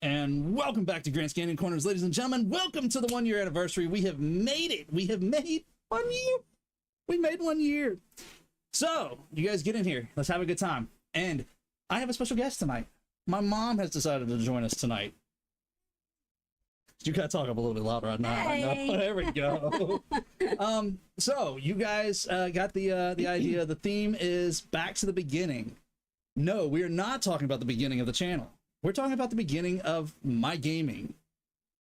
And welcome back to Grant's Gaming Corners, ladies and gentlemen. Welcome to the 1 year anniversary. We have made it. We have made 1 year. We made 1 year. So, you guys get in here. Let's have a good time. And I have a special guest tonight. My mom has decided to join us tonight. You gotta talk up a little bit louder on that. Hey. There we go. So you guys got the idea. The theme is back to the beginning. No, we are not talking about the beginning of the channel. We're talking about the beginning of my gaming.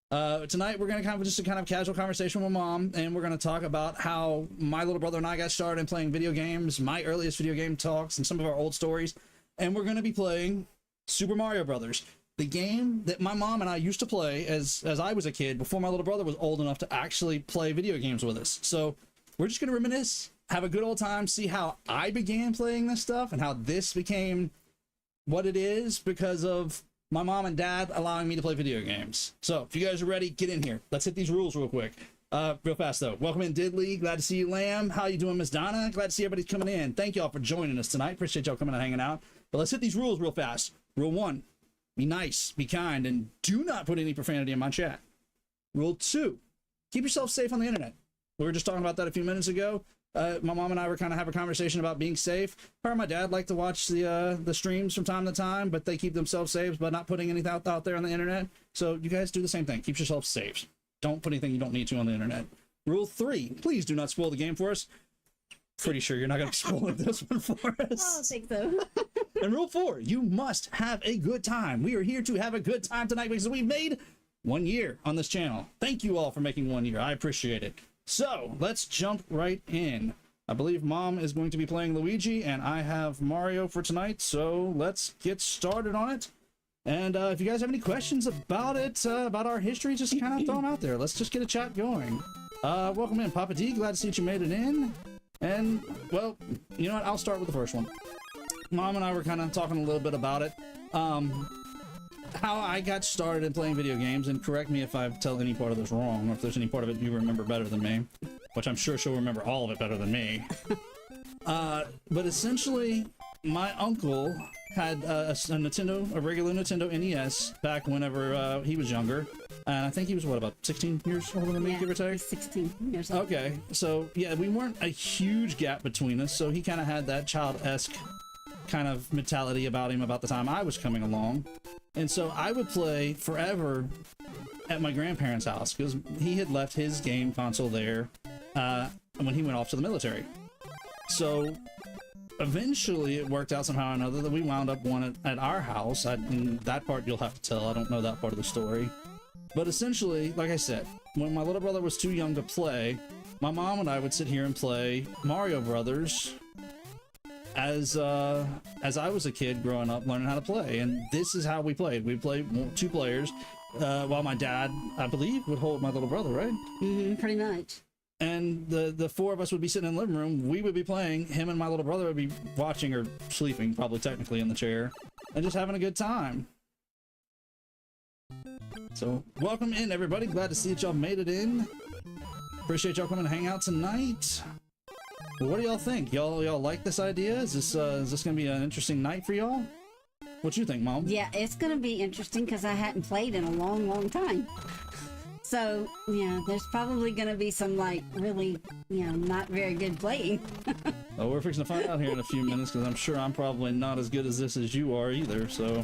Tonight we're gonna have just a kind of casual conversation with Mom, and we're gonna talk about how my little brother and I got started in playing video games, my earliest video game talks, and some of our old stories. And we're gonna be playing Super Mario Brothers, the game that my mom and I used to play as I was a kid before my little brother was old enough to actually play video games with us. So we're just gonna reminisce, have a good old time, see how I began playing this stuff and how this became what it is because of my mom and dad allowing me to play video games. So if you guys are ready, get in here. Let's hit these rules real quick. Real fast though. Welcome in, Diddley. Glad to see you, Lamb. How you doing, Miss Donna? Glad to see everybody's coming in. Thank y'all for joining us tonight. Appreciate y'all coming and hanging out. But let's hit these rules real fast. Rule 1, be nice, be kind, and do not put any profanity in my chat. Rule 2, keep yourself safe on the internet. We were just talking about that a few minutes ago. My mom and I were kind of having a conversation about being safe. Her and my dad like to watch the streams from time to time, but they keep themselves safe by not putting anything out there on the internet. So you guys do the same thing. Keep yourself safe. Don't put anything you don't need to on the internet. Rule 3, please do not spoil the game for us. Pretty sure you're not going to spoil this one for us. I don't think so. And rule 4, you must have a good time. We are here to have a good time tonight because we've made 1 year on this channel. Thank you all for making 1 year. I appreciate it. So let's jump right in. I believe Mom is going to be playing Luigi and I have Mario for tonight. So let's get started on it. And if you guys have any questions about it, about our history, just kind of throw them out there. Let's just get a chat going. Welcome in, Papa D. Glad to see that you made it in. And, well, you know what? I'll start with the first one. Mom and I were kind of talking a little bit about it. How I got started in playing video games, and correct me if I tell any part of this wrong, or if there's any part of it you remember better than me, which I'm sure she'll remember all of it better than me. But essentially, my uncle had a regular Nintendo NES back whenever he was younger. And I think he was, what, about 16 years older than me, give or take? He's 16 years old. Okay, so yeah, we weren't a huge gap between us, so he kind of had that child-esque kind of mentality about him about the time I was coming along. And so I would play forever at my grandparents' house because he had left his game console there when he went off to the military. So eventually it worked out somehow or another that we wound up one at our house. And that part you'll have to tell. I don't know that part of the story. But essentially, like I said, when my little brother was too young to play, my mom and I would sit here and play Mario Brothers as I was a kid growing up learning how to play. And this is how we played. We played 2 players while my dad, I believe, would hold my little brother, right? Mm-hmm, pretty much. And the 4 of us would be sitting in the living room. We would be playing. Him and my little brother would be watching or sleeping, probably technically in the chair, and just having a good time. So welcome in, everybody. Glad to see that y'all made it in. Appreciate y'all coming to hang out tonight. Well, what do y'all think? Y'all like this idea? Is this gonna be an interesting night for y'all? What you think, Mom? Yeah, it's going to be interesting because I hadn't played in a long, long time. So, yeah, there's probably going to be some, like, really, not very good playing. Well, we're fixing to find out here in a few minutes because I'm sure I'm probably not as good as this as you are either. So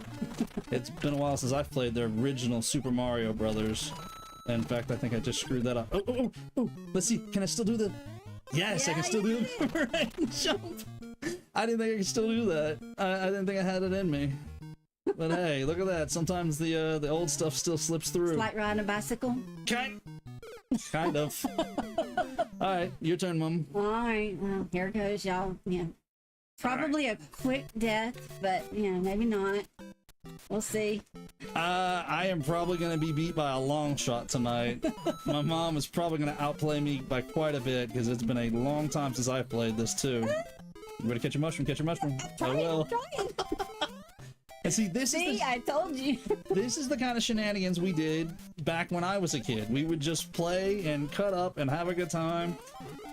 it's been a while since I've played the original Super Mario Brothers. In fact, I think I just screwed that up. Oh, let's see. Can I still do the... Yes, Yeah, I can still do the right jump. I didn't think I could still do that. I didn't think I had it in me. But hey, look at that. Sometimes the old stuff still slips through. It's like riding a bicycle. Kind of. Alright, your turn, Mom. Alright, well, here goes, y'all. Yeah. Probably a quick death, but, maybe not. We'll see. I am probably going to be beat by a long shot tonight. My mom is probably going to outplay me by quite a bit because it's been a long time since I've played this too. You ready to catch your mushroom? Catch your mushroom. I will. And see, I told you. This is the kind of shenanigans we did back when I was a kid. We would just play and cut up and have a good time.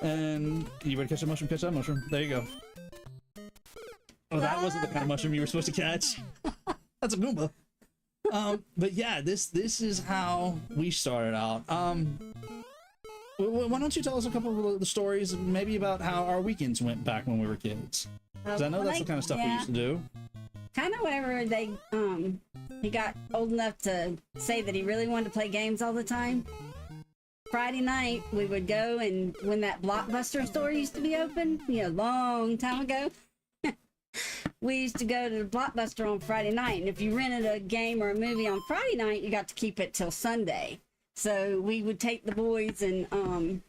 And you ready to catch a mushroom? Catch that mushroom. There you go. Oh, that wasn't the kind of mushroom you were supposed to catch. That's a Goomba. But yeah, this is how we started out. Why don't you tell us a couple of the stories, maybe about how our weekends went back when we were kids? Because I know that's the kind of stuff we used to do. Kind of whenever he got old enough to say that he really wanted to play games all the time. Friday night, we would go, and when that Blockbuster store used to be open, long time ago, we used to go to the Blockbuster on Friday night. And if you rented a game or a movie on Friday night, you got to keep it till Sunday. So we would take the boys and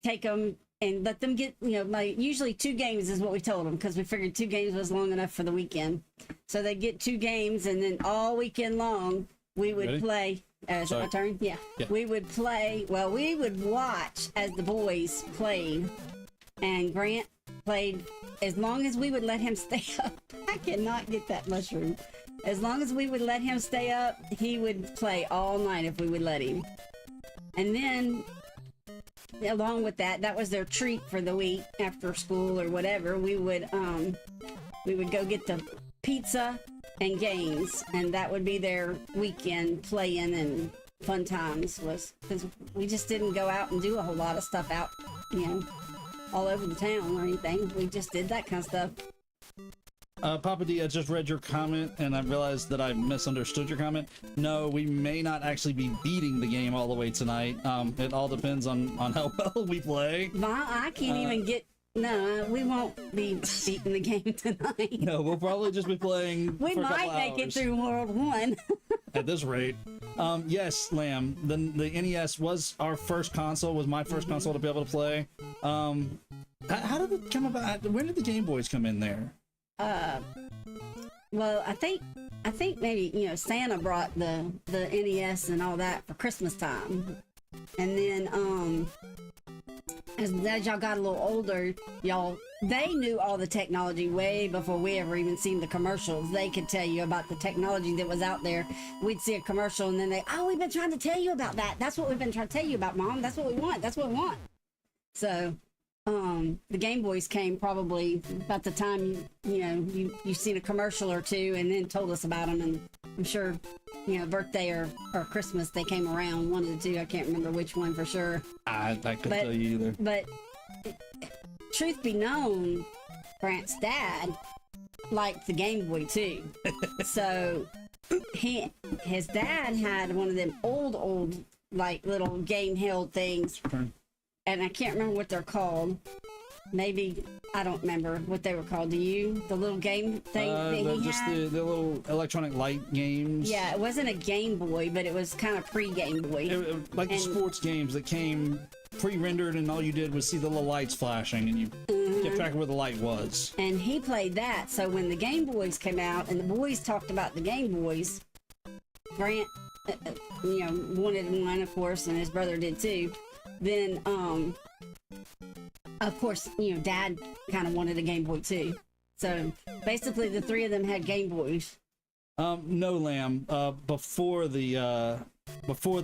take them and let them get, usually 2 games is what we told them, because we figured 2 games was long enough for the weekend. So they get 2 games, and then all weekend long, we would play. Is it my turn? Yeah. We would play, we would watch as the boys played, and Grant played as long as we would let him stay up. I cannot get that mushroom. As long as we would let him stay up, he would play all night if we would let him. And then, along with that was their treat for the week after school or whatever. We would go get the pizza and games, and that would be their weekend playing and fun times, was because we just didn't go out and do a whole lot of stuff out, all over the town or anything. We just did that kind of stuff. Papa D, I just read your comment, and I realized that I misunderstood your comment. No, we may not actually be beating the game all the way tonight. It all depends on how well we play. I can't even get... No, we won't be beating the game tonight. No, we'll probably just be playing We for a couple might make hours. it through World 1. At this rate. Yes, Lamb, the NES was our first console, was my first console to be able to play. How did it come about? When did the Game Boys come in there? Well, I think maybe, Santa brought the NES and all that for Christmas time. And then, as y'all got a little older, they knew all the technology way before we ever even seen the commercials. They could tell you about the technology that was out there. We'd see a commercial, and then we've been trying to tell you about that. That's what we've been trying to tell you about, Mom. That's what we want. That's what we want. So, the Game Boys came probably about the time, you seen a commercial or two and then told us about them. And I'm sure, birthday or Christmas, they came around, one of the two. I can't remember which one for sure. I couldn't tell you either. But truth be known, Grant's dad liked the Game Boy too. So his dad had one of them old little game held things. And I can't remember what they're called. Maybe, I don't remember what they were called. Do you? The little game thing that he had? The little electronic light games. Yeah, it wasn't a Game Boy, but it was kind of pre-Game Boy. The sports games that came pre-rendered, and all you did was see the little lights flashing, and you kept track of where the light was. And he played that, so when the Game Boys came out, and the boys talked about the Game Boys, Grant, wanted one, of course, and his brother did too. Then, of course, Dad kind of wanted a Game Boy too. So basically, the 3 of them had Game Boys. No, Lamb. Before the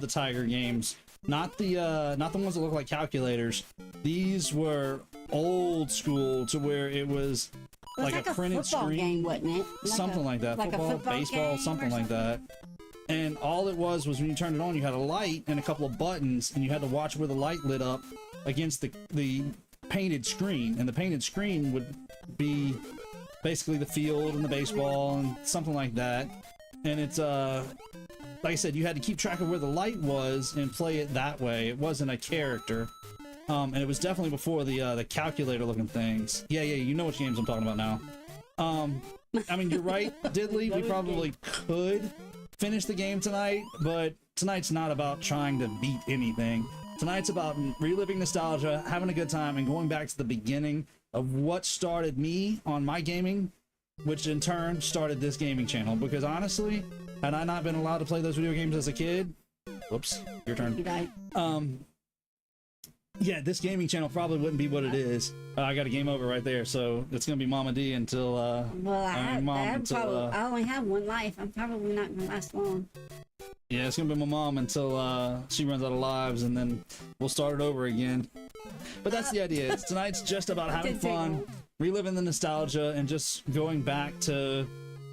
Tiger games, not the ones that look like calculators. These were old school, to where it was like a printed screen game, wasn't it? Something like that. Like Football, baseball, something like that. And all it was when you turned it on, you had a light and a couple of buttons, and you had to watch where the light lit up against the painted screen. And the painted screen would be basically the field and the baseball and something like that. And it's like I said, you had to keep track of where the light was and play it that way. It wasn't a character. And it was definitely before the calculator looking things. Yeah, you know which games I'm talking about now. I mean, you're right, Diddley. We probably could finish the game tonight, but tonight's not about trying to beat anything. Tonight's about reliving nostalgia, having a good time, and going back to the beginning of what started me on my gaming, which in turn started this gaming channel. Because honestly, had I not been allowed to play those video games as a kid, whoops, your turn. You died. Yeah, this gaming channel probably wouldn't be what it is. I got a game over right there, so it's gonna be Mama D until I only have one life. I'm probably not gonna last long. Yeah, it's gonna be my mom until she runs out of lives, and then we'll start it over again. But that's the idea. Tonight's just about having fun, reliving the nostalgia, and just going back to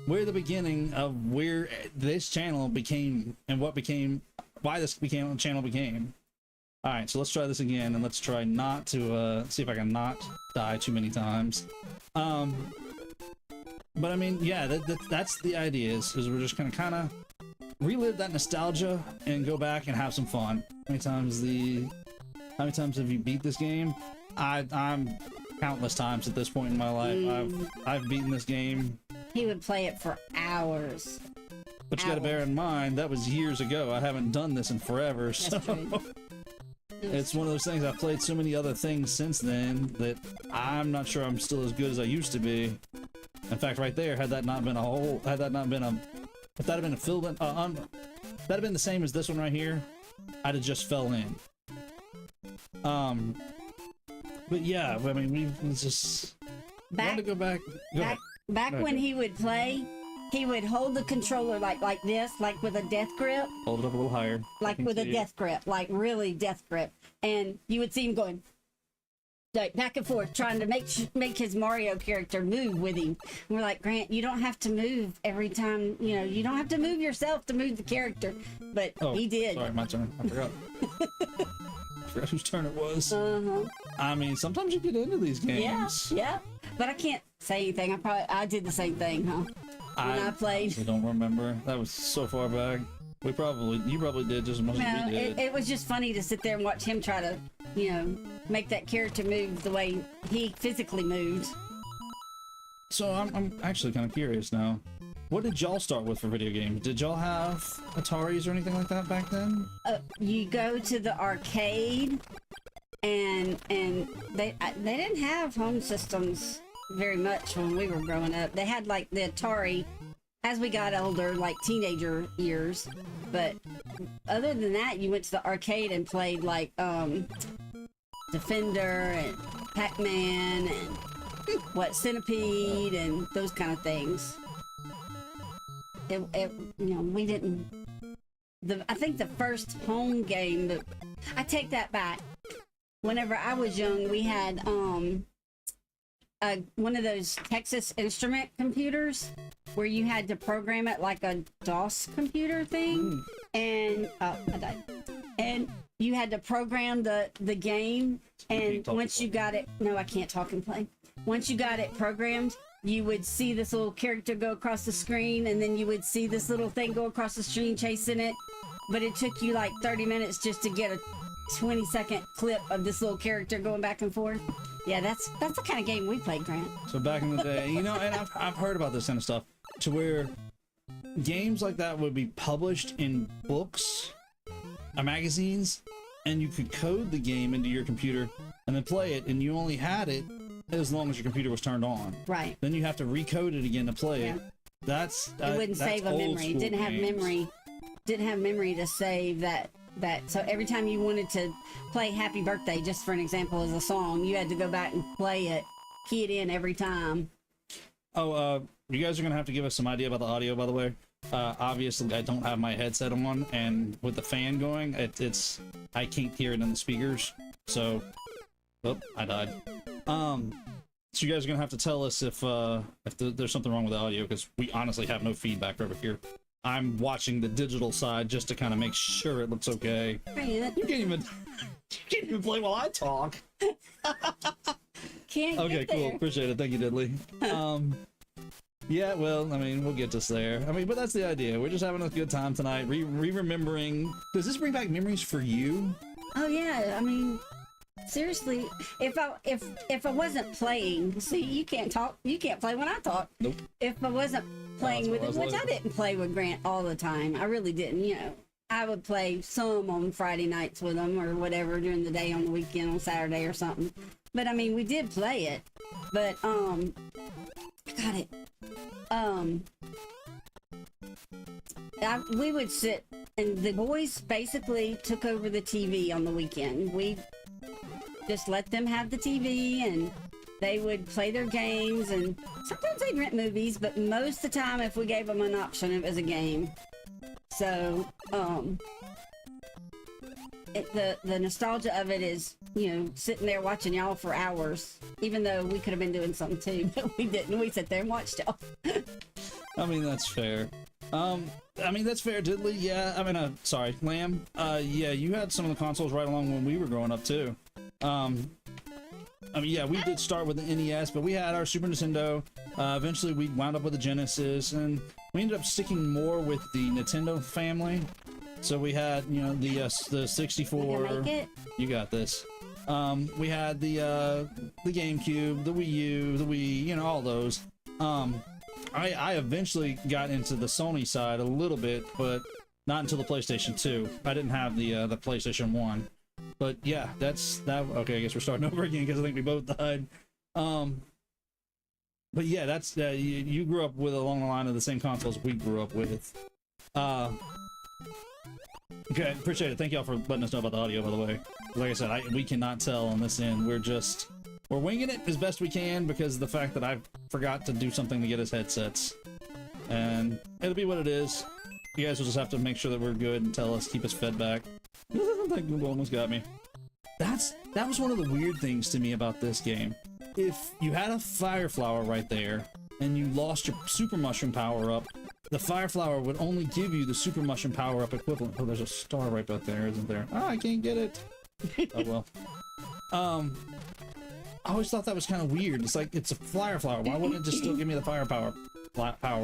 we're the beginning of where this channel became and why this channel became. All right, so let's try this again, and let's try not to see if I can not die too many times. But I mean, yeah, that's the idea. Is we're just gonna kind of relive that nostalgia and go back and have some fun. How many times have you beat this game? I'm countless times at this point in my life. I've beaten this game. He would play it for hours. But you got to bear in mind that was years ago. I haven't done this in forever, so it's one of those things. I've played so many other things since then that I'm not sure I'm still as good as I used to be. In fact, right there, if that had been the same as this one right here, I'd have just fell in. But yeah, I mean, we just want to go back. Back when he would play, he would hold the controller like this, like with a death grip. Hold it up a little higher. Like with a death grip, like really death grip. And you would see him going like back and forth, trying to make his Mario character move with him. And we're like, Grant, you don't have to move every time, you don't have to move yourself to move the character. But he did. Sorry, my turn. I forgot. I forgot whose turn it was. I mean, sometimes you get into these games. Yeah. But I can't say anything. I did the same thing, huh? When I played. I don't remember. That was so far back. You probably did just as much as we did. It was just funny to sit there and watch him try to, make that character move the way he physically moved. So I'm actually kind of curious now. What did y'all start with for video games? Did y'all have Ataris or anything like that back then? You go to the arcade, and they didn't have home systems very much when we were growing up. They had like the Atari as we got older, like teenager years. But other than that, you went to the arcade and played like Defender and Pac-Man and Centipede and those kind of things. We didn't. I think the first home game I take that back. Whenever I was young, we had one of those Texas Instrument computers where you had to program it like a DOS computer thing, and I died. And you had to program the game, and once you got it, no, I can't talk and play. Once you got it programmed, you would see this little character go across the screen, and then you would see this little thing go across the screen chasing it. But it took you like 30 minutes just to get a 20-second clip of this little character going back and forth. Yeah, that's the kind of game we played, Grant. So back in the day, and I've heard about this kind of stuff, to where games like that would be published in books or magazines, and you could code the game into your computer and then play it, and you only had it as long as your computer was turned on. Right. Then you have to recode it again to play it. It wouldn't save a memory. It didn't have memory. Didn't have memory to save that. So every time you wanted to play Happy Birthday, just for an example, as a song, you had to go back and play it, key it in every time. You guys are gonna have to give us some idea about the audio, by the way. Obviously, I don't have my headset on, and with the fan going, I can't hear it in the speakers. So, I died. So you guys are gonna have to tell us if there's something wrong with the audio, because we honestly have no feedback over here. I'm watching the digital side just to kind of make sure it looks okay. You can't even play while I talk. Okay, cool. Appreciate it. Thank you, Diddley. Yeah, well, I mean, we'll get us there. I mean, but that's the idea. We're just having a good time tonight. Remembering. Does this bring back memories for you? Oh yeah. I mean, seriously, if I wasn't playing, see, you can't play when I talk. Nope. If I wasn't playing with it, which I didn't play with Grant all the time. I really didn't, I would play some on Friday nights with him or whatever during the day, on the weekend, on Saturday or something. But I mean, we did play it. But I got it. We would sit, and the boys basically took over the TV on the weekend. We just let them have the TV, and they would play their games, and sometimes they'd rent movies, but most of the time, if we gave them an option, it was a game. So, the nostalgia of it is, sitting there watching y'all for hours, even though we could have been doing something too, but we didn't. We sat there and watched y'all. I mean, that's fair. I mean, that's fair, Diddley. Yeah, I mean, sorry, Lamb. Yeah, you had some of the consoles right along when we were growing up, too. I mean, yeah, we did start with the NES, but we had our Super Nintendo. Eventually, we wound up with the Genesis, and we ended up sticking more with the Nintendo family. So we had, you know, the 64. You can make it? You got this. We had the GameCube, the Wii U, the Wii, you know, all those. I eventually got into the Sony side a little bit, but not until the PlayStation 2. I didn't have the PlayStation 1. But yeah, that's that. Okay, I guess we're starting over again because I think we both died. But yeah, that's you grew up with along the line of the same consoles we grew up with. Okay, appreciate it. Thank y'all for letting us know about the audio, by the way. Like I said, we cannot tell on this end. We're winging it as best we can because of the fact that I forgot to do something to get us headsets. And it'll be what it is. You guys will just have to make sure that we're good and tell us, keep us fed back. That Google almost got me. That was one of the weird things to me about this game. If you had a fire flower right there and you lost your super mushroom power up, the fire flower would only give you the super mushroom power up equivalent. Oh, there's a star right back there, isn't there? Oh, I can't get it. Oh well. I always thought that was kind of weird. It's like, it's a fire flower. Why wouldn't it just still give me the fire power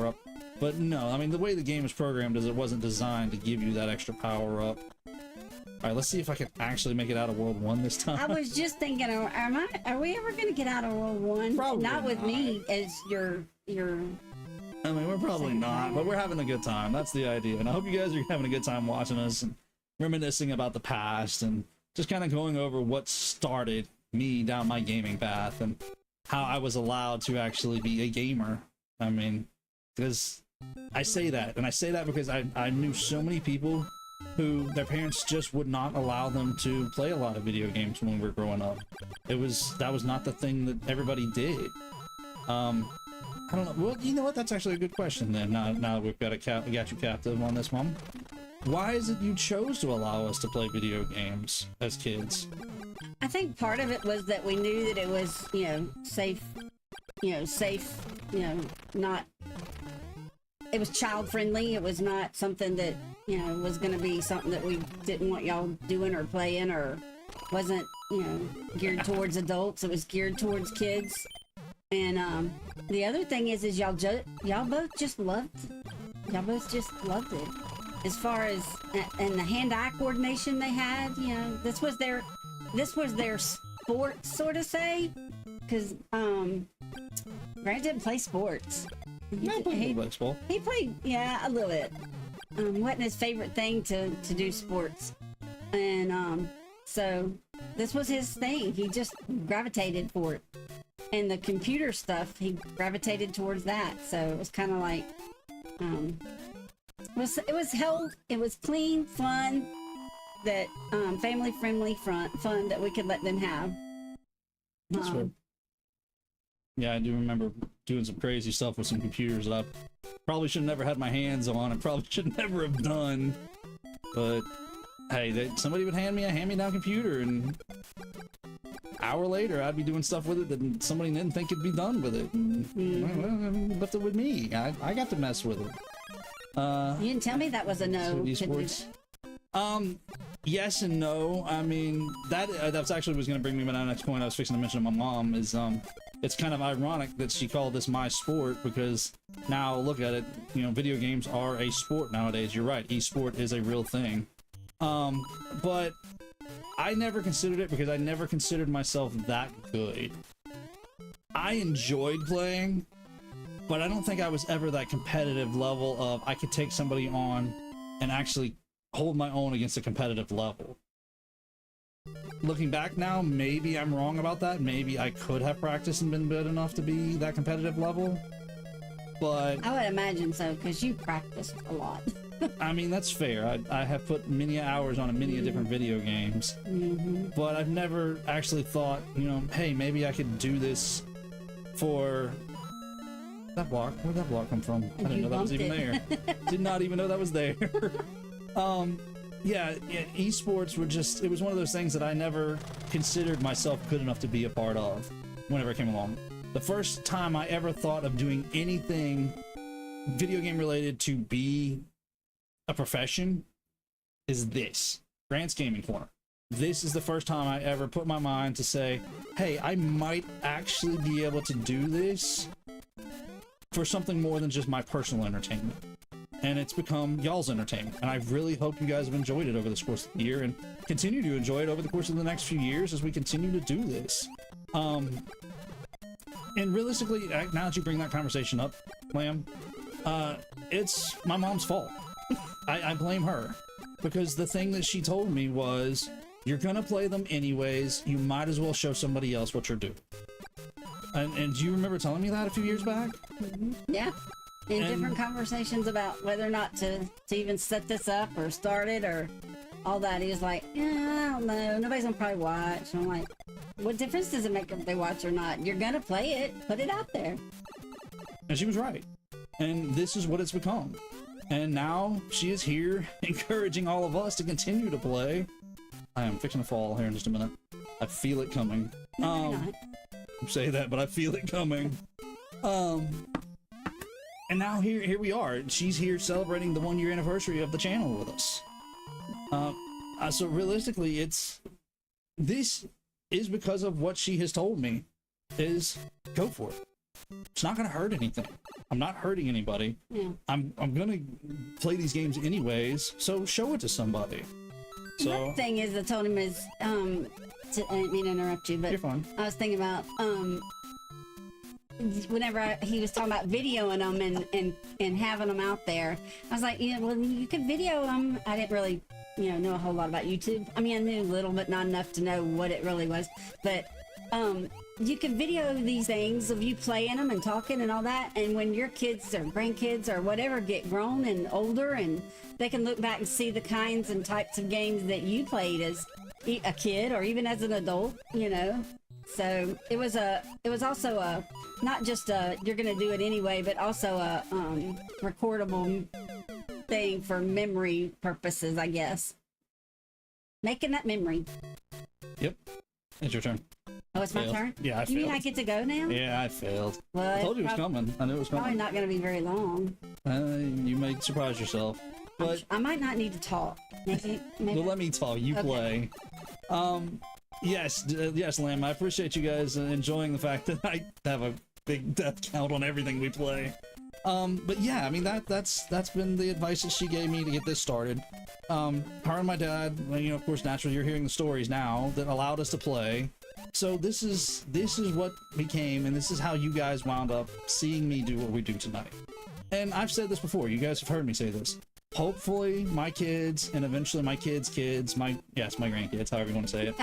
up? But no, I mean, the way the game is programmed is it wasn't designed to give you that extra power up. All right, let's see if I can actually make it out of World 1 this time. I was just thinking, are we ever going to get out of World 1? Probably not with me as your. I mean, we're probably not, but we're having a good time. That's the idea. And I hope you guys are having a good time watching us and reminiscing about the past and just kind of going over what started me down my gaming path and how I was allowed to actually be a gamer. I mean, because I say that, and I say that because I knew so many people who their parents just would not allow them to play a lot of video games when we were growing up. That was not the thing that everybody did. I don't know. Well, you know what? That's actually a good question then. Now that we got you captive on this one. Why is it you chose to allow us to play video games as kids? I think part of it was that we knew that it was, safe, not, it was child friendly. It was not something that, was going to be something that we didn't want y'all doing or playing, or wasn't, geared towards adults. It was geared towards kids. And the other thing is y'all both just loved it. As far as and the hand-eye coordination they had, this was their sport, sort of say, because Grant didn't play sports. He played baseball. He played, a little bit. Wasn't his favorite thing to do sports, and so this was his thing. He just gravitated for it. And the computer stuff, he gravitated towards that. So it was kind of like, it was clean, fun, that family friendly fun that we could let them have. That's fair. Yeah, I do remember doing some crazy stuff with some computers that I probably should have never had my hands on and probably should never have done. But hey, somebody would hand me a hand-me-down computer, and hour later I'd be doing stuff with it that somebody didn't think could be done with it. Well, left it with me. I got to mess with it. You didn't tell me that was a no. Esports. Yes and no. I mean, that's actually was going to bring me to my next point. I was fixing to mention to my mom is it's kind of ironic that she called this my sport, because now look at it, video games are a sport nowadays. You're right, esport is a real thing. But I never considered it because I never considered myself that good. I enjoyed playing, but I don't think I was ever that competitive level of I could take somebody on and actually hold my own against a competitive level. Looking back now, maybe I'm wrong about that. Maybe I could have practiced and been good enough to be that competitive level. But I would imagine so, because you practiced a lot. I mean, that's fair. I have put many different video games. But I've never actually thought, hey, maybe I could do this for that block. Where'd that block come from? I didn't know that was even there. Did not even know that was there. Yeah, esports were it was one of those things that I never considered myself good enough to be a part of whenever it came along. The first time I ever thought of doing anything video game related to be a profession is this Grant's Gaming Corner. This is the first time I ever put my mind to say, hey, I might actually be able to do this for something more than just my personal entertainment. And it's become y'all's entertainment. And I really hope you guys have enjoyed it over the course of the year and continue to enjoy it over the course of the next few years as we continue to do this. And realistically, now that you bring that conversation up, Lamb, it's my mom's fault. I blame her. Because the thing that she told me was, you're gonna play them anyways, you might as well show somebody else what you're doing. And do you remember telling me that a few years back? Mm-hmm. Yeah. In different conversations about whether or not to even set this up or start it or all that. He was like, yeah, I don't know. Nobody's gonna probably watch. And I'm like, what difference does it make if they watch or not? You're gonna play it. Put it out there. And she was right. And this is what it's become. And now she is here encouraging all of us to continue to play. I am fixing to fall here in just a minute. I feel it coming. No, you're not. Say that, but I feel it coming. And now here we are. She's here celebrating the 1-year anniversary of the channel with us. So realistically, this is because of what she has told me. Is go for it. It's not gonna hurt anything. I'm not hurting anybody. Yeah. I'm gonna play these games anyways. So show it to somebody. So Another thing is, I told him is, I didn't mean to interrupt you, but you're fine. I was thinking about, whenever he was talking about videoing them and having them out there, I was like, yeah, well, you could video them. I didn't really, know a whole lot about YouTube. I mean, I knew a little, but not enough to know what it really was. But, you can video these things of you playing them and talking and all that, and when your kids or grandkids or whatever get grown and older, and they can look back and see the kinds and types of games that you played as a kid or even as an adult, So it was also a not just a you're gonna do it anyway, but also a recordable thing for memory purposes, I guess. Making that memory. Yep. It's your turn. Oh, it's my turn? Yeah, I failed. You mean I get to go now? Yeah, I failed. Well, I told you it was coming. I knew it was probably coming. not going to be very long. You might surprise yourself. But I might not need to talk. Maybe. well, let me talk. You play. Yes, Lamb. I appreciate you guys enjoying the fact that I have a big death count on everything we play. But yeah, I mean that's been the advice that she gave me to get this started. Her and my dad, of course, naturally, you're hearing the stories now that allowed us to play. So this is what became, and this is how you guys wound up seeing me do what we do tonight. And I've said this before. You guys have heard me say this. Hopefully, my kids and eventually my kids' kids, my grandkids, however you want to say it,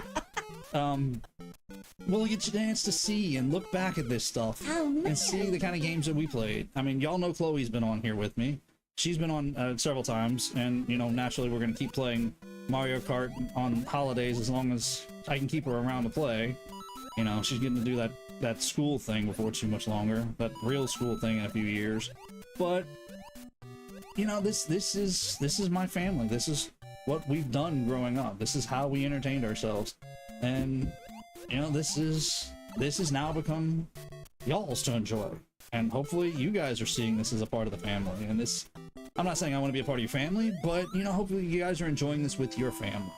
will get a chance to see and look back at this stuff and see the kind of games that we played. I mean, y'all know Chloe's been on here with me. She's been on several times, and naturally we're going to keep playing Mario Kart on holidays as long as I can keep her around to play. She's getting to do that school thing before too much longer, that real school thing in a few years. But this is my family. This is what we've done growing up. This is how we entertained ourselves, and this has now become y'all's to enjoy. And hopefully you guys are seeing this as a part of the family. And this, I'm not saying I want to be a part of your family, but hopefully you guys are enjoying this with your family.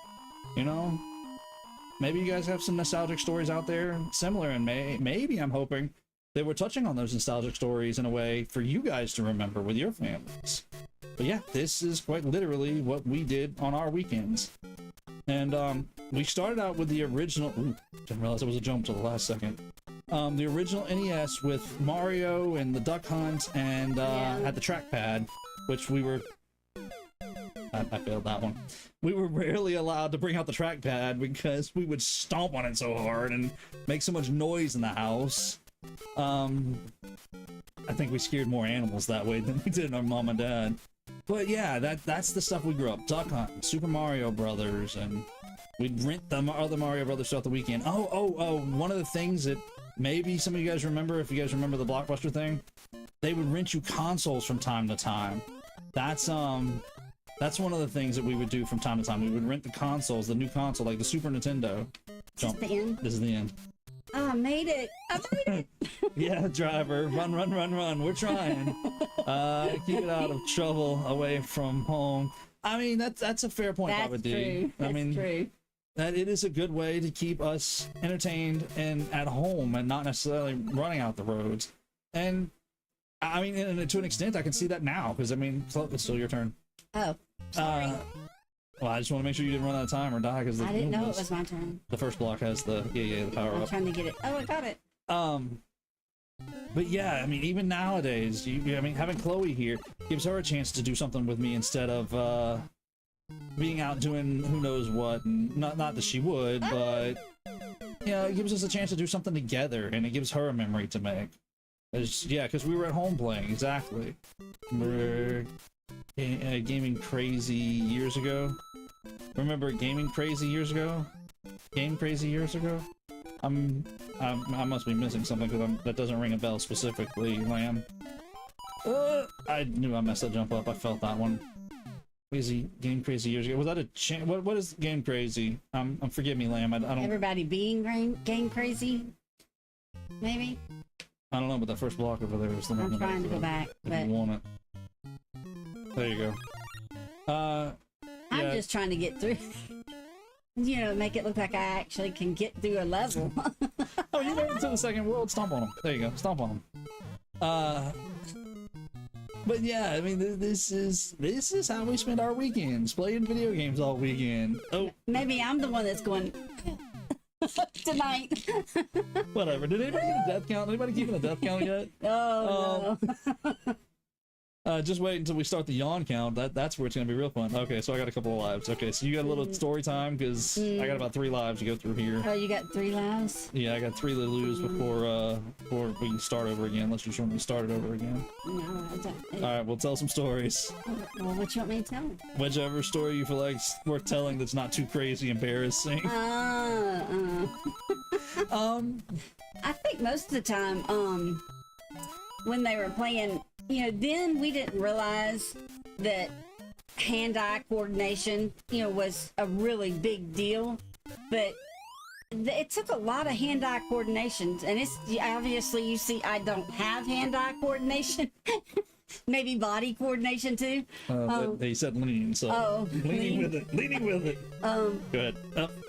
Maybe you guys have some nostalgic stories out there similar, and maybe I'm hoping that we're touching on those nostalgic stories in a way for you guys to remember with your families. But yeah, this is quite literally what we did on our weekends. And we started out with the original, didn't realize it was a jump to the last second. The original NES with Mario and the Duck Hunt and had the trackpad, which we were, I failed that one. We were rarely allowed to bring out the trackpad because we would stomp on it so hard and make so much noise in the house. I think we scared more animals that way than we did our mom and dad. But yeah, that's the stuff we grew up. Duck Hunt, Super Mario Brothers, and we'd rent the other Mario Brothers throughout the weekend. Oh, one of the things that maybe some of you guys remember, if you guys remember the Blockbuster thing, they would rent you consoles from time to time. That's one of the things that we would do from time to time. We would rent the consoles, the new console, like the Super Nintendo. Is this the end? This is the end. Oh, I made it. I made it. Yeah, driver, run, run, run, run. We're trying. Keep it out of trouble, away from home. I mean, that's a fair point, That's Papa D. true. I That's mean, true. that it is a good way to keep us entertained and at home and not necessarily running out the roads. And I mean, and to an extent, I can see that now because I mean, it's still your turn. Oh, sorry. Well, I just want to make sure you didn't run out of time or die because I didn't know it was my turn. the first block has the the power I'm up. trying to get it. Oh, I got it. But yeah, I mean, even nowadays, I mean, having Chloe here gives her a chance to do something with me instead of being out doing who knows what. And not that she would, but you know, it gives us a chance to do something together, and it gives her a memory to make. Yeah, because we were at home playing, exactly. We're gaming crazy years ago. Remember gaming crazy years ago? Game crazy years ago? I must be missing something because that doesn't ring a bell specifically, Lamb. I knew I messed that jump up. I felt that one. Game crazy years ago. Was that a what is game crazy? Forgive me, Lamb. I don't. Everybody being game crazy. Maybe. I don't know, but that first block over there was the one. I'm trying to go back, If but you want it. There you go. I'm just trying to get through. You know, make it look like I actually can get through a level. Oh, you made it to the second world. Stomp on him. There you go. Stomp on him. But yeah, I mean, this is how we spend our weekends, playing video games all weekend. Oh, Maybe I'm the one that's going tonight. whatever. Did anybody get a death count? Anybody keeping a death count yet? Oh no. Just wait until we start the yawn count. That's where it's gonna be real fun. Okay, so I got a couple of lives. Okay, so you got a little story time because I got about 3 lives to go through here. Oh, you got 3 lives? Yeah, I got 3 to lose before we can start over again. Unless you just want me to start it over again. No, I don't. All right, we'll tell some stories. Well, what you want me to tell? Whichever story you feel like's worth telling that's not too crazy embarrassing. I think most of the time, when they were playing, you know, then we didn't realize that hand-eye coordination, you know, was a really big deal. But it took a lot of hand-eye coordination, and it's obviously, you see, I don't have hand-eye coordination. Maybe body coordination too. They said lean, so leaning with it. Go ahead.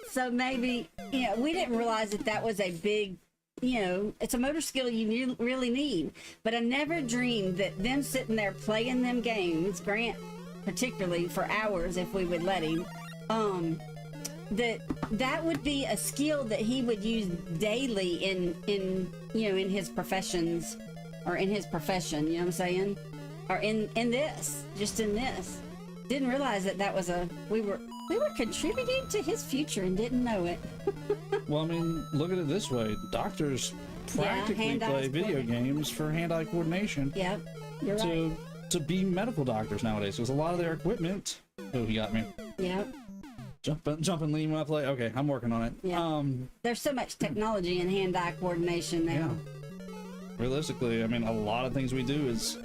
So maybe, you know, we didn't realize that was a big, you know, it's a motor skill you really need. But I never dreamed that them sitting there playing them games, Grant particularly, for hours if we would let him, that would be a skill that he would use daily in you know, in his professions, or in his profession, you know what I'm saying? Or in this. Didn't realize that was we were contributing to his future and didn't know it. Well, I mean, look at it this way. Doctors practically play video games for hand-eye coordination. Yep, you're right. To be medical doctors nowadays, because a lot of their equipment... Oh, he got me. Yep. Jump and lean when I play. Okay, I'm working on it. Yeah. There's so much technology in hand-eye coordination now. Yeah. Realistically, I mean, a lot of things we do is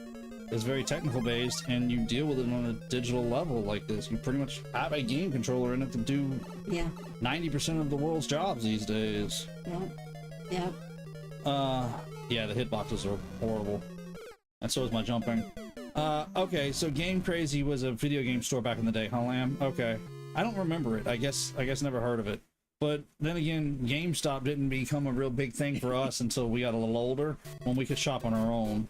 very technical based, and you deal with it on a digital level like this. You pretty much have a game controller in it to do 90% of the world's jobs these days. Yeah. Yeah, the hitboxes are horrible. And so is my jumping. Okay, so Game Crazy was a video game store back in the day, huh, Lamb? Okay. I don't remember it. I guess never heard of it. But then again, GameStop didn't become a real big thing for us until we got a little older, when we could shop on our own.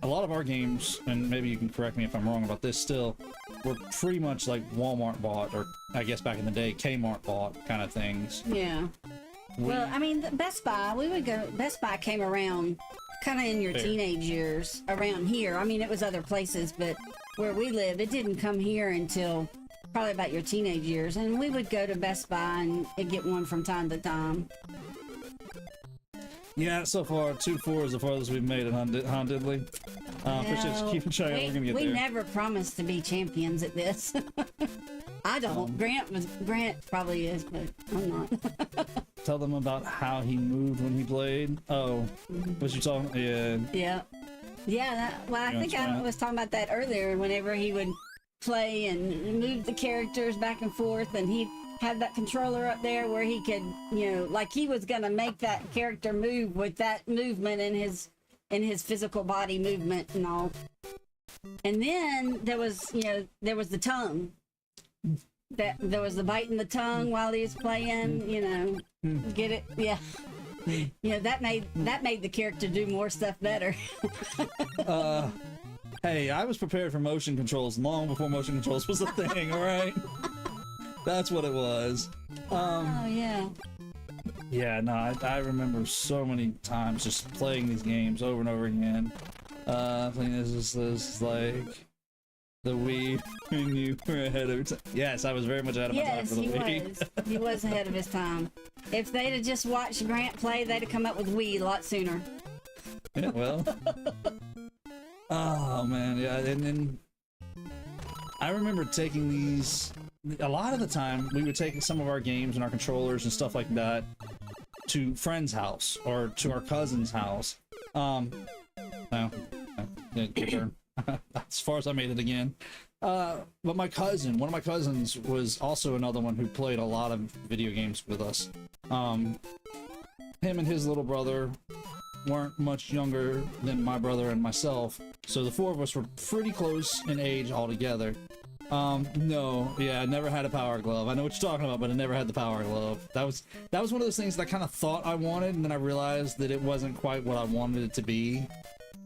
A lot of our games, and maybe you can correct me if I'm wrong about this still, were pretty much like Walmart bought, or I guess back in the day, Kmart bought kind of things. Yeah. Well, I mean, Best Buy, Best Buy came around kind of in your teenage years around here. I mean, it was other places, but where we lived, it didn't come here until probably about your teenage years. And we would go to Best Buy and get one from time to time. Yeah, so far, 2-4 is the farthest we've made it, huh, Diddley? Appreciate you keeping track. We're gonna get there. We never promised to be champions at this. I don't. Grant probably is, but I'm not. Tell them about how he moved when he played. Oh, was you talking? Yeah. Yeah. I think I was talking about that earlier. Whenever he would play and move the characters back and forth, and had that controller up there where he could, like he was gonna make that character move with that movement in his physical body movement and all. And then there was the tongue. That there was the biting the tongue while he was playing, get it? Yeah. That made the character do more stuff better. Hey, I was prepared for motion controls long before motion controls was a thing, all right? That's what it was. Oh, yeah. Yeah, no, I remember so many times just playing these games over and over again. Playing this is like the Wii when you were ahead of your time. Yes, I was very much ahead of my time for the Wii. Yes, he was ahead of his time. If they'd have just watched Grant play, they'd have come up with Wii a lot sooner. Yeah, well. Oh, man, yeah, and then I remember taking these, a lot of the time, we would take some of our games and our controllers and stuff like that to friend's house or to our cousin's house. No, your turn. As far as I made it again. But one of my cousins was also another one who played a lot of video games with us. Him and his little brother weren't much younger than my brother and myself, so the four of us were pretty close in age altogether. No, yeah, I never had a power glove. I know what you're talking about, but I never had the power glove. That was one of those things that I kind of thought I wanted, and then I realized that it wasn't quite what I wanted it to be.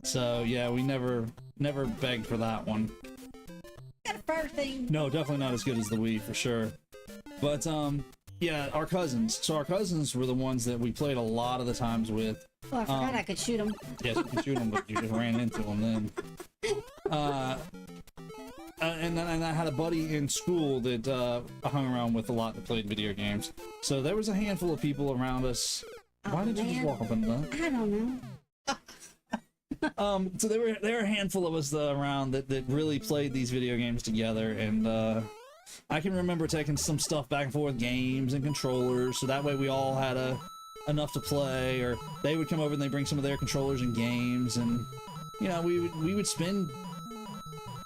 So yeah, we never begged for that one. Got a fur thing. No, definitely not as good as the Wii for sure. But yeah, our cousins. So our cousins were the ones that we played a lot of the times with. Oh, I forgot I could shoot them. Yes, you can shoot them, but you just ran into them then. And I had a buddy in school that I hung around with a lot that played video games. So there was a handful of people around us. Why did you just walk up in that? I don't know. So there were a handful of us around that really played these video games together, and I can remember taking some stuff back and forth, games and controllers, so that way we all had enough to play, or they would come over and they bring some of their controllers and games, and we would spend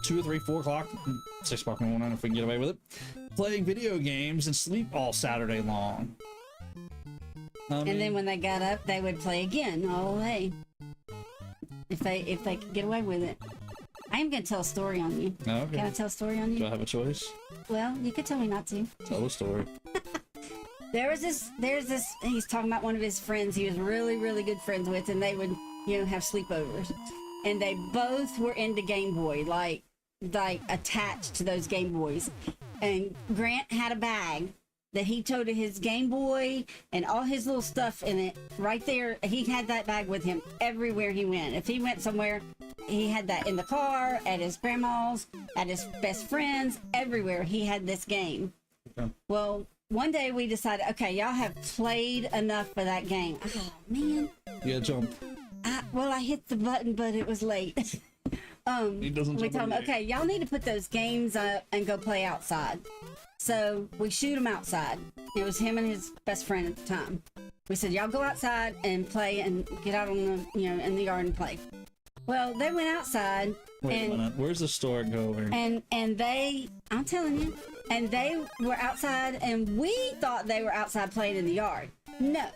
2 or 3, 4 o'clock, 6 o'clock in the morning if we can get away with it, playing video games and sleep all Saturday long. And then when they got up, they would play again all day. If they could get away with it. I am going to tell a story on you. Oh, okay. Can I tell a story on you? Do I have a choice? Well, you could tell me not to. Tell the story. There's this, he's talking about one of his friends he was really, really good friends with, and they would, have sleepovers. And they both were into Game Boy, like attached to those Game Boys. And Grant had a bag that he toted his Game Boy and all his little stuff in it right there. He had that bag with him everywhere he went. If he went somewhere, he had that in the car, at his grandma's, at his best friend's, everywhere he had this game. Okay. Well, one day we decided, okay, y'all have played enough for that game. Oh, man. Yeah, jump. I hit the button, but it was late. He doesn't we told him, okay, y'all need to put those games up and go play outside. So we shoot him outside. It was him and his best friend at the time. We said, y'all go outside and play and get out on the, in the yard and play. Well, they went outside. Wait a minute. Where's the story going? And they, I'm telling you, and they were outside, and we thought they were outside playing in the yard. No,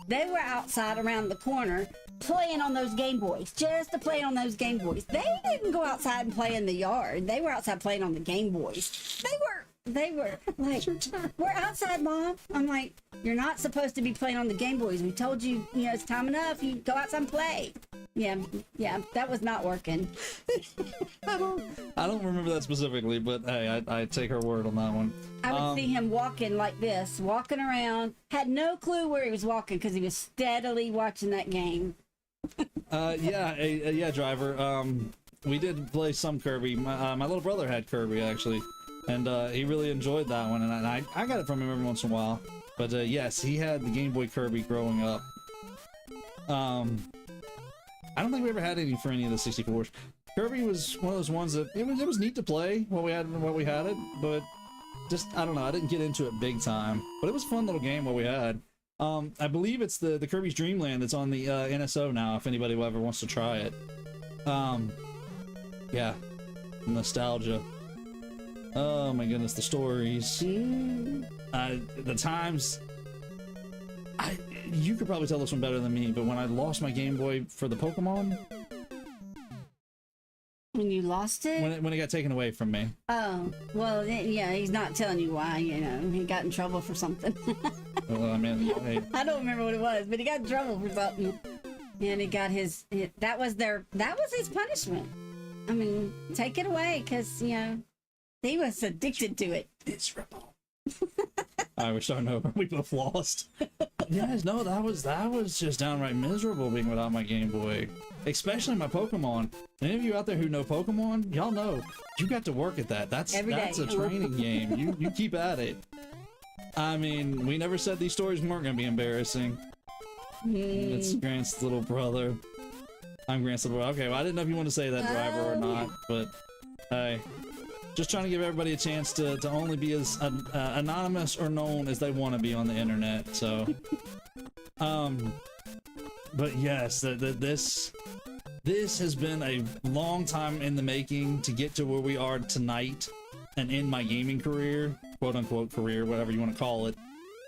they were outside around the corner playing on those Game Boys, just to play on those Game Boys. They didn't go outside and play in the yard. They were outside playing on the Game Boys. They were like, we're outside, Mom. I'm like, you're not supposed to be playing on the Game Boys. We told you, it's time enough. You go outside and play. Yeah, that was not working. I don't remember that specifically, but hey, I take her word on that one. I would see him walking like this, walking around, had no clue where he was walking because he was steadily watching that game. Yeah, Driver. We did play some Kirby. My little brother had Kirby, actually. And he really enjoyed that one, and I got it from him every once in a while. But yes, he had the Game Boy Kirby growing up. I don't think we ever had any for any of the 64s. Kirby was one of those ones that it was neat to play while we had it, but just I don't know, I didn't get into it big time. But it was a fun little game while we had. I believe it's the Kirby's Dream Land that's on the NSO now. If anybody ever wants to try it. Yeah, nostalgia. Oh my goodness, the stories. The times. You could probably tell this one better than me, but when I lost my Game Boy for the Pokemon. When you lost it? When it got taken away from me. Oh, well, yeah, he's not telling you why, you know. He got in trouble for something. Well, I mean, hey. I don't remember what it was, but he got in trouble for something. And he got that was his punishment. I mean, take it away, because, you know, he was addicted to it. Miserable. All right, we're starting over. We both lost. Yes, no, that was just downright miserable being without my Game Boy. Especially my Pokemon. Any of you out there who know Pokemon, y'all know you got to work at that. That's a training game. You keep at it. I mean, we never said these stories weren't gonna be embarrassing. It's Grant's little brother. I'm Grant's little brother. Okay, well, I didn't know if you want to say that, driver, or not, but hey, just trying to give everybody a chance to only be as anonymous or known as they want to be on the internet. So, but yes, this has been a long time in the making to get to where we are tonight and in my gaming career, quote unquote career, whatever you want to call it.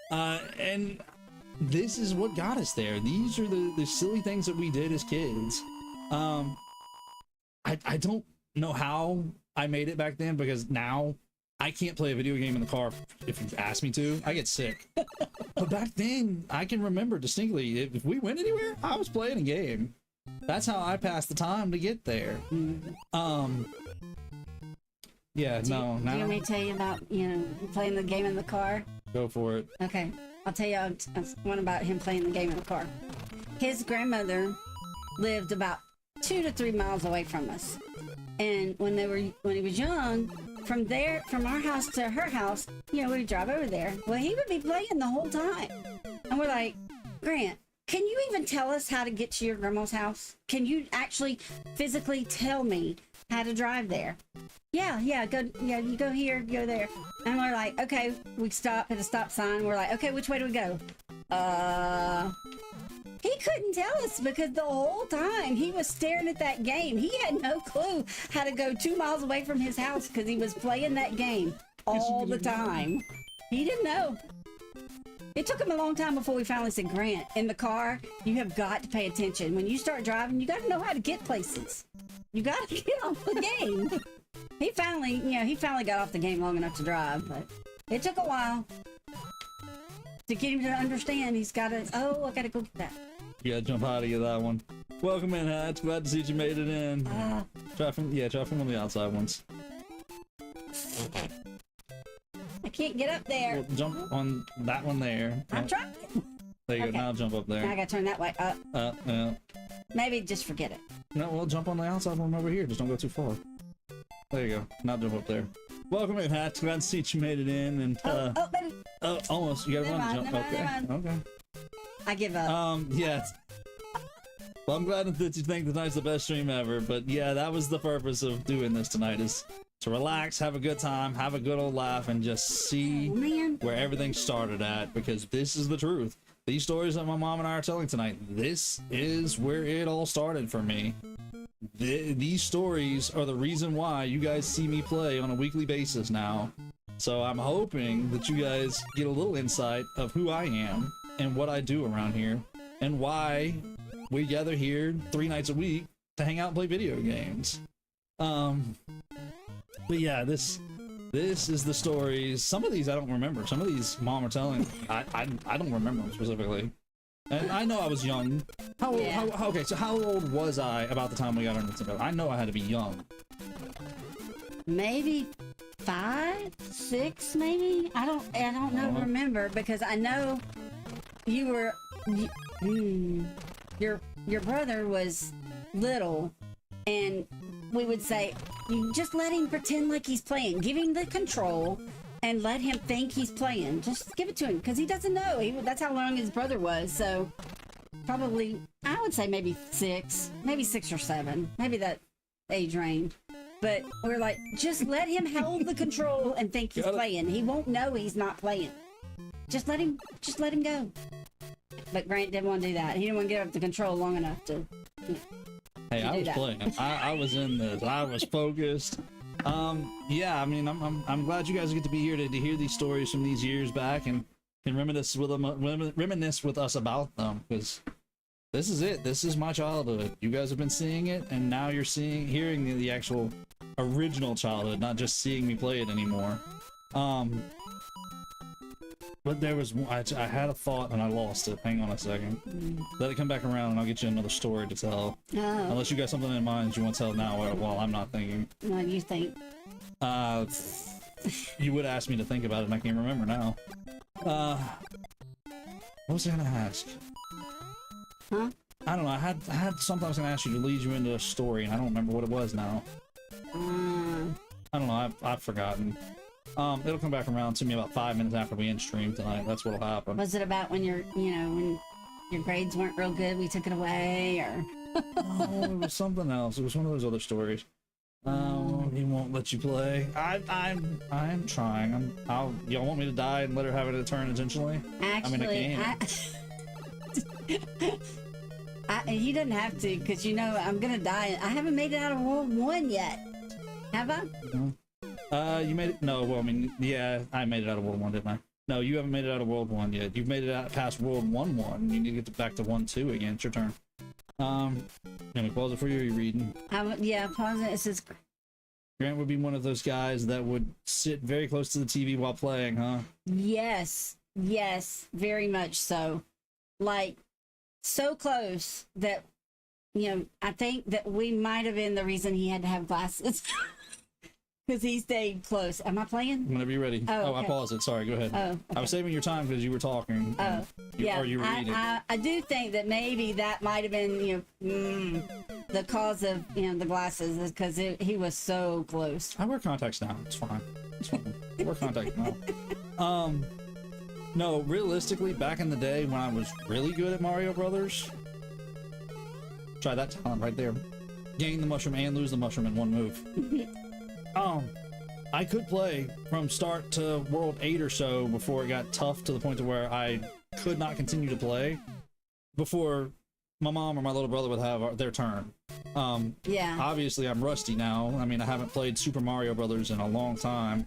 And this is what got us there. These are the silly things that we did as kids. I don't know how I made it back then, because now I can't play a video game in the car if you ask me to. I get sick. But back then, I can remember distinctly, if we went anywhere, I was playing a game. That's how I passed the time to get there. Yeah, Do you want me to tell you about, you know, playing the game in the car? Go for it. Okay, I'll tell you one about him playing the game in the car. His grandmother lived about 2 to 3 miles away from us, and when he was young, from our house to her house, you know, we'd drive over there. Well, he would be playing the whole time, and we're like, Grant, can you even tell us how to get to your grandma's house? Can you actually physically tell me how to drive there? Yeah, you go here, go there. And we're like, okay, we stop at a stop sign. We're like, okay, which way do we go? He couldn't tell us, because the whole time he was staring at that game. He had no clue how to go 2 miles away from his house, because he was playing that game all the time. He didn't know. It took him a long time before we finally said, Grant, in the car, you have got to pay attention. When you start driving, you got to know how to get places. You got to get off the game. He finally got off the game long enough to drive, but it took a while to get him to understand. He's got to, I got to go get that. You got to jump out of you that one. Welcome in, Hatch. Glad to see you made it in. Try from one of the outside ones. I can't get up there. Well, jump on that one there. I'm trying. There you go. Now jump up there. Now I gotta turn that way up. Yeah. Maybe just forget it. No, well, jump on the outside one over here. Just don't go too far. There you go. Now jump up there. Welcome in, Hatch. Glad to see you made it in. And baby. Almost. You gotta run to jump. Okay. I give up. Yeah. Well, I'm glad that you think tonight's the best stream ever. But yeah, that was the purpose of doing this tonight, is to relax, have a good time, have a good old laugh, and just see where everything started at, because this is the truth. These stories that my mom and I are telling tonight, this is where it all started for me. These stories are the reason why you guys see me play on a weekly basis now. So I'm hoping that you guys get a little insight of who I am and what I do around here, and why we gather here 3 nights a week to hang out and play video games. But yeah, this is the stories. Some of these I don't remember. Some of these mom are telling. I don't remember them specifically. And I know I was young. Okay, so how old was I about the time we got our Nintendo? I know I had to be young. Maybe 5, 6, maybe. I don't know. Remember, because I know you were. Your brother was little, and we would say, you just let him pretend like he's playing. Give him the control and let him think he's playing. Just give it to him, because he doesn't know. That's how long his brother was. So probably, I would say maybe 6 or 7, maybe that age range. But we're like, just let him hold the control and think he's playing. He won't know he's not playing. Just let him go. But Grant didn't want to do that. He didn't want to give up the control long enough to. Hey, I was playing. I was in this. I was focused. Yeah, I mean, I'm glad you guys get to be here to hear these stories from these years back and can reminisce with us about them, because this is it. This is my childhood. You guys have been seeing it, and now you're hearing the actual original childhood, not just seeing me play it anymore. But there was I had a thought and I lost it. Hang on a second. Let it come back around and I'll get you another story to tell. Oh. Unless you got something in mind you want to tell now while I'm not thinking. What do you think? You would ask me to think about it and I can't remember now. What was I gonna ask? Huh? I don't know. I had something I was gonna ask you to lead you into a story and I don't remember what it was now. I don't know. I've forgotten. It'll come back around to me about 5 minutes after we end stream tonight. That's what'll happen. Was it about when when your grades weren't real good, we took it away, or? No, it was something else. It was one of those other stories. He won't let you play. I'm trying. Y'all want me to die and let her have it a turn intentionally? Actually, he doesn't have to, because I'm gonna die. I haven't made it out of World 1 yet. Have I? No. You made it? No, well, I mean, yeah, I made it out of World 1, didn't I? No, you haven't made it out of World 1 yet. You've made it out past World 1-1. You need to get back to 1-2 again. It's your turn. Can we pause it for you, or are you reading? Yeah, pause it. It says... Grant would be one of those guys that would sit very close to the TV while playing, huh? Yes, very much so. Like, so close that, I think that we might have been the reason he had to have glasses. Because he stayed close. Am I playing? Whenever you're ready. Oh, okay. I paused it. Sorry, go ahead. Oh, okay. I was saving your time because you were talking. Oh, yeah. Or you were reading. I do think that maybe that might have been, the cause of, the glasses, because he was so close. I wear contacts now. It's fine. I wear contacts now. No, realistically, back in the day when I was really good at Mario Brothers, try that talent right there. Gain the mushroom and lose the mushroom in one move. I could play from start to World 8 or so before it got tough to the point to where I could not continue to play before my mom or my little brother would have their turn. Yeah. Obviously, I'm rusty now. I mean, I haven't played Super Mario Brothers in a long time.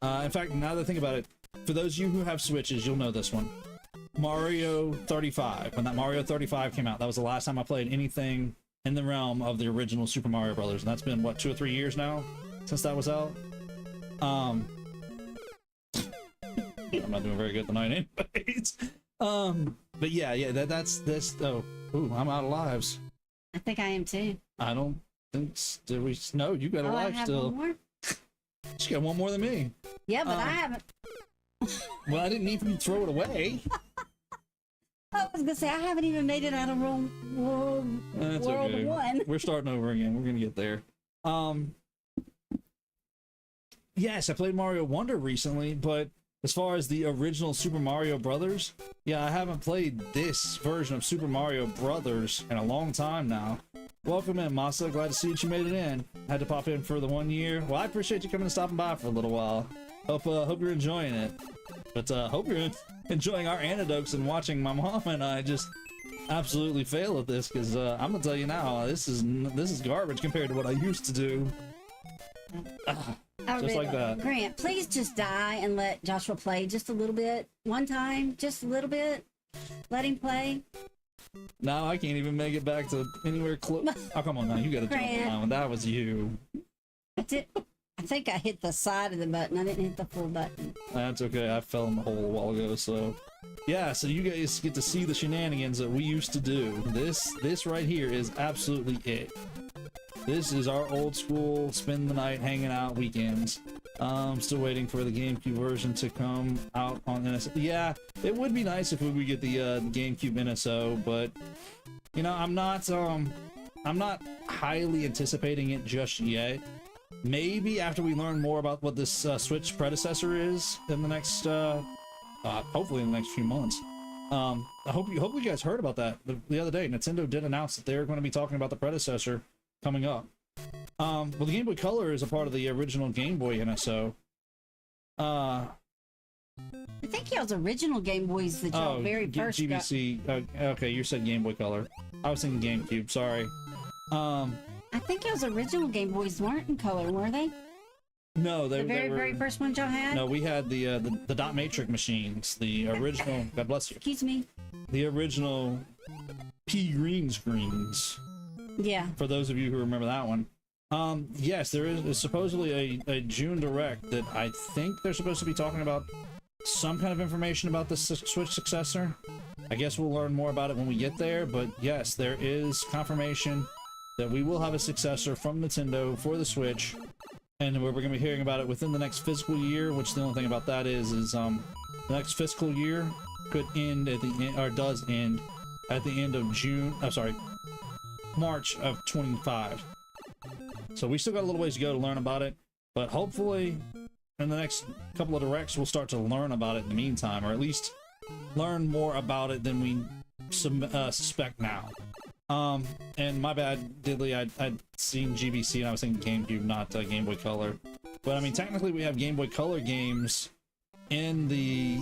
In fact, now that I think about it, for those of you who have Switches, you'll know this one. Mario 35. When that Mario 35 came out, that was the last time I played anything in the realm of the original Super Mario Brothers, and that's been, what, 2 or 3 years now since that was out? I'm not doing very good tonight anyways. But yeah, that's this. Oh, ooh, I'm out of lives. I think I am too. I don't think, did we? No, you got a life I have still. One more? She got one more than me. Yeah, but I haven't. Well, I didn't mean for you to throw it away. I was gonna say I haven't even made it out of World okay. 1. We're starting over again. We're gonna get there. Yes, I played Mario Wonder recently, but as far as the original Super Mario Brothers, yeah, I haven't played this version of Super Mario Brothers in a long time now. Welcome in, Masa. Glad to see that you made it in. Had to pop in for the 1 year. Well, I appreciate you coming and stopping by for a little while. Hope you're enjoying it. But hope you're enjoying our anecdotes and watching my mom and I just absolutely fail at this, because I'm gonna tell you now, this is garbage compared to what I used to do. Just like that. Grant, please just die and let Joshua play just a little bit. One time, just a little bit. Let him play. Now I can't even make it back to anywhere close. Oh, come on now, you gotta jump around. That was you. I think I hit the side of the button. I didn't hit the full button. That's okay. I fell in the hole a while ago, so... Yeah, so you guys get to see the shenanigans that we used to do. This right here is absolutely it. This is our old school spend the night hanging out weekends. Still waiting for the GameCube version to come out on NSO. Yeah, it would be nice if we would get the GameCube NSO, but I'm not highly anticipating it just yet. Maybe after we learn more about what this Switch predecessor is in the next, hopefully in the next few months. I hope you guys heard about that the other day. Nintendo did announce that they're going to be talking about the predecessor coming up. Well, the Game Boy Color is a part of the original Game Boy NSO. I think y'all's original Game Boys that y'all very first GBC. Okay, you said Game Boy Color. I was thinking GameCube. Sorry. I think y'all's original Game Boys weren't in color, were they? No, The they very, were, very first one y'all had? no, we had the dot matrix machines, the original. God bless you. Excuse me. The original pea green screens. Yeah. For those of you who remember that one. Yes, there is supposedly a June Direct that I think they're supposed to be talking about some kind of information about the Switch successor. I guess we'll learn more about it when we get there, but yes, there is confirmation that we will have a successor from Nintendo for the Switch, and we're going to be hearing about it within the next fiscal year, which the only thing about that is the next fiscal year could end at the end, or does end at the end of June, March of 25. So we still got a little ways to go to learn about it, but hopefully in the next couple of directs we'll start to learn about it in the meantime, or at least learn more about it than we suspect now. And my bad, Diddley, I'd seen GBC and I was thinking GameCube, not Game Boy Color. But I mean, technically we have Game Boy Color games in the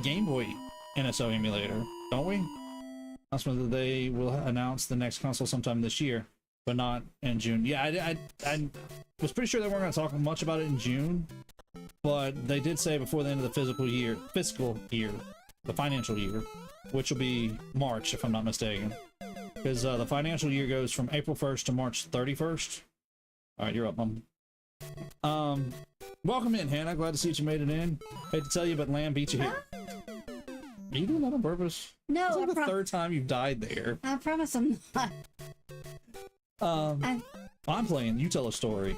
Game Boy NSO emulator, don't we? Announcement that they will announce the next console sometime this year, but not in June. Yeah, I was pretty sure they weren't going to talk much about it in June, but they did say before the end of the fiscal year, the financial year, which will be March, if I'm not mistaken. Because the financial year goes from April 1st to March 31st. All right, you're up, Mom. Welcome in, Hannah. Glad to see that you made it in. Hate to tell you, but Lamb beat you here. Are you doing that on purpose? No, it's like the third time you've died there. I promise I'm not. I'm playing. You tell a story.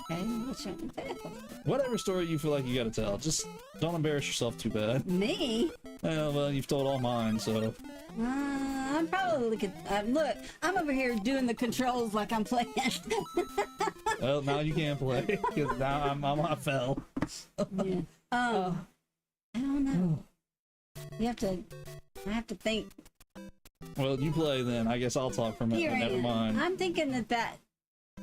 Okay, what you want to tell? Whatever story you feel like you gotta tell. Just don't embarrass yourself too bad. Me? Well, you've told all mine, so. I'm probably look. I'm over here doing the controls like I'm playing. Well, now you can't play because now I fell. Yeah. I don't know. I have to think. Well, you play then. I guess I'll talk for a minute. Never mind. I'm thinking that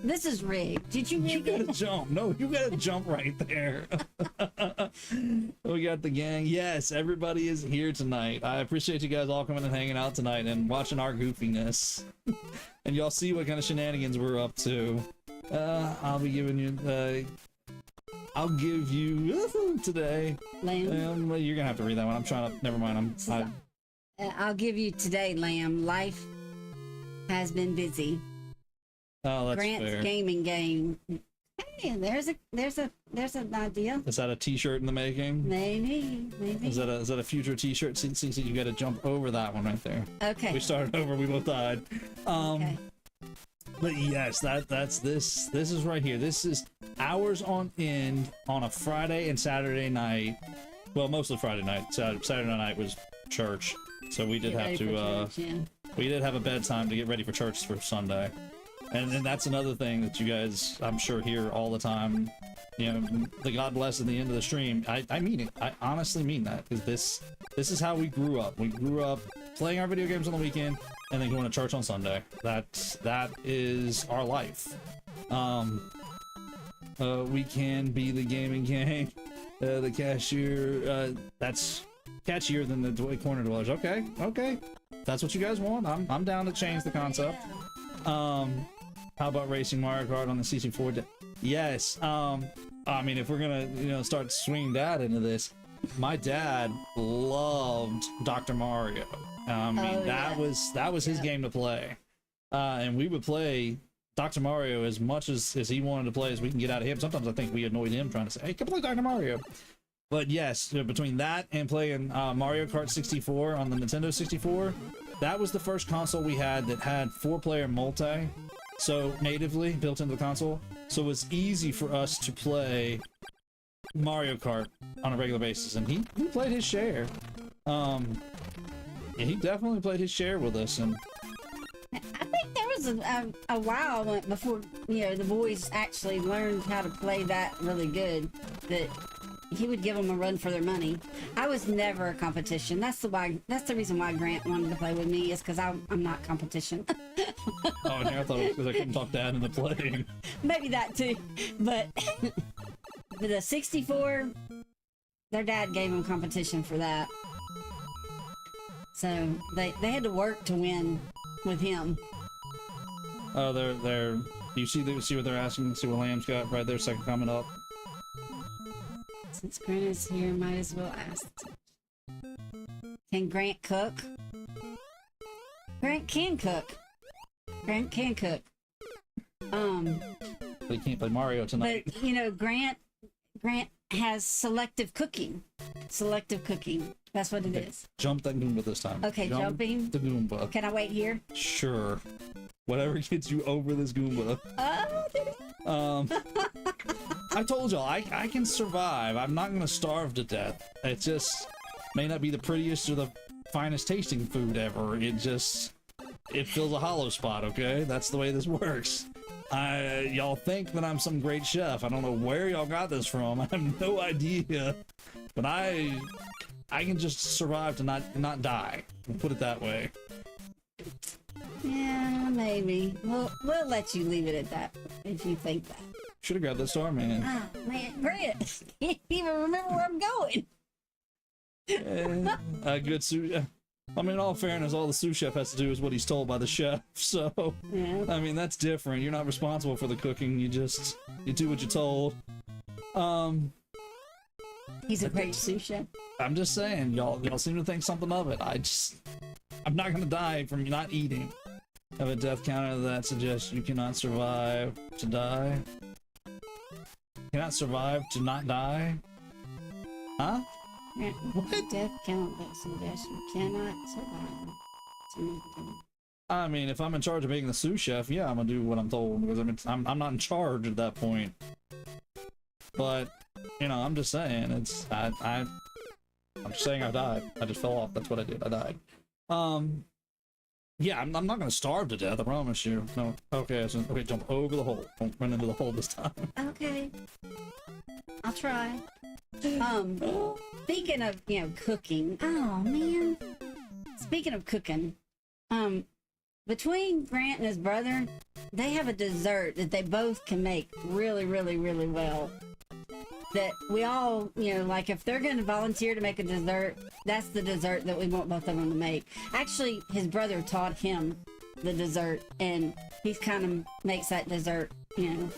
this is rigged. Did you rig You gotta jump. No, you gotta jump right there. We got the gang. Yes, everybody is here tonight. I appreciate you guys all coming and hanging out tonight and watching our goofiness. And y'all see what kind of shenanigans we're up to. I'll be giving you I'll give you today. Lamb? You're gonna have to read that one. I'm trying to. Never mind. I'll give you today, Lamb. Life has been busy. Oh, that's Grant's fair. gaming game. Hey, there's an idea. Is that a T-shirt in the making? Maybe. Is that a future T-shirt? See, you got to jump over that one right there. Okay. We started over. We both died. Okay. But yes, that's this. This is right here. This is hours on end on a Friday and Saturday night. Well, mostly Friday night. Saturday night was church, so we did have to. We did have a bedtime to get ready for church for Sunday. And that's another thing that you guys, I'm sure, hear all the time. You know, the God bless at the end of the stream. I mean it. I honestly mean that, because this is how we grew up. We grew up playing our video games on the weekend and then going to church on Sunday. That is our life. We can be the gaming gang, the cashier. That's catchier than the corner dwellers. Okay. That's what you guys want. I'm down to change the concept. How about racing Mario Kart on the CC4? Yes. I mean, if we're gonna, start swinging that into this, my dad loved Dr. Mario. That was his game to play. And we would play Dr. Mario as much as he wanted to play as we can get out of him. Sometimes I think we annoyed him trying to say, hey, come play Dr. Mario. But yes, between that and playing Mario Kart 64 on the Nintendo 64, that was the first console we had that had 4-player multi, so natively built into the console. So it was easy for us to play Mario Kart on a regular basis, and he played his share. He definitely played his share with us. And I think there was a while before the boys actually learned how to play that really good, that he would give them a run for their money. I was never a competition. That's the reason why Grant wanted to play with me, is because I'm not competition. Oh, I thought it was because I couldn't talk Dad into playing. Maybe that too, but the 64, their dad gave them competition for that. So they had to work to win with him. Oh, their You see what they're asking? See what Lamb's got right there, second comment up. Since Grant is here, might as well ask. Can Grant cook? Grant can cook. Grant can cook. But he can't play Mario tonight. But you know, Grant has selective cooking. Selective cooking. That's what it is. Jump that Goomba this time. Okay, jumping. The Goomba. Can I wait here? Sure. Whatever gets you over this Goomba. Oh, I told y'all, I can survive. I'm not gonna starve to death. It just may not be the prettiest or the finest tasting food ever. It fills a hollow spot, okay? That's the way this works. Y'all think that I'm some great chef. I don't know where y'all got this from. I have no idea. But I can just survive to not die. We'll put it that way. yeah, maybe. We'll let you leave it at that if you think that. Should have grabbed that star, man. Ah, man, Grant, can't even remember where I'm going. Good sous. I mean, in all fairness, all the sous chef has to do is what he's told by the chef. So, Yeah. I mean, that's different. You're not responsible for the cooking. You do what you're told. He's a great sous chef. I'm just saying, y'all seem to think something of it. I'm not gonna die from not eating. Have a death counter that suggests you cannot survive to die. Cannot survive to not die? Huh? What? Death count that suggests you cannot survive. I mean, if I'm in charge of being the sous chef, yeah, I'm gonna do what I'm told because I'm not in charge at that point. But you know, I'm just saying I'm just saying I died. I just fell off. That's what I did. I died. Yeah, I'm not gonna starve to death. I promise you. No. Okay. Okay. Jump over the hole. Don't run into the hole this time. Okay. I'll try. Speaking of, cooking. Oh, man. Speaking of cooking, between Grant and his brother, they have a dessert that they both can make really, really, really well. That we all, like if they're going to volunteer to make a dessert, that's the dessert that we want both of them to make. Actually, his brother taught him the dessert, and he kind of makes that dessert,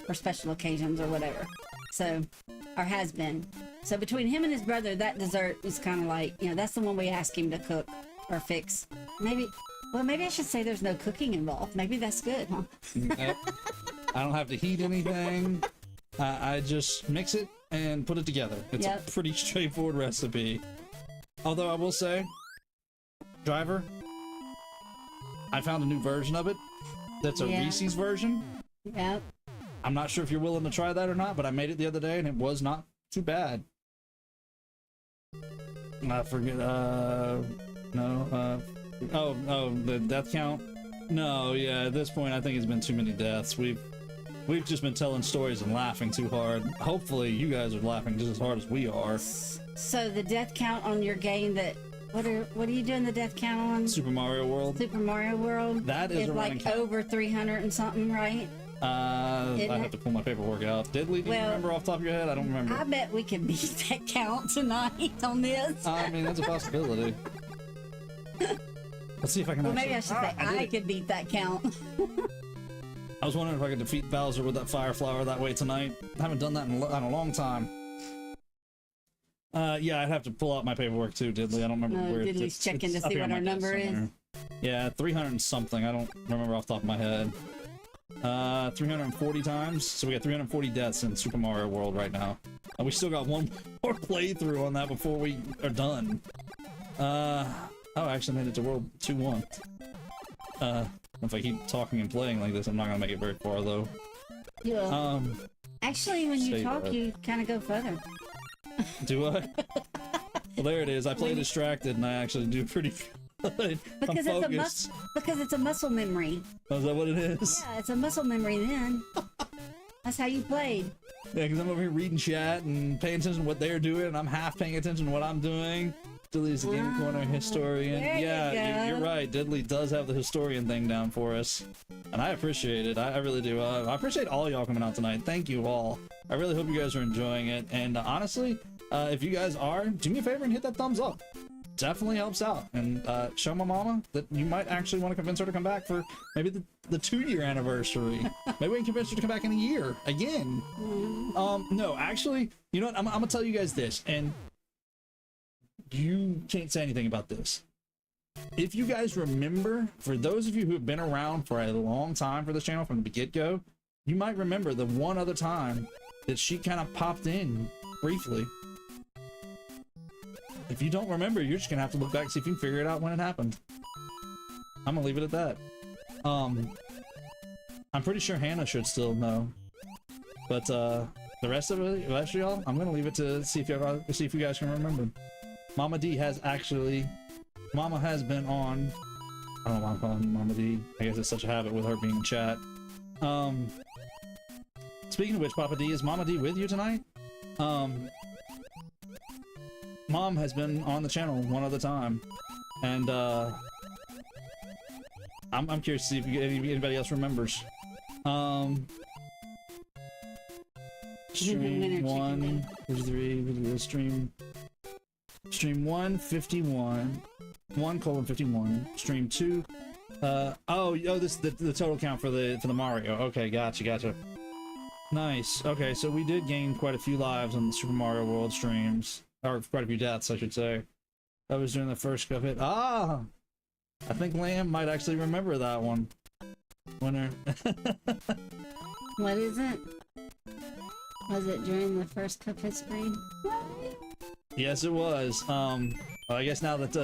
for special occasions or whatever. So, or has been. So between him and his brother, that dessert is kind of like, that's the one we ask him to cook or fix. Maybe I should say there's no cooking involved. Maybe that's good, huh? Yep. I don't have to heat anything. I just mix it and put it together. It's a pretty straightforward recipe. Although I will say, Driver, I found a new version of it. That's a Reese's version. Yep. I'm not sure if you're willing to try that or not, but I made it the other day and it was not too bad. I forget, the death count? No, yeah, at this point I think it's been too many deaths. We've just been telling stories and laughing too hard. Hopefully you guys are laughing just as hard as we are. So the death count on your game what are you doing the death count on? Super Mario World. Super Mario World? That is like over 300 and something, right? I have to pull my paperwork out. Diddley, do you remember off the top of your head? I don't remember. I bet we can beat that count tonight on this. I mean, that's a possibility. Let's see if I can. Well, maybe I should say I could beat that count. I was wondering if I could defeat Bowser with that fire flower that way tonight. I haven't done that in a long time. Yeah, I'd have to pull out my paperwork too, Diddley. I don't remember where Diddley's checking to see what our number is. Yeah, 300 and something. I don't remember off the top of my head. 340 times. So we got 340 deaths in Super Mario World right now. And we still got one more playthrough on that before we are done. I actually made it to World 2-1. If I keep talking and playing like this, I'm not gonna make it very far though. Yeah. Actually, when you talk, you kind of go further. Do I? Well, there it is. I play distracted, and I actually do pretty good. Because it's a muscle memory. Oh, is that what it is? Yeah, it's a muscle memory then. That's how you played. Yeah, because I'm over here reading chat and paying attention to what they're doing, and I'm half paying attention to what I'm doing. Diddley's the Game Corner historian. Yeah, you're right. Diddley does have the historian thing down for us. And I appreciate it. I really do. I appreciate all y'all coming out tonight. Thank you all. I really hope you guys are enjoying it. And honestly, if you guys are, do me a favor and hit that thumbs up. definitely helps out. And show my mama that you might actually want to convince her to come back for maybe the 2-year anniversary. Maybe we can convince her to come back in a year again. No, actually, you know what? I'm gonna tell you guys this, and you can't say anything about this. If you guys remember, for those of you who have been around for a long time for this channel from the get-go, you might remember the one other time that she kind of popped in briefly. If you don't remember, you're just gonna have to look back and see if you can figure it out when it happened. I'm gonna leave it at that. I'm pretty sure Hannah should still know, but the rest of y'all, I'm gonna leave it to see if you guys can remember. Mama D has actually. Mama has been on. I don't know why I'm calling Mama D. I guess it's such a habit with her being in chat. Speaking of which, Papa D, is Mama D with you tonight? Mom has been on the channel one other time, and I'm curious to see if anybody else remembers. Stream 1, stream 151. 1:51. Stream 2. This is the total count for the Mario. Okay, gotcha. Nice. Okay, so we did gain quite a few lives on the Super Mario World streams, or quite a few deaths, I should say. That was during the first cup hit. I think Lamb might actually remember that one. Winner. What is it? Was it during the first cup hit screen? Yes, it was. I guess now that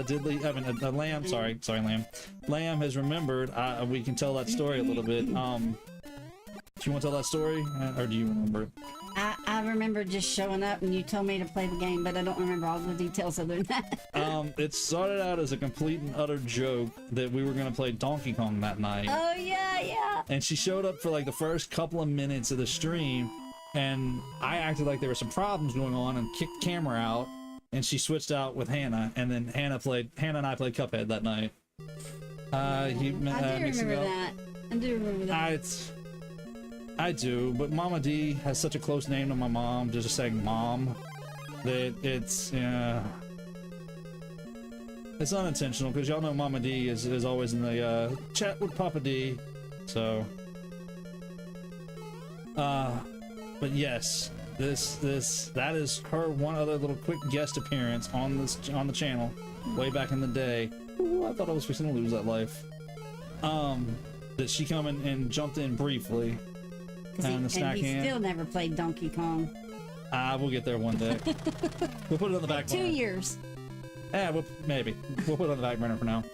Lamb, sorry, Lamb. Lamb has remembered. We can tell that story a little bit. Do you want to tell that story, or do you remember it? I remember just showing up and you told me to play the game, but I don't remember all the details other than that. It started out as a complete and utter joke that we were going to play Donkey Kong that night. Oh, yeah. And she showed up for like the first couple of minutes of the stream, and I acted like there were some problems going on and kicked the camera out. And she switched out with Hannah, and then Hannah and I played Cuphead that night. I do remember that. I do, but Mama D has such a close name to my mom, just saying Mom, that it's unintentional, because y'all know Mama D is always in the chat with Papa D, so but yes, that is her one other little quick guest appearance on the channel way back in the day. Ooh, I thought I was fixing to lose that life. That she come in and jumped in briefly. And he still never played Donkey Kong. We'll get there one day. We'll put it on the back burner. 2 years. Yeah, maybe. We'll put it on the back burner for now.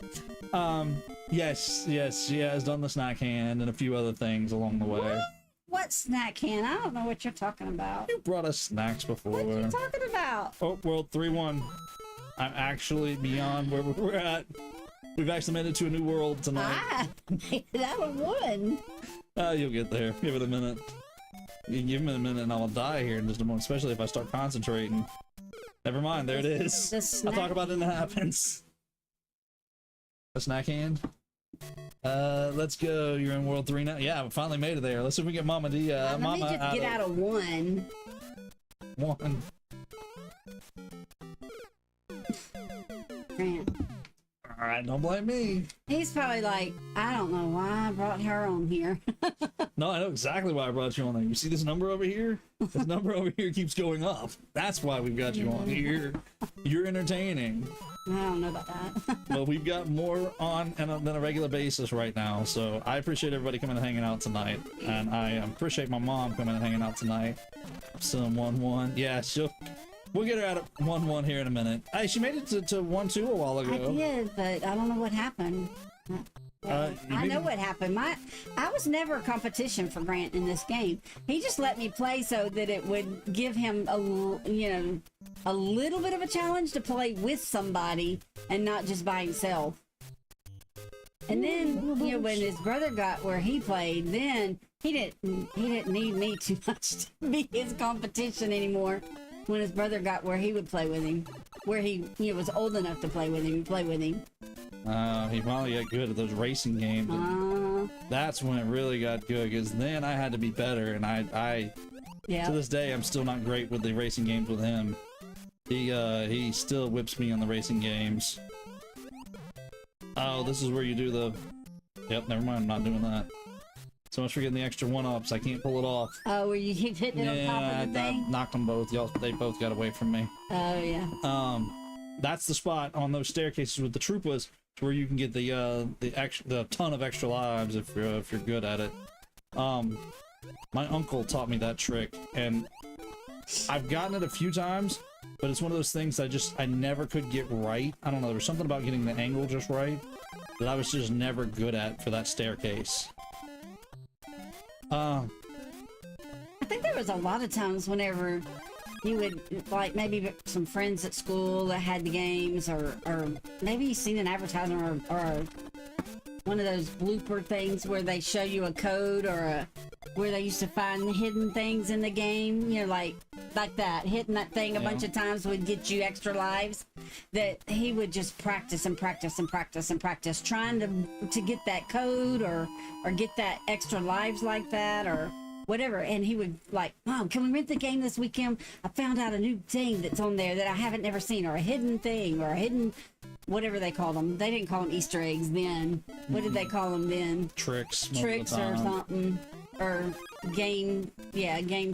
Yes, she has done the snack hand and a few other things along the way. What snack can? I don't know what you're talking about. You brought us snacks before. What are you talking about? Oh, World 3-1. I'm actually beyond where we're at. We've actually made it to a new world tonight. Made it out of one. You'll get there. Give it a minute. You give me a minute and I'll die here in just a moment, especially if I start concentrating. Never mind, there it is. I'll talk about it when it happens. A snack hand? Let's go. You're in World 3 now. Yeah, we finally made it there. Let's see if we get Mama D. Let me just get out of one. Grant. Alright, don't blame me. He's probably like, I don't know why I brought her on here. No, I know exactly why I brought you on there. You see this number over here? This number over here keeps going up. That's why we've got you on here. You're entertaining. I don't know about that. Well, we've got more on than a regular basis right now, so I appreciate everybody coming and hanging out tonight, and I appreciate my mom coming and hanging out tonight. Still 1-1. Yeah, we'll get her out of 1-1 here in a minute. Hey, she made it to 1-2 a while ago. I did, but I don't know what happened. I know what happened. I was never a competition for Grant in this game. He just let me play so that it would give him a little bit of a challenge to play with somebody and not just by himself. And then, when his brother got where he played, then he didn't need me too much to be his competition anymore. When his brother got where he would play with him, where he was old enough to play with him, he'd play with him. He finally got good at those racing games. That's when it really got good, because then I had to be better, and I to this day, I'm still not great with the racing games with him. He still whips me on the racing games. Oh, this is where you do the... Yep, never mind, I'm not doing that. So much for getting the extra one-ups, I can't pull it off. Oh, where you keep hitting it on top of the thing? I knocked them both. They both got away from me. Oh, yeah. That's the spot on those staircases with the Troopas where you can get the ton of extra lives if you're good at it. My uncle taught me that trick, and I've gotten it a few times, but it's one of those things I never could get right. I don't know, there was something about getting the angle just right that I was just never good at for that staircase. I think there was a lot of times whenever you would, like, maybe some friends at school that had the games, or maybe you seen an advertisement or one of those blooper things where they show you a code, or where they used to find hidden things in the game, you know, like that, hitting that thing a bunch of times would get you extra lives. That he would just practice and practice and practice and practice, trying to get that code or get that extra lives like that, or whatever. And he would like, Mom, can we rent the game this weekend? I found out a new thing that's on there that I haven't never seen, or a hidden thing, or a hidden, whatever they called them. They didn't call them Easter eggs then. What did they call them then? Tricks or something, or game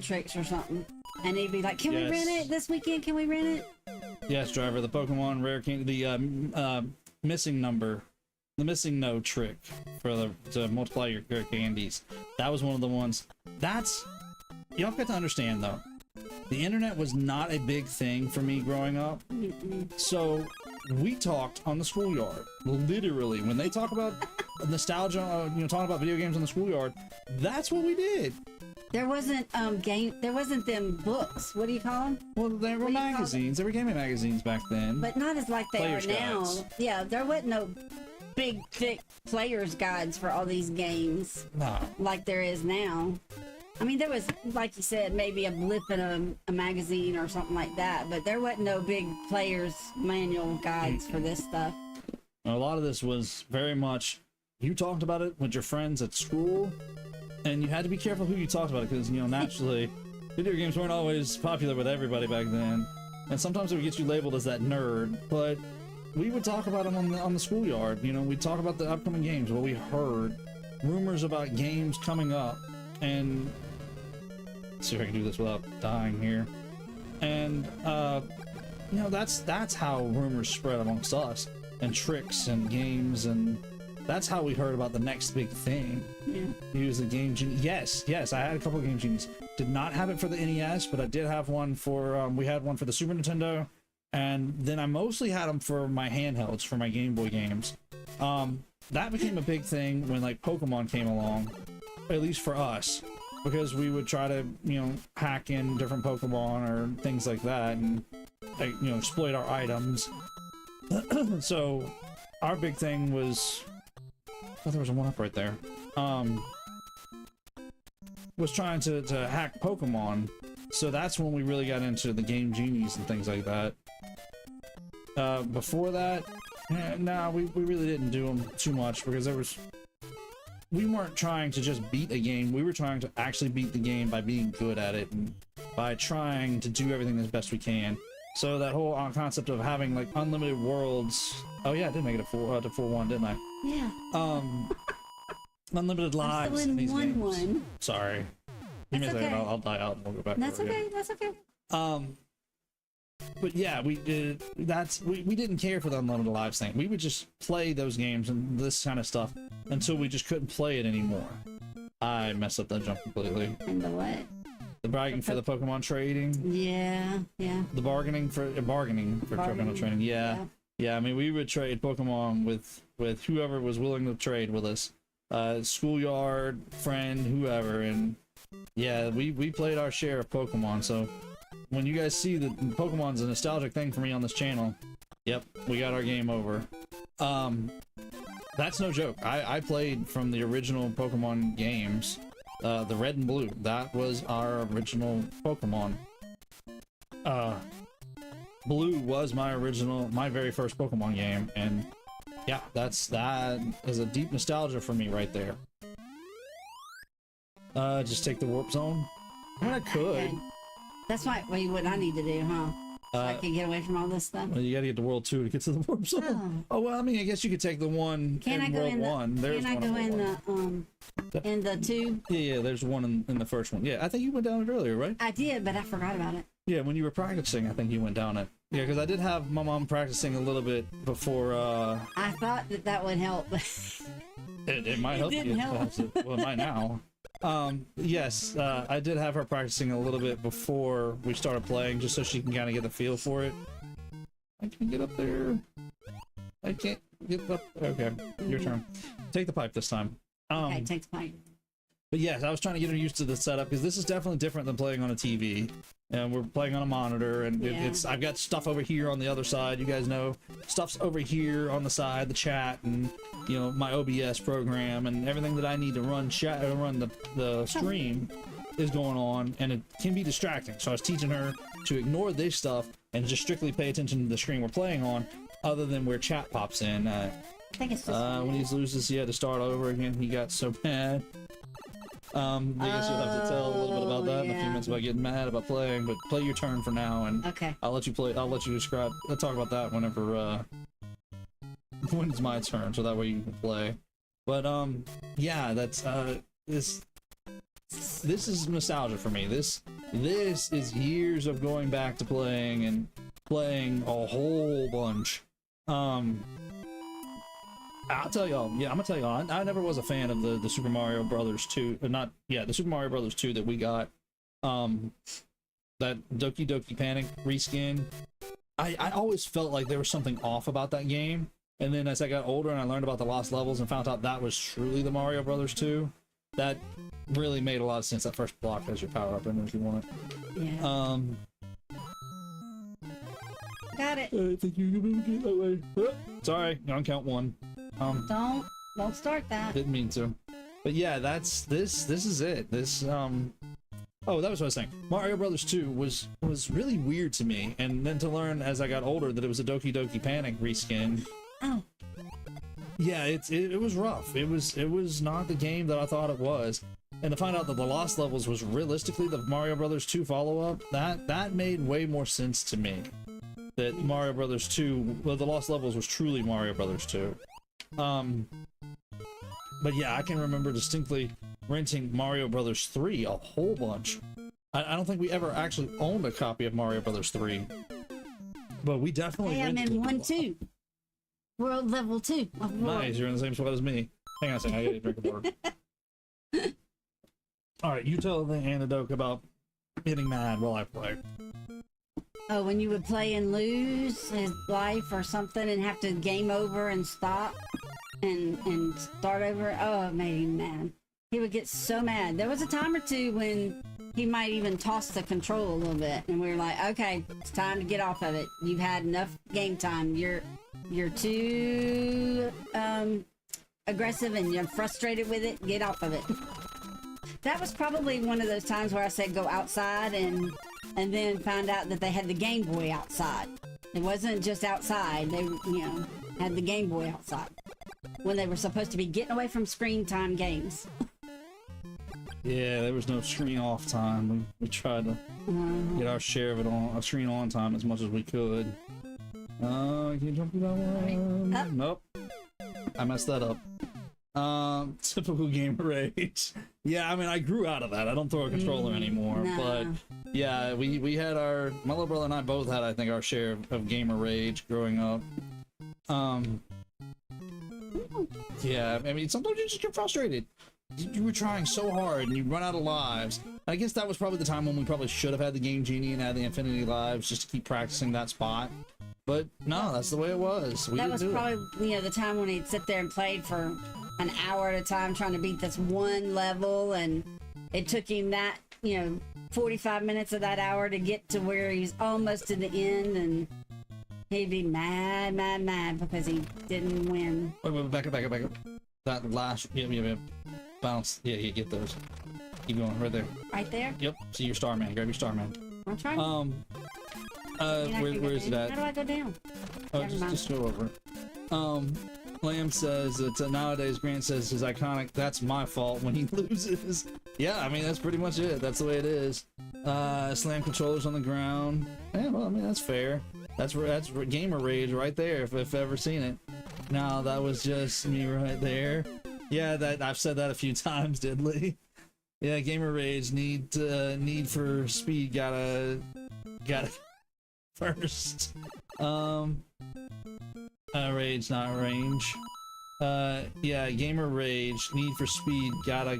tricks or something. And he'd be like, can we rent it this weekend? Can we rent it? Yes, driver. The Pokemon rare candy, the missing number, the missing no trick to multiply your candies. That was one of the ones. Y'all got to understand though. The internet was not a big thing for me growing up. So we talked on the schoolyard. Literally, when they talk about nostalgia, talking about video games on the schoolyard, that's what we did. There wasn't there wasn't them books. What do you call them? Well, there were magazines. There were gaming magazines back then. But not as like they Players' are now. guides. Yeah, there wasn't no big, thick player's guides for all these games. No. Like there is now. I mean, there was, like you said, maybe a blip in a magazine or something like that, but there wasn't no big player's manual guides for this stuff. A lot of this was very much, you talked about it with your friends at school, and you had to be careful who you talked about it, because, naturally, video games weren't always popular with everybody back then, and sometimes it would get you labeled as that nerd, but we would talk about them on the schoolyard. We'd talk about the upcoming games, what we heard, rumors about games coming up, and let's see if I can do this without dying here. And that's how rumors spread amongst us, and tricks and games, and that's how we heard about the next big thing. Yeah. Use the Game Genie. Yes, I had a couple of Game Genies. Did not have it for the NES, but I did have one for we had one for the Super Nintendo, and then I mostly had them for my handhelds, for my Game Boy games. That became a big thing when like Pokemon came along, at least for us, because we would try to hack in different Pokemon or things like that, and exploit our items. So our big thing was, oh, there was a one-up right there, was trying to hack Pokemon. So that's when we really got into the Game Genies and things like that. Before that, we really didn't do them too much, because we weren't trying to just beat a game. We were trying to actually beat the game by being good at it and by trying to do everything as best we can. So that whole concept of having like unlimited worlds. Oh yeah, I did make it to 4-1, didn't I? Yeah. Unlimited lives in these games. One. Sorry. Give me a second. I'll die out and we'll go back. That's okay. That's okay. But yeah, we didn't care for the unlimited lives thing. We would just play those games and this kind of stuff until we just couldn't play it anymore. I messed up that jump completely. And the what? The bragging for the Pokemon trading. Yeah. The bargaining for Pokemon trading. Yeah. I mean, we would trade Pokemon with whoever was willing to trade with us. Schoolyard, friend, whoever, and yeah, we played our share of Pokemon. So when you guys see that Pokemon's a nostalgic thing for me on this channel, yep, we got our game over. That's no joke. I played from the original Pokemon games, the Red and Blue. That was our original Pokemon. Blue was my very first Pokemon game, and yeah, that is a deep nostalgia for me right there. Just take the warp zone. I mean, I could. That's what I need to do, huh? So I can get away from all this stuff. Well, you gotta get to World 2 to get to the warp zone. Oh, well, I mean, I guess you could take the one Can I in go World in the, 1. There's Can I one go in the 2? Yeah, there's one in the first one. Yeah, I think you went down it earlier, right? I did, but I forgot about it. Yeah, when you were practicing, I think you went down it. Yeah, because I did have my mom practicing a little bit before. I thought that would help. It might help didn't you. help. Well, it might now. Yes, I did have her practicing a little bit before we started playing, just so she can kind of get the feel for it. I can't get up there. I can't get up. Okay, your turn. Take the pipe this time. Okay, take the pipe. But yes, I was trying to get her used to the setup because this is definitely different than playing on a TV. And we're playing on a monitor, and I've got stuff over here on the other side. You guys know stuff's over here on the side, the chat, and my OBS program, and everything that I need to run the stream is going on, and it can be distracting. So I was teaching her to ignore this stuff and just strictly pay attention to the screen we're playing on, other than where chat pops in. I think it's just when he loses, he had to start over again. He got so mad. I guess you'll have to tell a little bit about that in a few minutes about getting mad about playing, but play your turn for now, and okay. I'll let you describe. Let's talk about that whenever when it's my turn, so that way you can play. But yeah, that's this is nostalgia for me. This is years of going back to playing and playing a whole bunch. I'll tell y'all, I'm gonna tell y'all, I never was a fan of the Super Mario Brothers 2, the Super Mario Brothers 2 that we got, that Doki Doki Panic reskin. I always felt like there was something off about that game, and then as I got older and I learned about the lost levels and found out that was truly the Mario Brothers 2, that really made a lot of sense. That first block has your power up in it if you want it. Yeah. Got it. I think you're gonna get that way. Sorry, on count 1. Don't start that. Didn't mean to. But yeah, this is it. Oh, that was what I was saying. Mario Brothers 2 was really weird to me, and then to learn as I got older that it was a Doki Doki Panic reskin. Oh. Yeah, it was rough. It was not the game that I thought it was. And to find out that the Lost Levels was realistically the Mario Brothers 2 follow-up, that made way more sense to me. That Mario Brothers 2, well, the Lost Levels was truly Mario Brothers 2. But yeah, I can remember distinctly renting Mario Brothers 3 a whole bunch. I don't think we ever actually owned a copy of Mario Brothers 3, but we definitely rented. I'm in 1-2. World level 2. Nice, you're in the same spot as me. Hang on a second, I gotta drink of water. Alright, you tell the anecdote about getting mad while I play. Oh, when you would play and lose his life or something and have to game over and stop and start over. Oh, it made him mad. He would get so mad. There was a time or two when he might even toss the control a little bit, and we were like, okay, it's time to get off of it. You've had enough game time. You're too aggressive and you're frustrated with it. Get off of it. That was probably one of those times where I said go outside and then found out that they had the Game Boy outside. It wasn't just outside. They, had the Game Boy outside when they were supposed to be getting away from screen time games. Yeah, there was no screen off time. We tried to get our share of it on screen on time as much as we could. Can you jump through that one? Nope. I messed that up. Typical gamer rage. Yeah, I mean, I grew out of that. I don't throw a controller anymore. No. But yeah, we had my little brother and I both had, I think, our share of gamer rage growing up. Yeah, I mean, sometimes you just get frustrated. You were trying so hard and you run out of lives. I guess that was probably the time when we probably should have had the Game Genie and had the Infinity Lives just to keep practicing that spot. But no, that's the way it was. That was probably, the time when he'd sit there and played for an hour at a time trying to beat this one level, and it took him that, 45 minutes of that hour to get to where he's almost to the end, and he'd be mad because he didn't win. Wait, back up. That last, yeah. Bounce. Yeah, you get those. Keep going, right there. Right there? Yep. See your Starman. Grab your Starman. I'm trying. Where is it at? How do I go down? Oh, just go over. Lamb says that nowadays Grant says is iconic. That's my fault when he loses. Yeah, I mean that's pretty much it. That's the way it is. Slam controllers on the ground. Yeah, well, I mean, that's fair. That's gamer rage right there, if I've ever seen it. No, that was just me right there. Yeah, that I've said that a few times, Diddley. Yeah, gamer rage, need for speed, gotta first. Rage, not range. Yeah, gamer rage, need for speed, gotta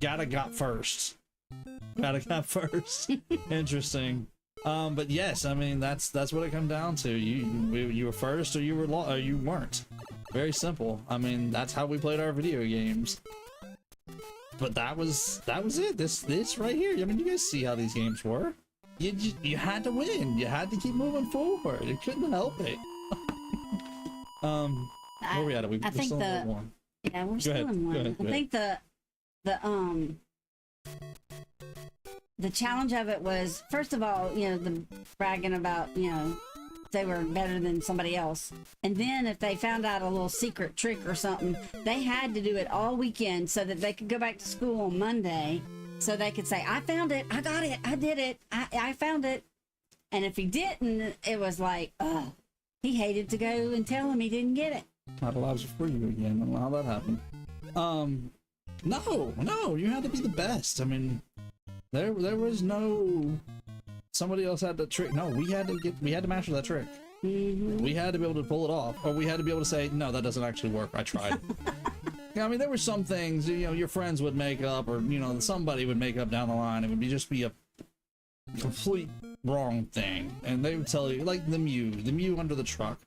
got first. Got first. Interesting. But yes, I mean that's what it comes down to. You were first or you weren't. Very simple. I mean that's how we played our video games. But that was it. This right here. I mean you guys see how these games were. You had to win. You had to keep moving forward. You couldn't help it. Where are we at? We're still in one. Yeah, we're still in one. I think the challenge of it was, first of all, the bragging about, they were better than somebody else. And then if they found out a little secret trick or something, they had to do it all weekend so that they could go back to school on Monday so they could say, I found it, I got it, I did it, I found it. And if he didn't, it was like, he hated to go and tell him he didn't get it. Not lives are for you again. I don't know how that happened. No, you had to be the best. I mean, there was no somebody else had the trick. No, we had to master that trick. Mm-hmm. We had to be able to pull it off, or we had to be able to say, no, that doesn't actually work. I tried. Yeah, I mean, there were some things your friends would make up, or somebody would make up down the line. It would just be a complete wrong thing, and they would tell you, like the Mew under the truck.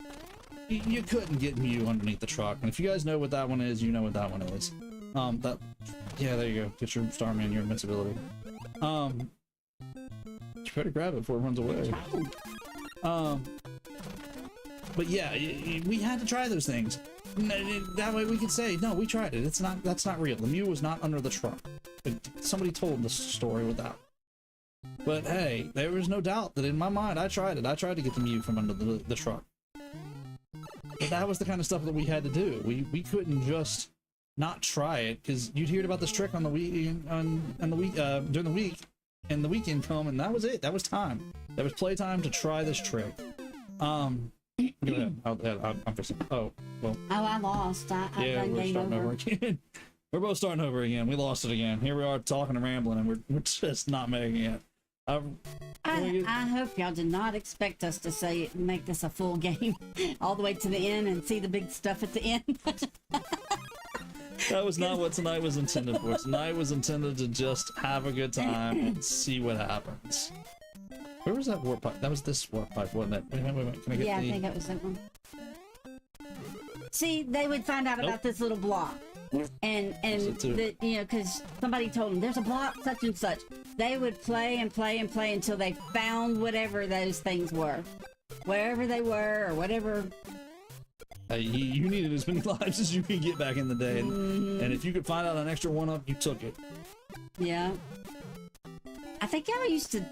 You couldn't get Mew underneath the truck, and if you guys know what that one is, you know what that one is. Yeah, there you go. Get your Starman, your invincibility. You better grab it before it runs away. But yeah, we had to try those things. That way we could say, no, we tried it. That's not real. The Mew was not under the truck. Somebody told the story with that. But hey, there was no doubt that in my mind, I tried it. I tried to get the Mew from under the truck. But that was the kind of stuff that we had to do. We couldn't just not try it, because you'd hear about this trick on the week, during the week, and the weekend come, and that was it. That was time. That was playtime to try this trick. Go ahead. I'm fixing. Oh, well. Oh, I lost. Yeah, we're starting over again. We're both starting over again. We lost it again. Here we are talking and rambling, and we're just not making it. I hope y'all did not expect us to make this a full game all the way to the end and see the big stuff at the end. That was not what tonight was intended for. Tonight was intended to just have a good time and see what happens. Where was that warp pipe? That was this warp pipe, wasn't it? Wait. Can I get I think it was that one. See, they would find out about this little block. And because somebody told them there's a block such and such. They would play and play and play until they found whatever those things were, wherever they were or whatever. You needed as many lives as you could get back in the day, and if you could find out an extra one up, you took it. Yeah, I think y'all used to.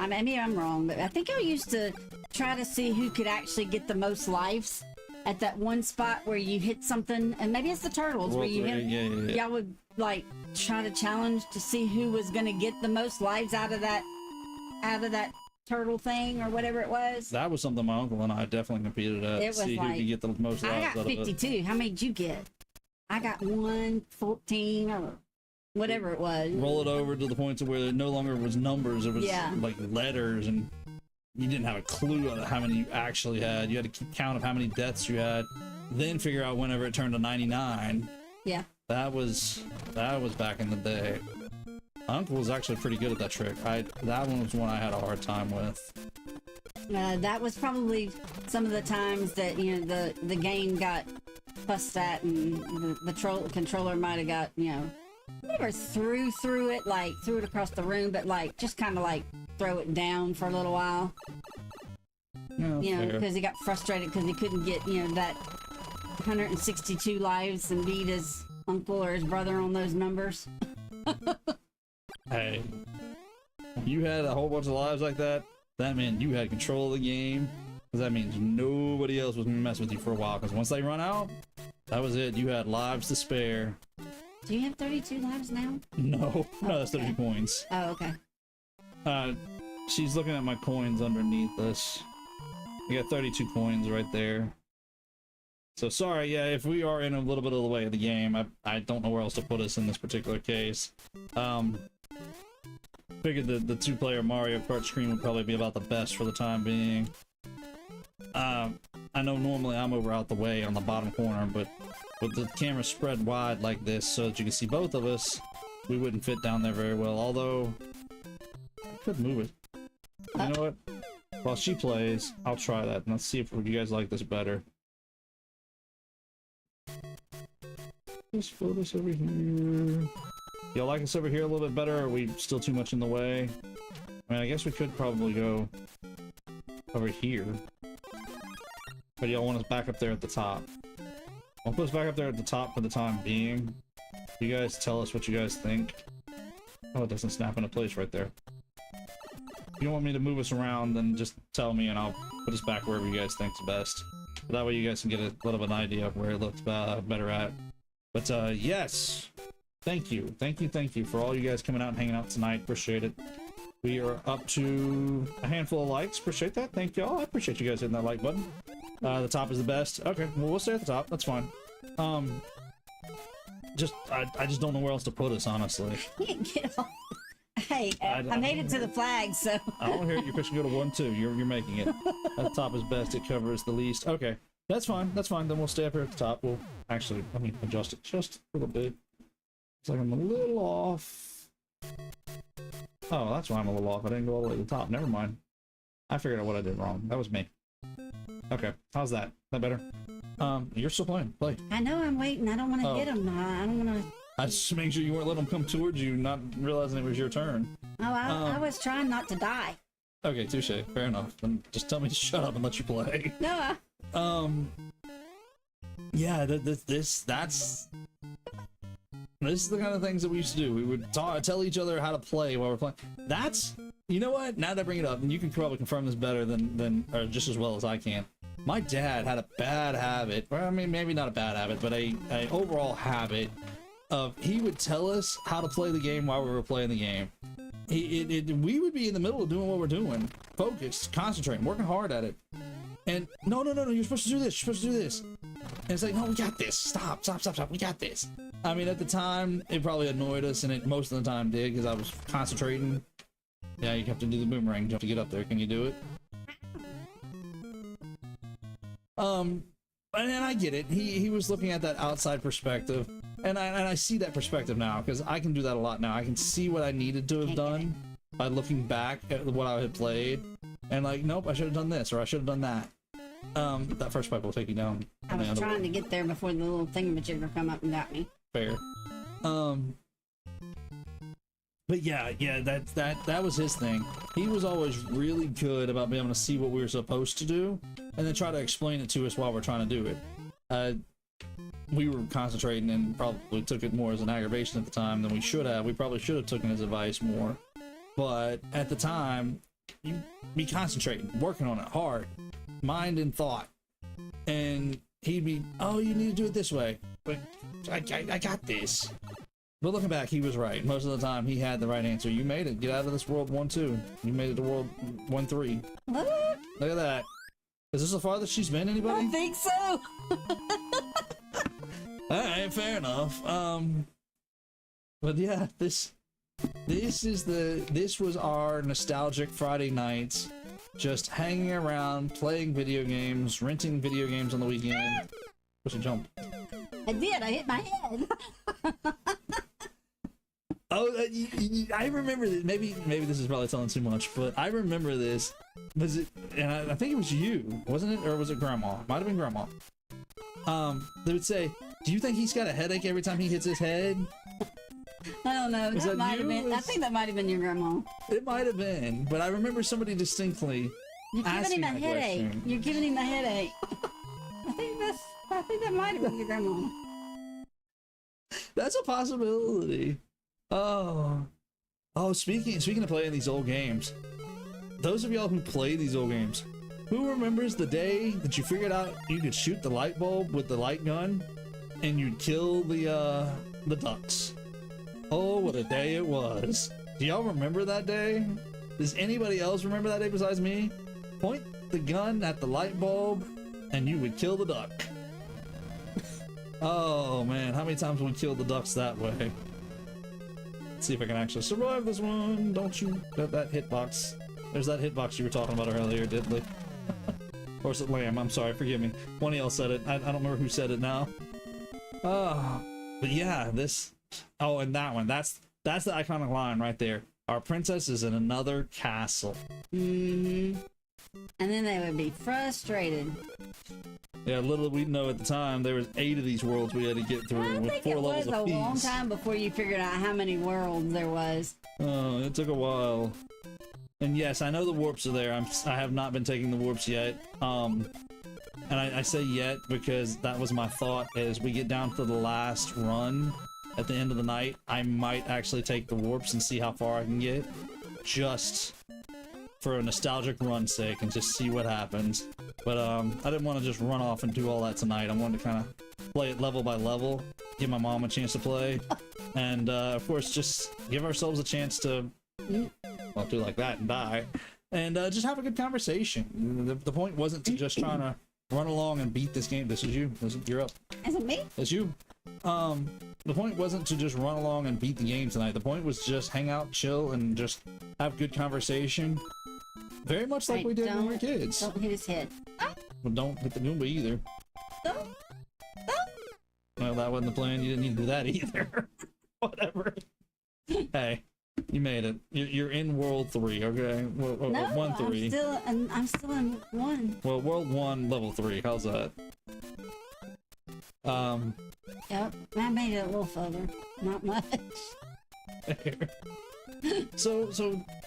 Maybe I'm wrong, but I think y'all used to try to see who could actually get the most lives at that one spot where you hit something, and maybe it's the turtles where you hit. Yeah. Y'all would like try to challenge to see who was going to get the most lives out of that turtle thing or whatever it was. That was something my uncle and I definitely competed at. It was see who could get the most lives I out got of it. 52. How many did you get? I got 114 or whatever it was. Roll it over to the point to where it no longer was numbers, it was like letters, and you didn't have a clue on how many you actually had. You had to keep count of how many deaths you had, then figure out whenever it turned to 99. Yeah. That was back in the day. My uncle was actually pretty good at that trick. That one was one I had a hard time with. That was probably some of the times that the game got fussed at, and the controller might have got never threw it across the room, but like just kind of like throw it down for a little while. Because he got frustrated because he couldn't get that 162 lives and beat his uncle or his brother on those numbers. Hey, you had a whole bunch of lives like that. That meant you had control of the game. Because that means nobody else was gonna mess with you for a while. Because once they run out, that was it. You had lives to spare. Do you have 32 lives now? No, no, that's okay. 32 coins. Oh, okay. She's looking at my coins underneath this. We got 32 coins right there. So sorry, yeah, if we are in a little bit of the way of the game, I don't know where else to put us in this particular case. Figured the two-player Mario Kart screen would probably be about the best for the time being. I know normally I'm over out the way on the bottom corner, but with the camera spread wide like this so that you can see both of us, we wouldn't fit down there very well, although I could move it. You know what? While she plays, I'll try that, and let's see if you guys like this better. Just fill this over here. Y'all like us over here a little bit better, or are we still too much in the way? I mean, I guess we could probably go over here. But y'all want us back up there at the top. I'll put us back up there at the top for the time being. You guys tell us what you guys think. Oh, it doesn't snap into place right there. If you don't want me to move us around, then just tell me and I'll put us back wherever you guys think's best. But that way you guys can get a little bit of an idea of where it looks better at. But yes, thank you for all you guys coming out and hanging out tonight. Appreciate it. We are up to a handful of likes. Appreciate that. Thank y'all. I appreciate you guys hitting that like button. The top is the best. Okay, well, we'll stay at the top. That's fine. I just don't know where else to put us, honestly. Can't get off. Hey, I made it to the flag, so. I don't hear it. You're pushing go to 1, 2. You're making it. At the top is best. It covers the least. Okay. That's fine. That's fine. Then we'll stay up here at the top. We'll actually, let me adjust it just a little bit. It's like I'm a little off. Oh, that's why I'm a little off. I didn't go all the way to the top. Never mind. I figured out what I did wrong. That was me. Okay. How's that? Is that better? You're still playing. Play. I know I'm waiting. I don't want to hit him. I don't want to. I just make sure you weren't letting them come towards you, not realizing it was your turn. Oh, I was trying not to die. Okay, touche. Fair enough. Then just tell me to shut up and let you play. No, yeah, this is the kind of things that we used to do. We would tell each other how to play while we're playing. That's, you know what? Now that I bring it up, and you can probably confirm this better than or just as well as I can. My dad had a bad habit, or I mean, maybe not a bad habit, but a overall habit of he would tell us how to play the game while we were playing the game. We would be in the middle of doing what we're doing, focused, concentrating, working hard at it. And no, you're supposed to do this, you're supposed to do this. And it's like, no, we got this. Stop, we got this. I mean, at the time, it probably annoyed us, and it most of the time did, because I was concentrating. Yeah, you have to do the boomerang jump to get up there. Can you do it? And I get it. He was looking at that outside perspective, and I see that perspective now, because I can do that a lot now. I can see what I needed to have done by looking back at what I had played, and like, nope, I should have done this, or I should have done that. That first pipe will take you down. I was trying to get there before the little thingamajigger come up and got me. Fair. But yeah, that was his thing. He was always really good about being able to see what we were supposed to do, and then try to explain it to us while we're trying to do it. We were concentrating and probably took it more as an aggravation at the time than we should have. We probably should have taken his advice more. But at the time, you be concentrating, working on it hard, mind and thought. And he'd be, oh, you need to do it this way. But I got this. But looking back, he was right. Most of the time, he had the right answer. You made it. Get out of this world 1-2. You made it to world 1-3. What? Look at that. Is this the farthest she's been, anybody? I think so. Alright, fair enough. But yeah, this was our nostalgic Friday nights, just hanging around, playing video games, renting video games on the weekend. Push a jump. I did. I hit my head. Oh, I remember this. Maybe this is probably telling too much, but I remember this. Was it? And I think it was you, wasn't it, or was it Grandma? Might have been Grandma. They would say, "Do you think he's got a headache every time he hits his head?" I don't know. That might have been. I think that might have been your grandma. It might have been, but I remember somebody distinctly. You're giving him a headache. Question. You're giving him a headache. I think that might have been your grandma. That's a possibility. Oh, speaking of playing these old games, those of y'all who play these old games, who remembers the day that you figured out you could shoot the light bulb with the light gun and you'd kill the the ducks. Oh, what a day it was. Do y'all remember that day? Does anybody else remember that day besides me? Point the gun at the light bulb and you would kill the duck. Oh man, how many times have we killed the ducks that way? Let's see if I can actually survive this one. Don't you that hitbox. There's that hitbox you were talking about earlier, Diddley. Or is it Lamb? I'm sorry, forgive me. One of y'all said it. I don't remember who said it now. But yeah, this. Oh, and that one. That's the iconic line right there. Our princess is in another castle. Mm-hmm. And then they would be frustrated. Yeah, little we know at the time there was 8 of these worlds we had to get through with 4 levels of peace. It was a long time before you figured out how many worlds there was. Oh, it took a while. And yes, I know the warps are there. I have not been taking the warps yet. And I say yet because that was my thought. As we get down to the last run at the end of the night, I might actually take the warps and see how far I can get, just for a nostalgic run sake, and just see what happens. But I didn't want to just run off and do all that tonight. I wanted to kind of play it level by level, give my mom a chance to play, and of course just give ourselves a chance to well, do like that and die, and just have a good conversation. The point wasn't to just trying to run along and beat this game. This is you. You're up. Is it me? It's you. The point wasn't to just run along and beat the game tonight. The point was just hang out, chill, and just have good conversation. Very much like we did when we were kids. Don't hit his head. Well, don't hit the Goomba either. Well, that wasn't the plan. You didn't need to do that either. Whatever. Hey, you made it. You're in World 3, okay? Well, no, 1-3. I'm still in 1. Well, World 1, Level 3. How's that? Yep, I made it a little further. Not much. So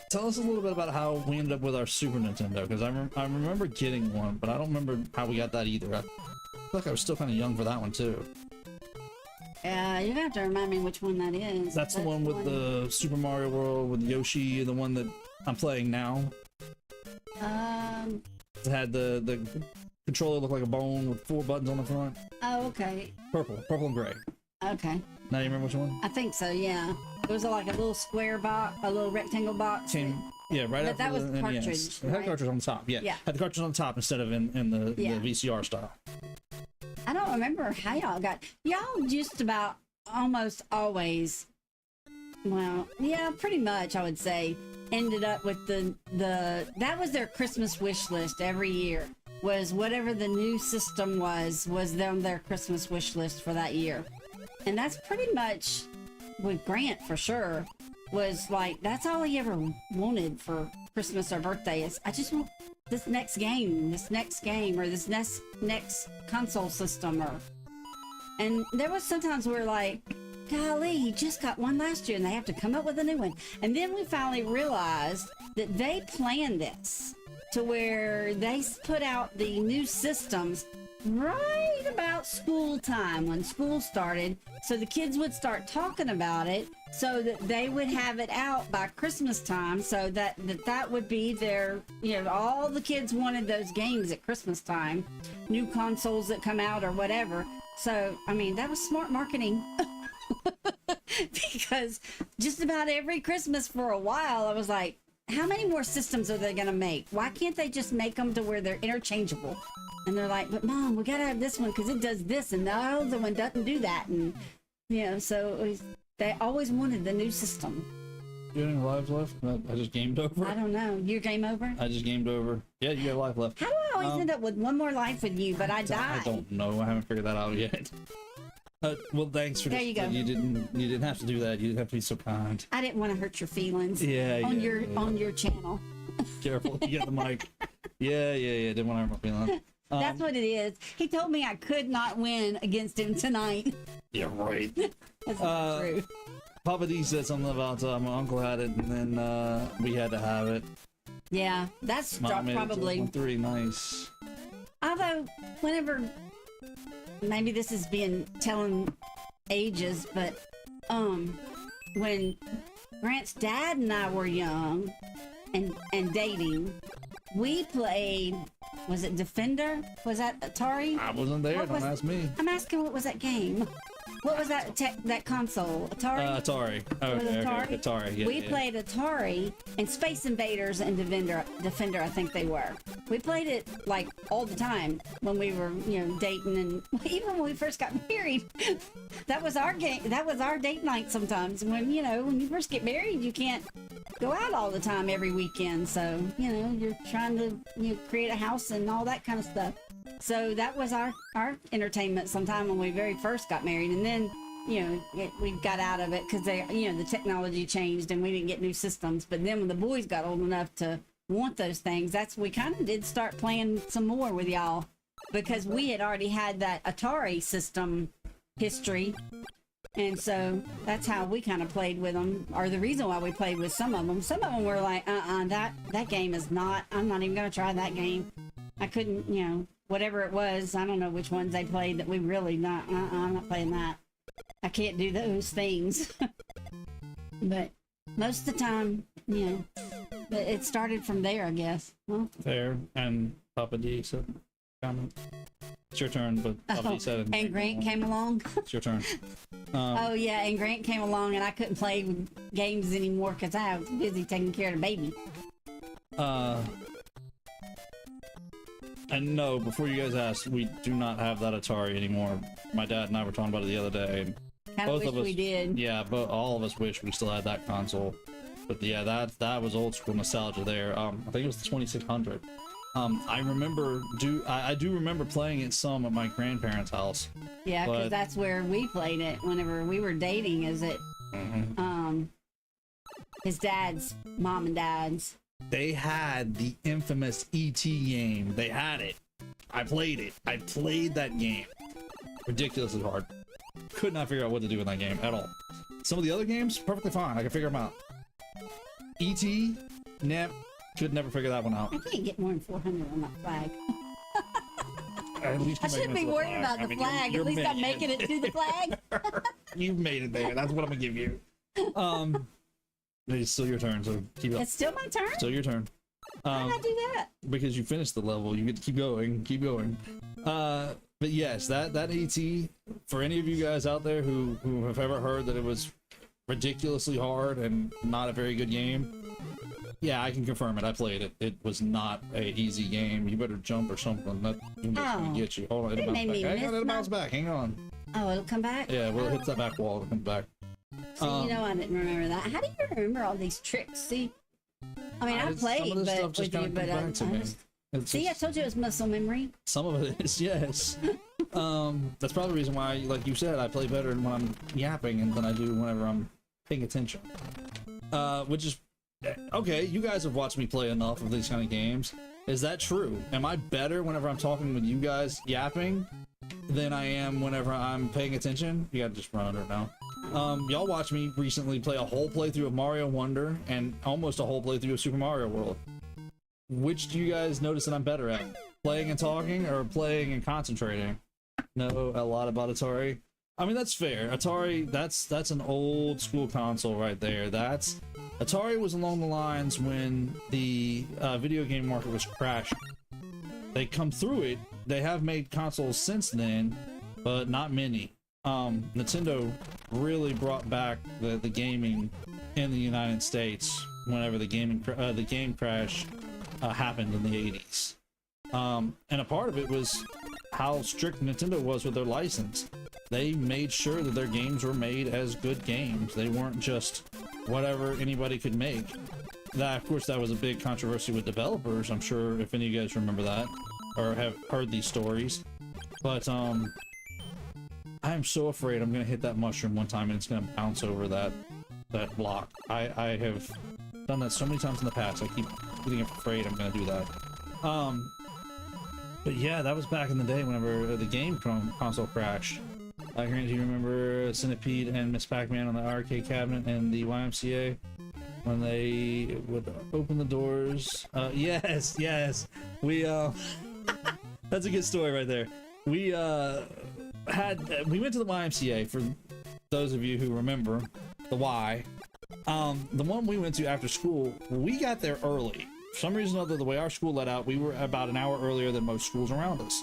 tell us a little bit about how we ended up with our Super Nintendo, because I remember getting one, but I don't remember how we got that either. I feel like I was still kind of young for that one too. Yeah, you're gonna have to remind me which one that is. That's the one with the Super Mario World with Yoshi, the one that I'm playing now. It had the controller look like a bone with 4 buttons on the front. Oh, okay. Purple and gray. Okay. Now you remember which one? I think so, yeah. It was like a little square box, a little rectangle box. Yeah, right after that was the cartridge. NES. It had cartridge on the top, yeah. Had the cartridge on the top instead of in the VCR style. I don't remember how y'all just about almost always, well, yeah, pretty much I would say, ended up with that was their Christmas wish list every year, was whatever the new system was on their Christmas wish list for that year. And that's pretty much, with Grant for sure, was like, that's all he ever wanted for Christmas or birthday is, I just want this next game, or this next console system. And there was sometimes we're like, golly, he just got one last year and they have to come up with a new one. And then we finally realized that they planned this to where they put out the new systems right about school time, when school started, so the kids would start talking about it, so that they would have it out by Christmas time, so that would be their, all the kids wanted those games at Christmas time, new consoles that come out or whatever. So I mean, that was smart marketing. Because just about every Christmas for a while I was like, how many more systems are they gonna make? Why can't they just make them to where they're interchangeable? And they're like, but Mom, we gotta have this one because it does this, and the other one doesn't do that. And so they always wanted the new system. You have any lives left? I just gamed over. I don't know. Your game over? I just gamed over. Yeah, you got a life left. How do I always end up with one more life with you, but I die? I don't know. I haven't figured that out yet. Well, thanks for there you go. You didn't have to do that. You didn't have to be so kind. I didn't want to hurt your feelings. On your channel. Careful, you get the mic. Yeah. Didn't want to hurt my feelings. That's what it is. He told me I could not win against him tonight. Yeah, right. That's not true. Papa D said something about my uncle had it, and then we had to have it. Yeah, that's probably 3 nice. Although, whenever, maybe this is telling ages, but when Grant's dad and I were young and dating, we played, was it Defender? Was that Atari? I wasn't there, don't ask me. I'm asking, what was that game? What was that console? Atari? Atari. Was it Atari? Atari. Yeah, We played Atari and Space Invaders and Defender, I think they were. We played it like all the time when we were, dating, and even when we first got married. That was our game. That was our date night sometimes. When you first get married, you can't go out all the time every weekend. So, you're trying to create a house and all that kind of stuff. So that was our entertainment sometime when we very first got married. And then, we got out of it because the technology changed and we didn't get new systems. But then when the boys got old enough to want those things, we kind of did start playing some more with y'all, because we had already had that Atari system history. And so that's how we kind of played with them, or the reason why we played with some of them. Some of them were like, that game is not, I'm not even going to try that game. I couldn't, whatever it was, I don't know which ones they played that we really I'm not playing that. I can't do those things. But most of the time, it started from there, I guess. Well, Fair. And Papa D said, comment. It's your turn, but Papa D said it. And Grant came along. It's your turn. Oh, yeah, and Grant came along, and I couldn't play games anymore because I was busy taking care of the baby. And no, before you guys ask, we do not have that Atari anymore. My dad and I were talking about it the other day. Kind of wish we did. Yeah, but all of us wish we still had that console. But yeah, that was old school nostalgia there. I think it was the 2600. I remember I do remember playing it some at my grandparents' house. Yeah, because that's where we played it whenever we were dating. Is it his dad's mom and dad's? They had the infamous E.T. game. They had it. I played it. I played that game. Ridiculously hard. Could not figure out what to do in that game at all. Some of the other games, perfectly fine. I could figure them out. E.T., nah, could never figure that one out. I can't get more than 400 on that flag. At least I shouldn't be worried about the flag. At least I'm making it to the flag. You've made it there. That's what I'm gonna give you. It's still your turn, so keep up. It's still my turn? Still your turn. How did I do that? Because you finished the level, you get to keep going. But yes, that ET, for any of you guys out there who have ever heard that it was ridiculously hard and not a very good game, yeah, I can confirm it. I played it. It was not a easy game. You better jump or something. That gonna get you. Hold on, it'll bounce back. Hang on. Oh, it'll come back? Yeah, well, it hits that back wall. It'll come back. See, I didn't remember that. How do you remember all these tricks? See, I mean, I played, but with you, but I told you it was muscle memory. Some of it is, yes. That's probably the reason why, like you said, I play better when I'm yapping than I do whenever I'm paying attention. Which is okay. You guys have watched me play enough of these kind of games. Is that true? Am I better whenever I'm talking with you guys yapping than I am whenever I'm paying attention? You gotta just run under it now. Y'all watched me recently play a whole playthrough of Mario Wonder and almost a whole playthrough of Super Mario World. Which do you guys notice that I'm better at? Playing and talking or playing and concentrating? Know a lot about Atari. I mean, that's fair. Atari, that's an old school console right there. Atari was along the lines when the video game market was crashing. They come through it. They have made consoles since then, but not many. Nintendo really brought back the gaming in the United States whenever the game crash happened in the 80s. And a part of it was how strict Nintendo was with their license. They made sure that their games were made as good games. They weren't just whatever anybody could make. That, of course, that was a big controversy with developers. I'm sure if any of you guys remember that or have heard these stories. But I'm so afraid I'm gonna hit that mushroom one time and it's gonna bounce over that block. I have done that so many times in the past. I keep getting afraid I'm gonna do that. But yeah, that was back in the day whenever the game console crashed. Grant, do you remember Centipede and Miss Pac-Man on the arcade cabinet and the YMCA when they would open the doors? Yes. We that's a good story right there. We went to the YMCA, for those of you who remember the Y. The one we went to after school, we got there early. For some reason or other, the way our school let out, we were about an hour earlier than most schools around us.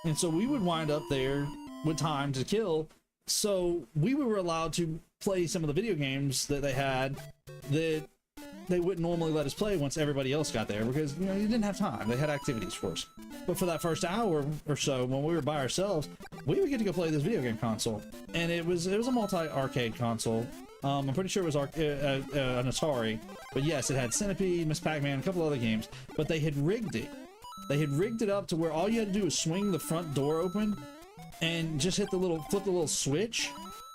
And so we would wind up there with time to kill So we were allowed to play some of the video games that they had that they wouldn't normally let us play once everybody else got there, because you didn't have time. They had activities for us. But for that first hour or so, when we were by ourselves, we would get to go play this video game console, and it was a multi-arcade console. I'm pretty sure it was an Atari, but yes, it had Centipede, Miss Pac-Man, a couple other games. But they had rigged it. They had rigged it up to where all you had to do was swing the front door open and just flip the little switch,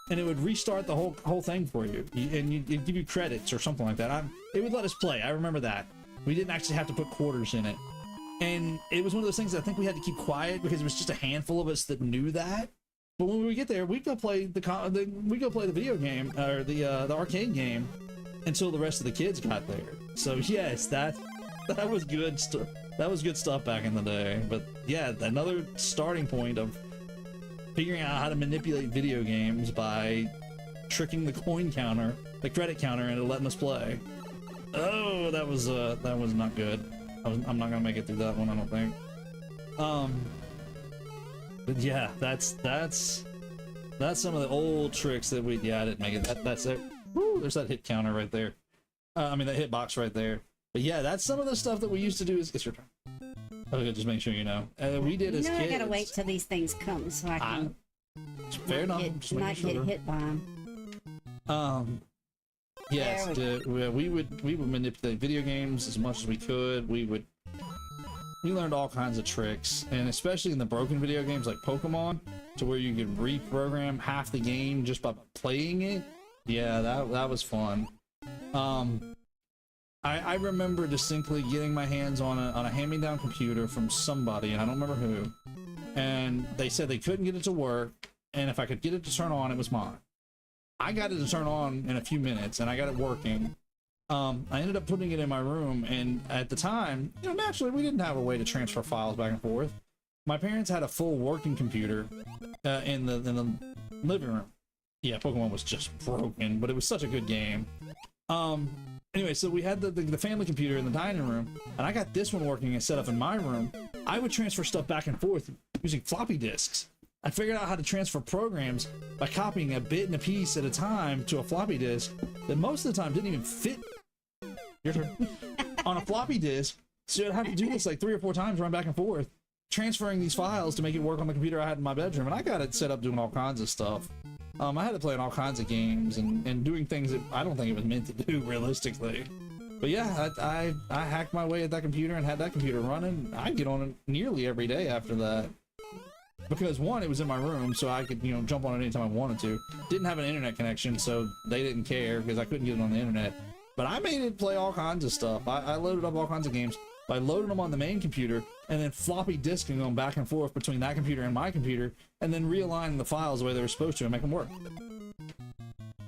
and it would restart the whole thing for you, and it'd give you credits or something like that. It would let us play. I remember that. We didn't actually have to put quarters in it, and it was one of those things that I think we had to keep quiet because it was just a handful of us that knew that. But when we would get there, we'd go play the video game or the arcade game until the rest of the kids got there. So yes, that was good stuff. That was good stuff back in the day. But yeah, another starting point of figuring out how to manipulate video games by tricking the coin counter, the credit counter, into letting us play. Oh, that was not good. I'm not gonna make it through that one, I don't think. But yeah, that's some of the old tricks that I didn't make it. That's it. Woo, there's that hit counter right there. I mean, that hit box right there. But yeah, that's some of the stuff that we used to do. It's your turn. Okay, just make sure you know. We did as kids. I gotta wait till these things come so I can fair enough. Not get hit by them. Yes, we would manipulate video games as much as we could. We learned all kinds of tricks, and especially in the broken video games like Pokemon, to where you could reprogram half the game just by playing it. Yeah, that was fun. I remember distinctly getting my hands on a hand-me-down computer from somebody, and I don't remember who, and they said they couldn't get it to work, and if I could get it to turn on, it was mine. I got it to turn on in a few minutes, and I got it working. I ended up putting it in my room, and at the time, naturally, we didn't have a way to transfer files back and forth. My parents had a full working computer in the living room. Yeah, Pokemon was just broken, but it was such a good game. Anyway, so we had the family computer in the dining room, and I got this one working and set up in my room. I would transfer stuff back and forth using floppy disks. I figured out how to transfer programs by copying a bit and a piece at a time to a floppy disk that most of the time didn't even fit your turn on a floppy disk. So I'd have to do this like 3 or 4 times, run back and forth, transferring these files to make it work on the computer I had in my bedroom. And I got it set up doing all kinds of stuff. I had to play in all kinds of games and doing things that I don't think it was meant to do realistically. But yeah, I hacked my way at that computer and had that computer running. I'd get on it nearly every day after that. Because one, it was in my room, so I could, jump on it anytime I wanted to. Didn't have an internet connection, so they didn't care because I couldn't get it on the internet. But I made it play all kinds of stuff. I loaded up all kinds of games by loading them on the main computer and then floppy disking them back and forth between that computer and my computer, and then realigning the files the way they were supposed to and make them work.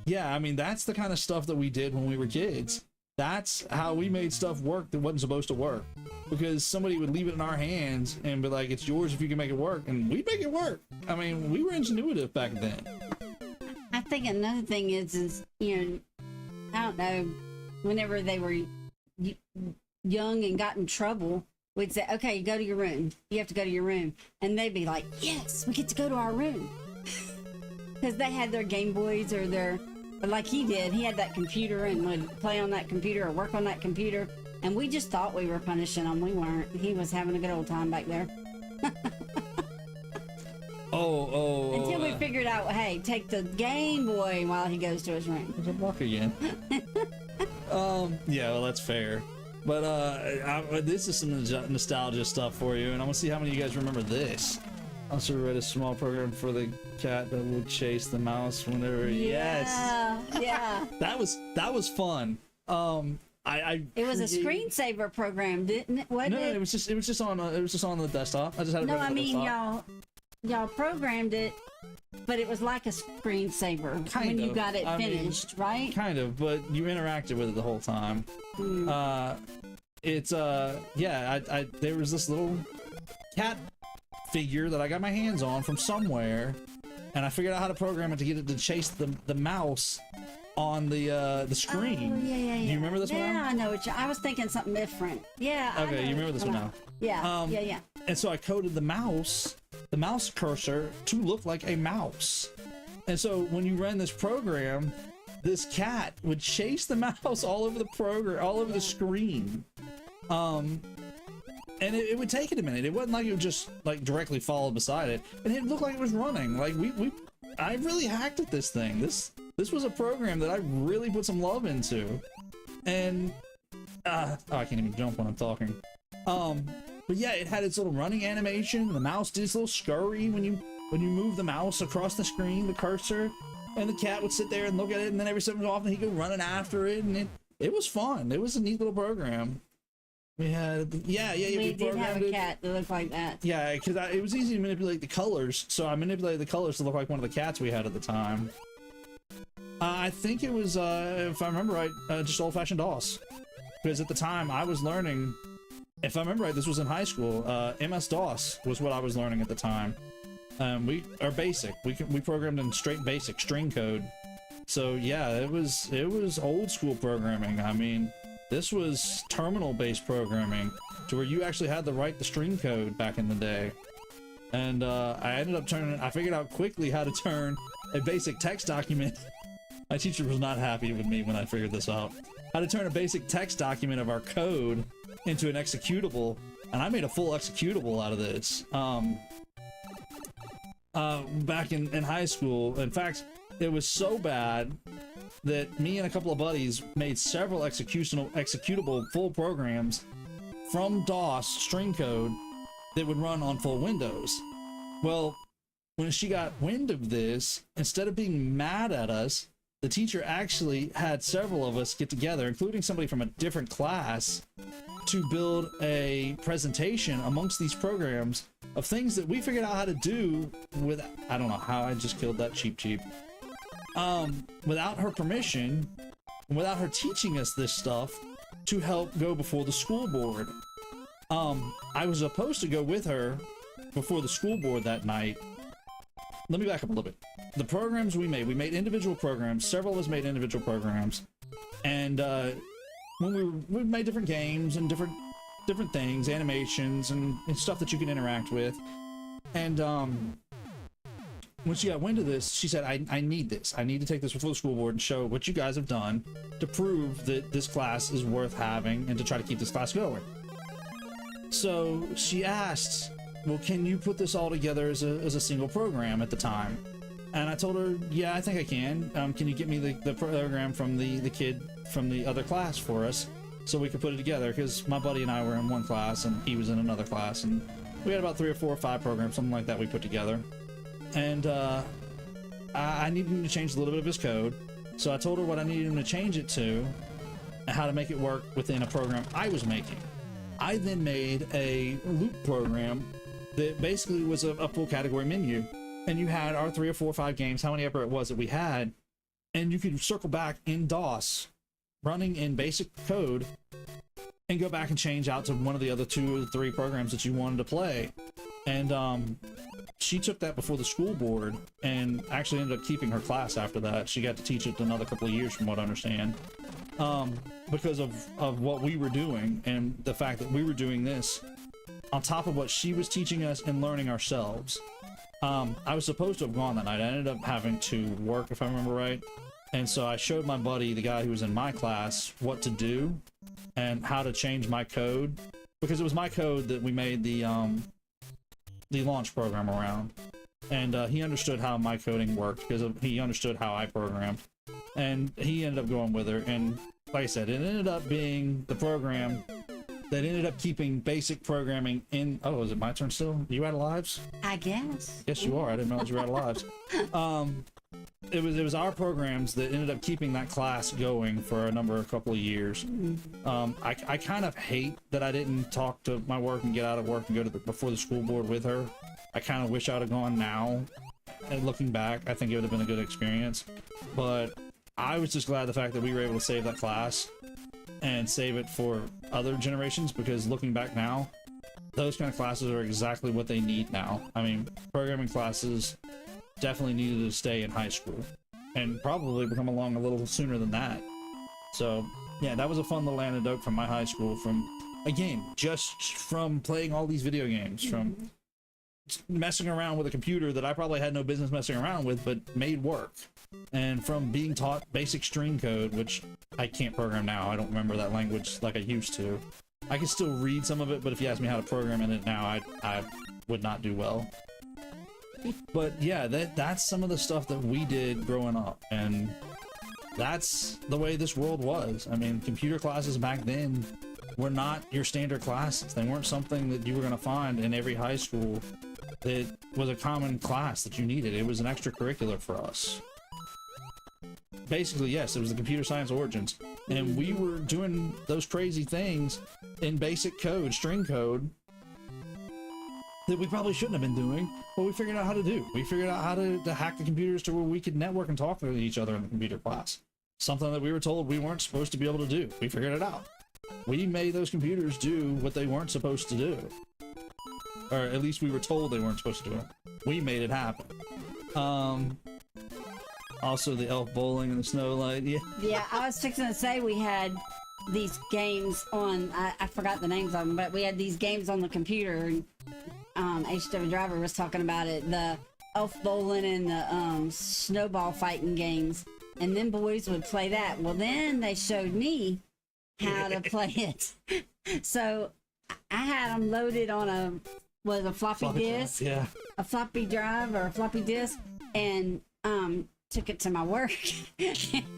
Yeah, I mean, that's the kind of stuff that we did when we were kids. That's how we made stuff work that wasn't supposed to work. Because somebody would leave it in our hands and be like, it's yours if you can make it work. And we'd make it work. I mean, we were ingenuitive back then. I think another thing is I don't know, whenever they were young and got in trouble, we'd say, okay, go to your room. You have to go to your room. And they'd be like, yes, we get to go to our room. Because they had their Game Boys or like he did, he had that computer and would play on that computer or work on that computer. And we just thought we were punishing him. We weren't. He was having a good old time back there. Until we figured out, hey, take the Game Boy while he goes to his room. There's a block again. Yeah, well, that's fair. But this is some nostalgia stuff for you, and I'm gonna see how many of you guys remember this. I also read a small program for the cat that would chase the mouse whenever. Yeah, yes. Yeah. That was fun. It was a screensaver program, didn't it? It was just on the desktop. I just had it. No, I mean y'all programmed it, but it was like a screensaver when you got it finished, right? Kind of, but you interacted with it the whole time. It's there was this little cat figure that I got my hands on from somewhere, and I figured out how to program it to get it to chase the mouse on the screen. Oh, yeah. Do you remember this one? Yeah, I know what I was thinking something different. Yeah. Okay, you remember this one now? Yeah. Yeah. And so I coded the mouse cursor to look like a mouse. And so when you ran this program, this cat would chase the mouse all over the program, all over the screen. And it would take it a minute. It wasn't like it would just like directly follow beside it, and it looked like it was running. Like I really hacked at this thing. This was a program that I really put some love into, and oh, I can't even jump when I'm talking. But yeah, it had its little running animation. The mouse did its little scurry when you move the mouse across the screen, the cursor, and the cat would sit there and look at it, and then every so often he'd go running after it, and it was fun. It was a neat little program. We had, we did have a cat that looked like that. Yeah, because it was easy to manipulate the colors, so I manipulated the colors to look like one of the cats we had at the time. I think it was, if I remember right, just old-fashioned DOS. Because at the time, I was learning, if I remember right, this was in high school, MS-DOS was what I was learning at the time. We are basic. We programmed in straight basic string code. So yeah, it was old school programming. I mean, this was terminal-based programming, to where you actually had to write the string code back in the day. And I figured out quickly how to turn a basic text document. My teacher was not happy with me when I figured this out. How to turn a basic text document of our code into an executable, and I made a full executable out of this. Back in high school. In fact, it was so bad that me and a couple of buddies made several executable full programs from DOS string code that would run on full Windows. Well, when she got wind of this, instead of being mad at us, the teacher actually had several of us get together, including somebody from a different class, to build a presentation amongst these programs of things that we figured out how to do with, I don't know how I just killed that cheap. Without her permission, without her teaching us this stuff to help go before the school board. I was supposed to go with her before the school board that night. Let me back up a little bit. The programs we made individual programs. Several of us made individual programs. And when we made different games and different things, animations and stuff that you can interact with. And when she got wind of this, she said, I need this. I need to take this before the school board and show what you guys have done to prove that this class is worth having and to try to keep this class going. So she asked, well, can you put this all together as a single program at the time? And I told her, yeah, I think I can. Can you get me the program from the kid from the other class for us so we could put it together? Because my buddy and I were in one class and he was in another class, and we had about 3 or 4 or 5 programs, something like that, we put together. And I needed him to change a little bit of his code, so I told her what I needed him to change it to and how to make it work within a program I was making. I then made a loop program that basically was a full category menu, and you had our 3 or 4 or 5 games, how many ever it was that we had, and you could circle back in DOS, running in basic code, and go back and change out to one of the other 2 or 3 programs that you wanted to play. And she took that before the school board and actually ended up keeping her class after that. She got to teach it another couple of years, from what I understand, because of what we were doing and the fact that we were doing this on top of what she was teaching us and learning ourselves. I was supposed to have gone that night. I ended up having to work, if I remember right. And so I showed my buddy, the guy who was in my class, what to do and how to change my code, because it was my code that we made the launch program around. And he understood how my coding worked because he understood how I programmed. And he ended up going with her. And like I said, it ended up being the program that ended up keeping basic programming in. Oh, is it my turn still? You out of lives? I guess. Yes, you are. I didn't realize you were out of lives. It was our programs that ended up keeping that class going for a couple of years. I kind of hate that I didn't talk to my work and get out of work and go to before the school board with her. I kind of wish I would have gone now. And looking back, I think it would have been a good experience. But I was just glad the fact that we were able to save that class and save it for other generations, because looking back now, those kind of classes are exactly what they need now. I mean, programming classes definitely needed to stay in high school and probably come along a little sooner than that. So yeah, that was a fun little anecdote from my high school, from, again, just from playing all these video games, from messing around with a computer that I probably had no business messing around with, but made work. And from being taught basic string code, which I can't program now, I don't remember that language like I used to. I can still read some of it, but if you ask me how to program in it now, I would not do well. But yeah, that's some of the stuff that we did growing up, and that's the way this world was. I mean, computer classes back then were not your standard classes. They weren't something that you were going to find in every high school that was a common class that you needed. It was an extracurricular for us. Basically, yes, it was the computer science origins, and we were doing those crazy things in basic code, string code, that we probably shouldn't have been doing, but we figured out how to do. We figured out how to hack the computers to where we could network and talk to each other in the computer class. Something that we were told we weren't supposed to be able to do. We figured it out. We made those computers do what they weren't supposed to do. Or at least we were told they weren't supposed to do it. We made it happen. Also the elf bowling and the snow light. Yeah, I was fixing to say we had these games on, I forgot the names of them, but we had these games on the computer. HW Driver was talking about it, the elf bowling and the snowball fighting games, and then boys would play that. Well, then they showed me how to play it. So I had them loaded on a floppy disk, yeah, a floppy drive or a floppy disk, and took it to my work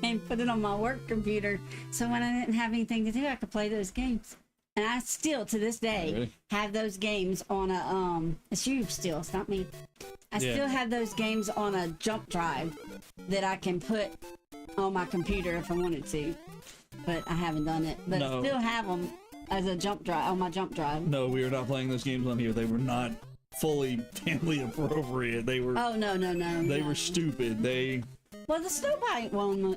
and put it on my work computer. So when I didn't have anything to do, I could play those games. And I still, to this day, really? have those games on a, it's you still, it's not me. I Yeah. still have those games on a jump drive that I can put on my computer if I wanted to. But I haven't done it. But No. I still have them as a jump drive, on my jump drive. No, we were not playing those games on here. They were not fully family appropriate. They were Oh, no. they were stupid. They Well, the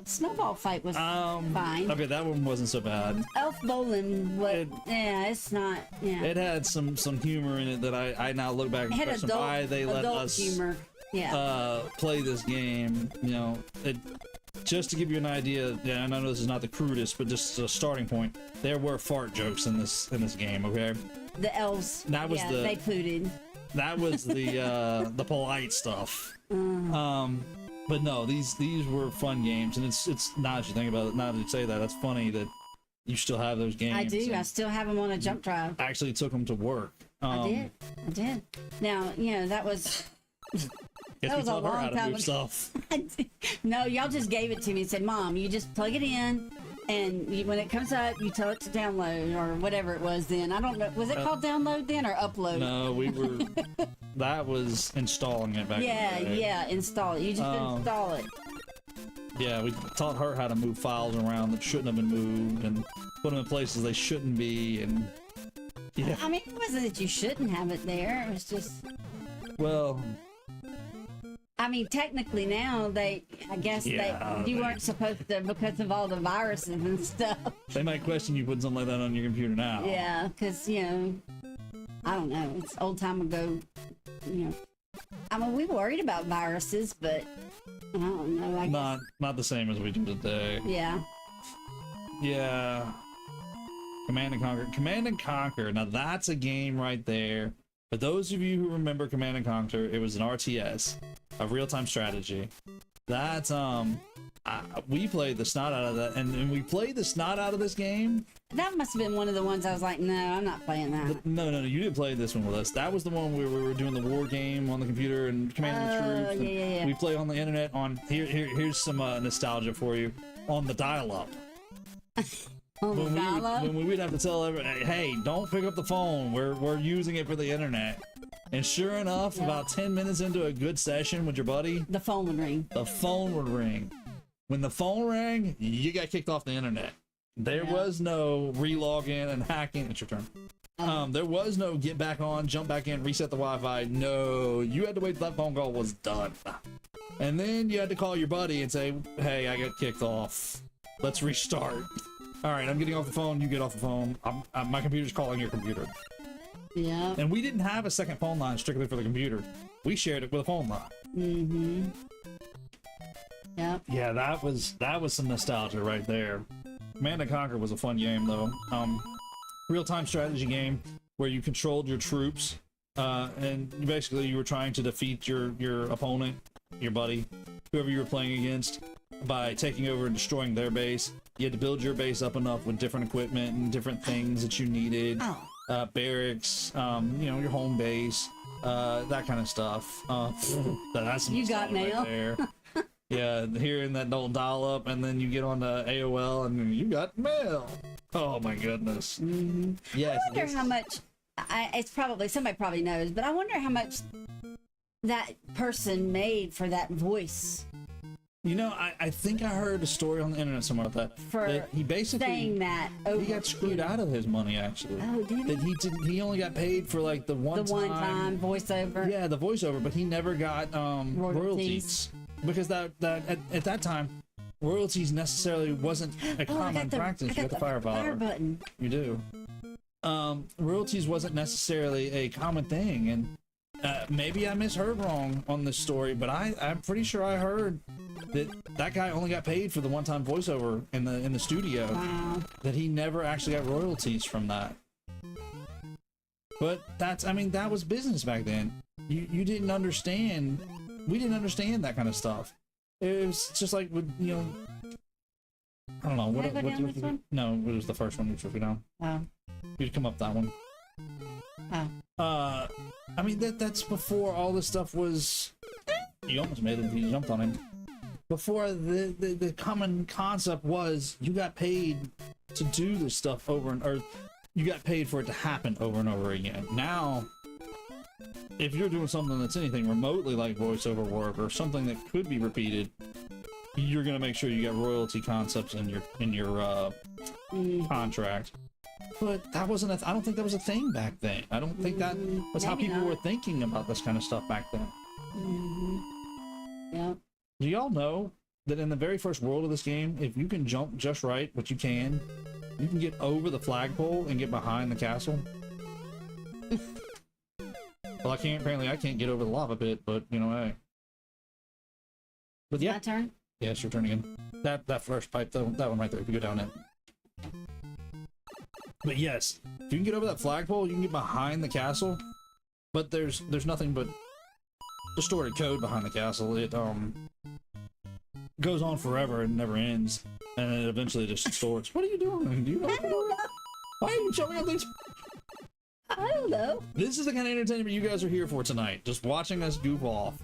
snowball fight was fine. okay, that one wasn't so bad. Elf bowling, yeah, it's not, yeah. It had some humor in it that I now look back and It had question why they let adult us humor. Yeah. play this game. You know, just to give you an idea, yeah, and I know this is not the crudest, but just a starting point, there were fart jokes in this game, okay? The elves, That was yeah, the- they pooted. That was the polite stuff. But no, these were fun games, and it's now that you think about it, now that you say that, that's funny that you still have those games. I do. I and still have them on a jump drive. actually took them to work. I did. Now, that was Guess that we was a taught her long how to time move ago. stuff. No, y'all just gave it to me and said, Mom, you just plug it in, and when it comes up, you tell it to download or whatever it was then. I don't know. Was it called download then or upload? No, we were. That was installing it back. Yeah, in the day. yeah, install it. You just install it. Yeah, we taught her how to move files around that shouldn't have been moved and put them in places they shouldn't be, and yeah. I mean, it wasn't that you shouldn't have it there. It was just, Well, I mean, technically now I guess you weren't supposed to because of all the viruses and stuff. they might question you putting something like that on your computer now. Yeah, because, I don't know. It's old time ago, I mean, we worried about viruses, but I don't know. I guess, Not the same as we do today. yeah. Yeah. Command and Conquer. Command and Conquer. Now that's a game right there. For those of you who remember Command and Conquer, it was an RTS, a real-time strategy. That's we played the snot out of that, and we played the snot out of this game. That must have been one of the ones I was like, no, I'm not playing that. No, you didn't play this one with us. That was the one where we were doing the war game on the computer and commanding the troops. Yeah. We play on the internet on here's some nostalgia for you on the dial-up. When we would have to tell everyone, hey, don't pick up the phone. We're using it for the internet. And sure enough, about 10 minutes into a good session with your buddy, The phone would ring. the phone would ring. When the phone rang, you got kicked off the internet. There was no relog in and hacking. It's your turn. There was no get back on, jump back in, reset the Wi-Fi. No, you had to wait till that phone call was done. And then you had to call your buddy and say, hey, I got kicked off. Let's restart. All right, I'm getting off the phone. You get off the phone. My computer's calling your computer. Yeah. And we didn't have a second phone line strictly for the computer. We shared it with a phone line. Mm-hmm. Yep. Yeah, that was some nostalgia right there. Command and Conquer was a fun game though. Real-time strategy game where you controlled your troops and basically you were trying to defeat your opponent, your buddy, whoever you were playing against, by taking over and destroying their base. You had to build your base up enough with different equipment and different things that you needed. Barracks, you know, your home base, that kind of stuff. That's some You got nostalgia mail. there. Yeah, hearing that old dial-up, and then you get on the AOL, and you got mail. Oh my goodness. Mm-hmm. Yes. I wonder how much. It's probably somebody probably knows, but I wonder how much that person made for that voice. You know, I think I heard a story on the internet somewhere about For that he basically saying that over. he got screwed out of his money actually. Oh, did he? That he only got paid for like the one time voiceover. Yeah, the voiceover, but he never got royalties because that at that time royalties necessarily wasn't a common practice. You got the fire button. You do. Royalties wasn't necessarily a common thing, and maybe I misheard wrong on this story, but I'm pretty sure I heard that guy only got paid for the one-time voiceover in the studio. Wow. That he never actually got royalties from that. But that was business back then. You didn't understand. We didn't understand that kind of stuff. It was just like with, you know, I don't know. No, it was the first one you took me down. Oh. You'd come up that one. Oh. That's before all this stuff was. You almost made it. You jumped on him. Before the common concept was you got paid to do this stuff or you got paid for it to happen over and over again. Now, if you're doing something that's anything remotely like voiceover work or something that could be repeated, you're gonna make sure you get royalty concepts in your contract. But that wasn't I don't think that was a thing back then. I don't think that was how people were thinking about this kind of stuff back then. Yep. Do y'all know that in the very first world of this game, if you can jump just right, which you can get over the flagpole and get behind the castle? Well, apparently I can't get over the lava pit, but you know, hey. But yeah. My turn? Yeah, it's your turn again. That first pipe, that one right there, if you go down it. But yes, if you can get over that flagpole, you can get behind the castle, but there's nothing but distorted code behind the castle. It goes on forever and never ends, and it eventually just distorts. What are you doing? Do you know what you're doing? Why are you showing up these? I don't know. This is the kind of entertainment you guys are here for tonight. Just watching us goof off.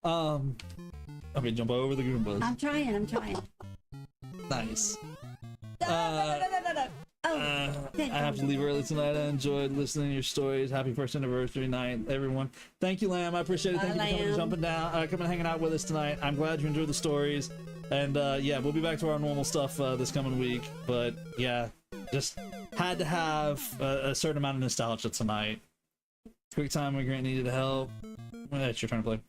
Okay, jump over the Goombas. I'm trying. Nice. No. Oh, I have to leave early tonight. I enjoyed listening to your stories. Happy first anniversary night, everyone. Thank you, Lamb. I appreciate it. Thank you for coming and jumping down, coming and hanging out with us tonight. I'm glad you enjoyed the stories. And yeah, we'll be back to our normal stuff this coming week. But yeah, just had to have a certain amount of nostalgia tonight. Quick time when Grant needed help. Well, it's your turn to play.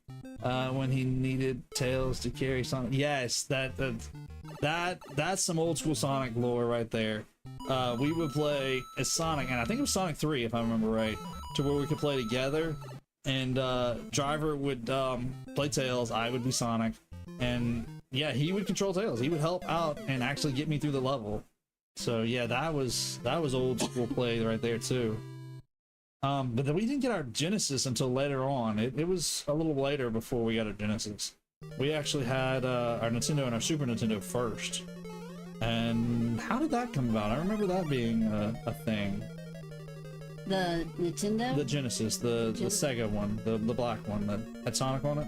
When he needed Tails to carry Sonic. Yes, that's some old school Sonic lore right there. We would play as Sonic, and I think it was Sonic 3 if I remember right, to where we could play together, and Driver would play Tails, I would be Sonic, and yeah, he would control Tails. He would help out and actually get me through the level. So yeah, that was old school play right there too. But then we didn't get our Genesis until later on. It was a little later before we got our Genesis. We actually had our Nintendo and our Super Nintendo first. And how did that come about? I remember that being a thing. The Nintendo? The Genesis, the Sega one, the black one that had Sonic on it.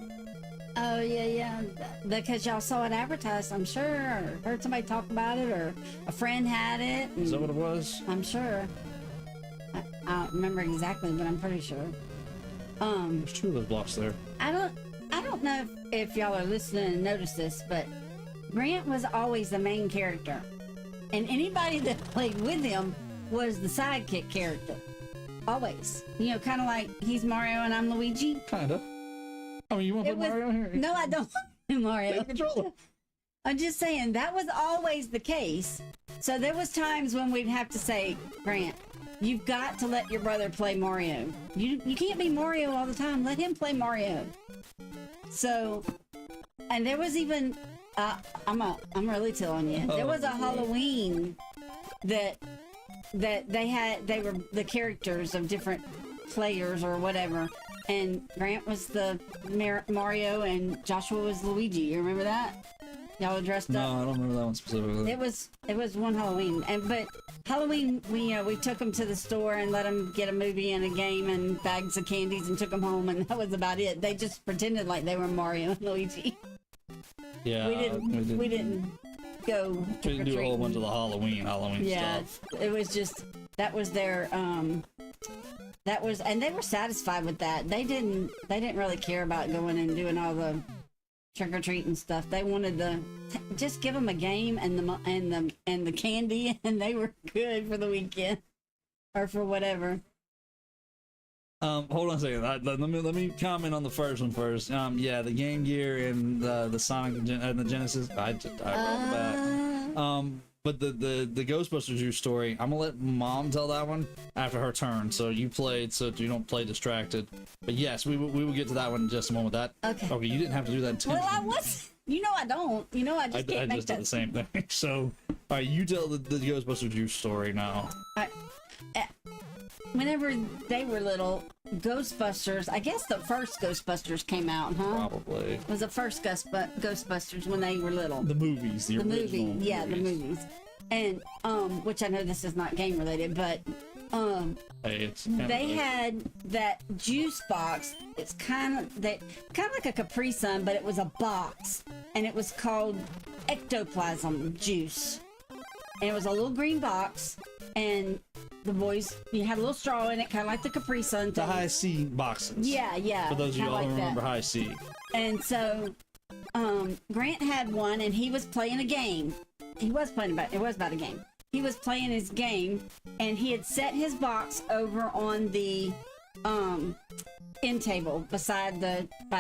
Oh, yeah. Because y'all saw it advertised, I'm sure, or heard somebody talk about it, or a friend had it. Is that what it was? I'm sure. I don't remember exactly, but I'm pretty sure. There's two of those blocks there. I don't know if y'all are listening and notice this, but Grant was always the main character, and anybody that played with him was the sidekick character. Always. You know, kind of like he's Mario and I'm Luigi. Kind of. I mean, you want to put Mario here? No, I don't want Mario. Take control. I'm just saying, that was always the case. So there was times when we'd have to say, Grant, you've got to let your brother play Mario. You can't be Mario all the time. Let him play Mario. So, and there was even, I'm really telling you, there was a Halloween that they were the characters of different players or whatever. And Grant was the Mario and Joshua was Luigi. You remember that? Y'all were dressed up? No, I don't remember that one specifically. It was one Halloween, but Halloween we took them to the store and let them get a movie and a game and bags of candies and took them home, and that was about it. They just pretended like they were Mario and Luigi. Yeah, We didn't go. We didn't do a whole bunch of the Halloween stuff. It was just that was their and they were satisfied with that. They didn't really care about going and doing all the trick or treat and stuff. They wanted to just give them a game and the candy, and they were good for the weekend or for whatever. Hold on a second. Let me comment on the first one first. Yeah, the Game Gear and the Sonic and the Genesis. I brought it back. But the Ghostbusters juice story, I'm gonna let Mom tell that one after her turn. So you played, so you don't play distracted. But yes, we will get to that one in just a moment. Okay, you didn't have to do that intentionally. Well, I was. I don't. I just can't make that. Did the same thing. So, all right, you tell the Ghostbusters juice story now. Whenever they were little, Ghostbusters, I guess the first Ghostbusters came out, huh? Probably. It was the first Ghostbusters when they were little. The movies, the original movies. Yeah, the movies. And, which I know this is not game related, but, hey, they had that juice box. It's kind of like a Capri Sun, but it was a box, and it was called ectoplasm juice. And it was a little green box, and the boys, you had a little straw in it, kind of like the Capri Sun. The high C boxes. Yeah. For those of you all who remember high C. And so, Grant had one, and he was playing a game. It was about a game. He was playing his game, and he had set his box over on the end table by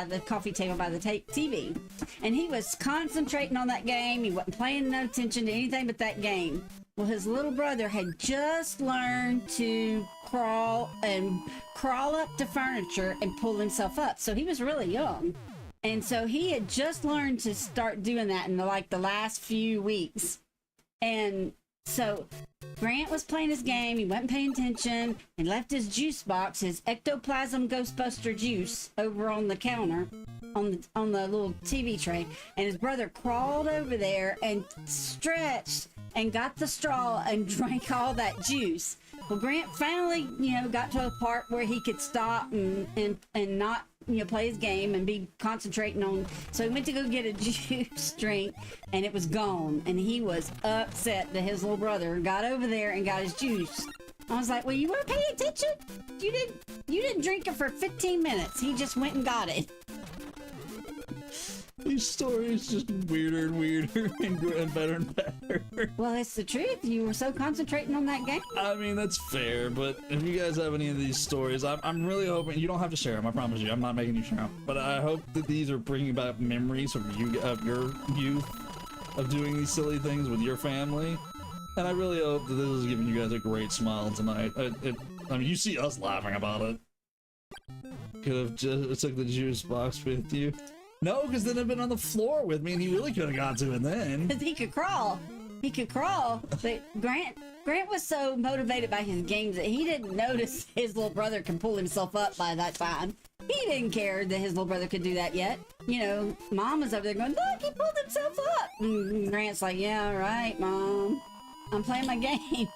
the coffee table by the TV, and he was concentrating on that game. He wasn't paying no attention to anything but that game. Well, his little brother had just learned to crawl up to furniture and pull himself up. So he was really young, and so he had just learned to start doing that in the last few weeks. And so Grant was playing his game. He wasn't paying attention and left his juice box, his ectoplasm Ghostbuster juice, over on the counter on the little TV tray. And his brother crawled over there and stretched and got the straw and drank all that juice. Well, Grant finally, got to a part where he could stop and not, play his game and be concentrating on. So he went to go get a juice drink, and it was gone. And he was upset that his little brother got over there and got his juice. I was like, well, you weren't paying attention? You didn't drink it for 15 minutes. He just went and got it. These stories just weirder and weirder and better and better. Well, it's the truth. You were so concentrating on that game. I mean, that's fair, but if you guys have any of these stories, I'm really hoping you don't have to share them. I promise you, I'm not making you share them. But I hope that these are bringing back memories of your youth of doing these silly things with your family. And I really hope that this is giving you guys a great smile tonight. I mean, you see us laughing about it. Could have just took the juice box with you. No, because then I've been on the floor with me, and he really could have got to it then. Because he could crawl. But Grant was so motivated by his games that he didn't notice his little brother could pull himself up by that time. He didn't care that his little brother could do that yet. Mom was over there going, look, he pulled himself up. And Grant's like, yeah, right, Mom. I'm playing my game.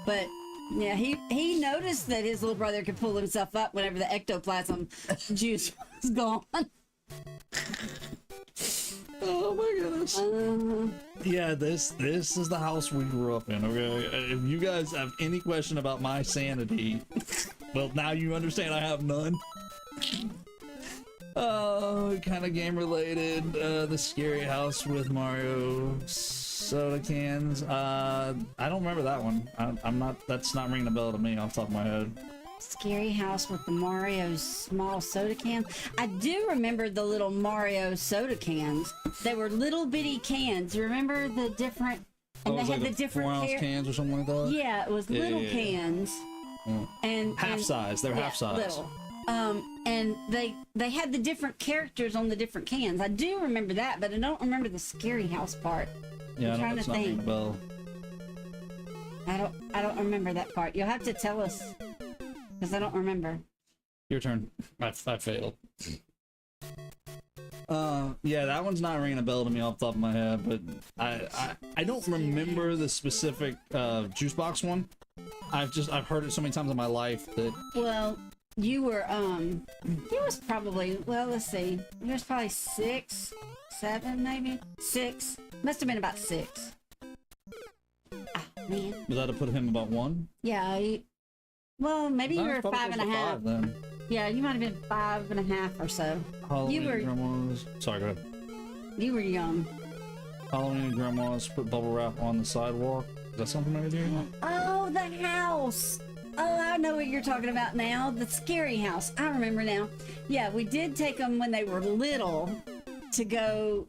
But yeah, he noticed that his little brother could pull himself up whenever the ectoplasm juice was gone. Oh my goodness. Yeah, this is the house we grew up in, okay? If you guys have any question about my sanity, well, now you understand I have none. Kind of game related. The scary house with Mario soda cans. I don't remember that one. That's not ringing a bell to me off the top of my head. Scary house with the Mario's small soda cans. I do remember the little Mario soda cans. They were little bitty cans. Remember the different, and they had the different 4-ounce cans or something like that. Yeah, it was little cans. And half size. They're half size. Little. And they had the different characters on the different cans. I do remember that, but I don't remember the scary house part. Yeah, I'm trying to think. Not bell. I don't remember that part. You'll have to tell us. Because I don't remember. Your turn. I failed. Yeah, that one's not ringing a bell to me off the top of my head, but I don't remember the specific juice box one. I've heard it so many times in my life that. Well, you were he was probably, well, let's see, he was probably 6, 7, maybe 6. Must have been about 6. Ah, man. Was that to put him about 1? Yeah. Well, maybe you were 5 and a half. 5, then. Yeah, you might have been 5 and a half or so. Halloween You were- grandmas. Sorry, go ahead. You were young. Halloween and grandmas put bubble wrap on the sidewalk. Is that something I could do? Oh, the house. Oh, I know what you're talking about now. The scary house. I remember now. Yeah, we did take them when they were little to go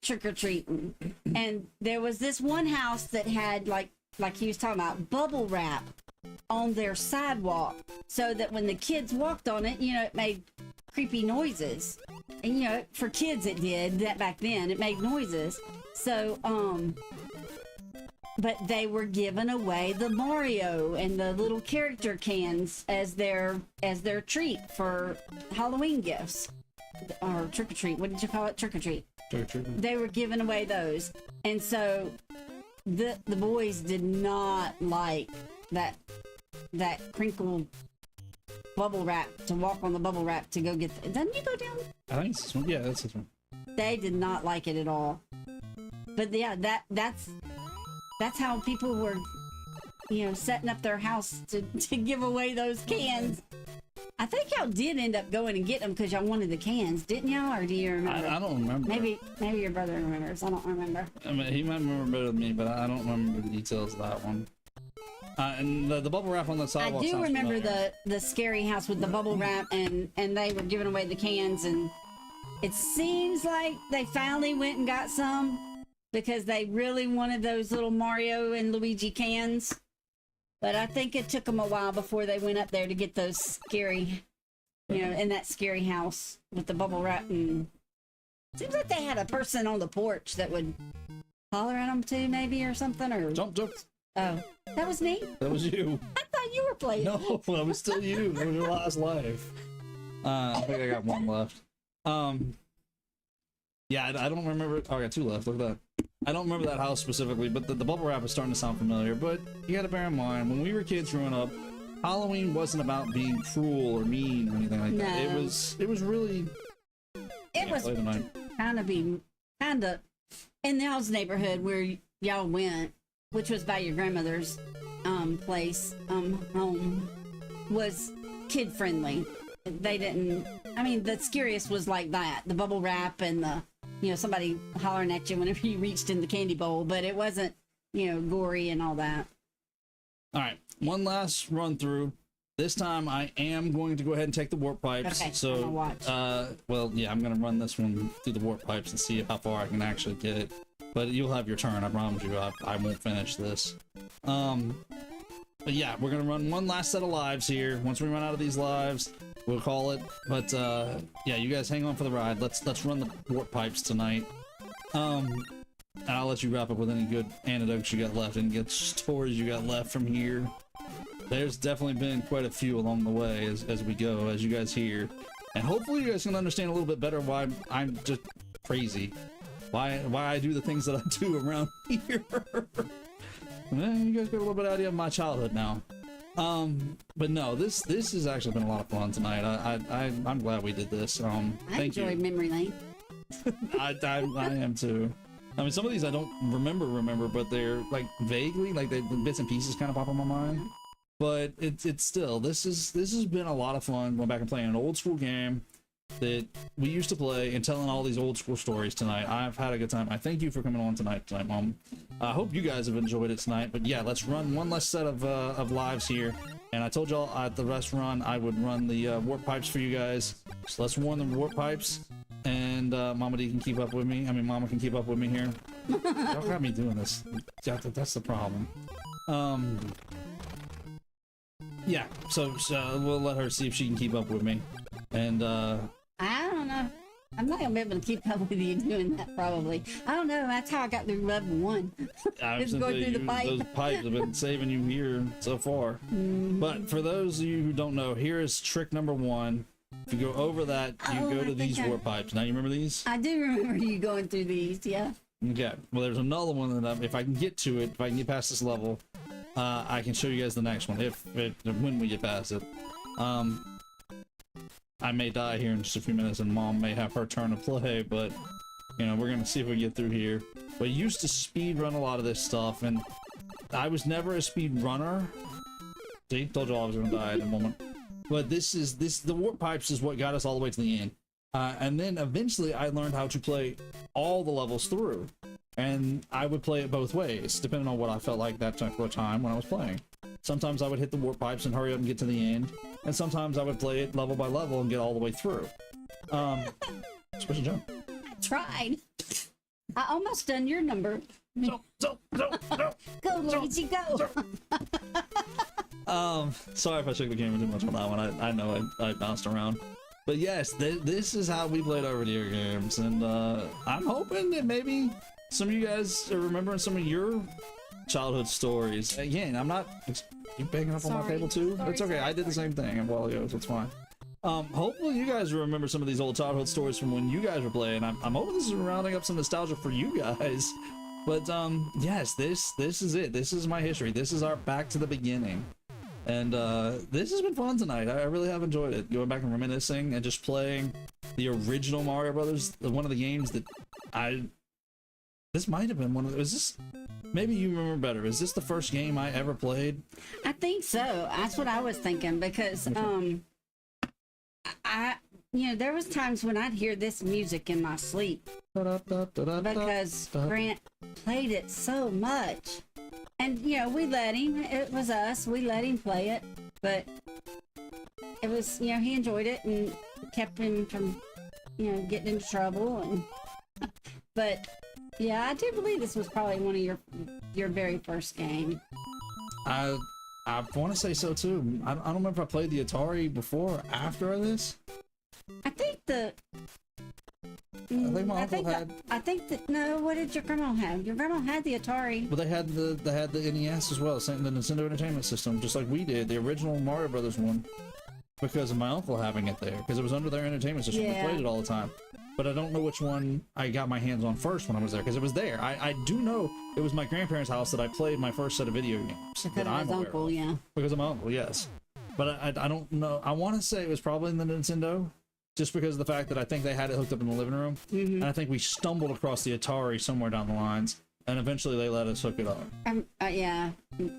trick-or-treating. And there was this one house that had, like he was talking about, bubble wrap on their sidewalk so that when the kids walked on it, it made creepy noises. And, for kids it did that back then. It made noises. So, but they were giving away the Mario and the little character cans as their treat for Halloween gifts or trick or treat. What did you call it? Trick or treat. They were giving away those, and so the boys did not like that crinkle bubble wrap to walk on the bubble wrap to go get. Doesn't you go down? I think it's this one. Yeah, that's this one. They did not like it at all. But yeah, that's how people were, setting up their house to give away those cans. I think y'all did end up going and get them because y'all wanted the cans, didn't y'all? Or do you remember? I don't remember. Maybe your brother remembers. I don't remember. I mean, he might remember better than me, but I don't remember the details of that one. And the bubble wrap on the sidewalk. I do remember familiar. the scary house with the bubble wrap, and they were giving away the cans, and it seems like they finally went and got some because they really wanted those little Mario and Luigi cans. But I think it took them a while before they went up there to get those scary, in that scary house with the bubble wrap. And seems like they had a person on the porch that would holler at them too, maybe, or something. Or Jump. Oh, that was me? That was you. I thought you were playing. No, that was still you. That was your last life. I think I got one left. Yeah, I don't remember. Oh, I got 2 left. Look at that. I don't remember that house specifically, but the bubble wrap is starting to sound familiar. But you got to bear in mind, when we were kids growing up, Halloween wasn't about being cruel or mean or anything like that. No. It was really. It was play tonight. kind of in y'all's neighborhood where y'all went, which was by your grandmother's place, home, was kid friendly. They didn't. I mean, the scariest was like that, the bubble wrap and the somebody hollering at you whenever you reached in the candy bowl, but it wasn't gory and all that. All right, one last run through. This time I am going to go ahead and take the warp pipes. Okay, I'm so, gonna watch. well, yeah, I'm gonna run this one through the warp pipes and see how far I can actually get it. But you'll have your turn. I promise you. I won't finish this. But yeah, we're gonna run one last set of lives here. Once we run out of these lives, we'll call it. But yeah, you guys hang on for the ride. Let's run the warp pipes tonight. And I'll let you wrap up with any good anecdotes you got left and good stories you got left from here. There's definitely been quite a few along the way as we go, as you guys hear. And hopefully you guys can understand a little bit better why I'm just crazy. Why I do the things that I do around here. You guys got a little bit of idea of my childhood now. But no, this has actually been a lot of fun tonight. I'm glad we did this. I Thank enjoyed you. memory lane. I am too. I mean, some of these I don't remember, but they're like vaguely, like the bits and pieces kind of pop in my mind. But it's still, this has been a lot of fun going back and playing an old school game that we used to play and telling all these old school stories tonight. I've had a good time. I thank you for coming on tonight, Mom. I hope you guys have enjoyed it tonight. But yeah, let's run one last set of lives here. And I told y'all at the rest run I would run the warp pipes for you guys. So let's warn the warp pipes. And Mama D can keep up with me. I mean, Mama can keep up with me here. Y'all got me doing this. Yeah, that's the problem. Yeah, so we'll let her see if she can keep up with me. And I don't know. I'm not gonna be able to keep up with you doing that. Probably. I don't know. That's how I got through level 1. Just going through the pipe. Those pipes have been saving you here so far. But for those of you who don't know, here is trick number 1. If you go over that, you go to these warp pipes. Now you remember these? I do remember you going through these. Yeah. Okay. Well, there's another one that if I can get to it, if I can get past this level, I can show you guys the next one. When we get past it. I may die here in just a few minutes, and Mom may have her turn to play, but you know, we're gonna see if we get through here. But I used to speed run a lot of this stuff, and I was never a speed runner. See, told you I was gonna die in a moment. But the warp pipes is what got us all the way to the end. And then eventually I learned how to play all the levels through. And I would play it both ways, depending on what I felt like that particular time when I was playing. Sometimes I would hit the warp pipes and hurry up and get to the end. And sometimes I would play it level by level and get all the way through. Switch and jump. Tried. I almost done your number. No. Go, Luigi, go. Sorry if I shook the camera too much on that one. I know I bounced around. But yes, this is how we played our video games. And I'm hoping that maybe some of you guys are remembering some of your childhood stories. Again, I'm not... You banging up on my table too? It's okay. I did the same thing a while ago, so it's fine. Hopefully you guys remember some of these old childhood stories from when you guys were playing. I'm hoping this is rounding up some nostalgia for you guys. But yes, this is it. This is my history. This is our back to the beginning. And this has been fun tonight. I really have enjoyed it. Going back and reminiscing and just playing the original Mario Brothers. One of the games that this might have been one of the... Is this... Maybe you remember better. Is this the first game I ever played? I think so. That's what I was thinking, because there was times when I'd hear this music in my sleep because Grant played it so much. And we let him. It was us. We let him play it, but it was he enjoyed it and kept him from getting into trouble. And but yeah, I do believe this was probably one of your very first game. I want to say so too. I don't remember if I played the Atari before or after this. I think my uncle had. I think that no. What did your grandma have? Your grandma had the Atari. Well, they had the NES as well, the Nintendo Entertainment System, just like we did, the original Mario Brothers one, because of my uncle having it there, because it was under their entertainment system. Yeah. We played it all the time. But I don't know which one I got my hands on first when I was there, because it was there. I do know it was my grandparents' house that I played my first set of video games. Because of his uncle, yeah. Because of my uncle, yes. But I don't know. I want to say it was probably in the Nintendo, just because of the fact that I think they had it hooked up in the living room. Mm-hmm. And I think we stumbled across the Atari somewhere down the lines, and eventually they let us hook it up. Yeah,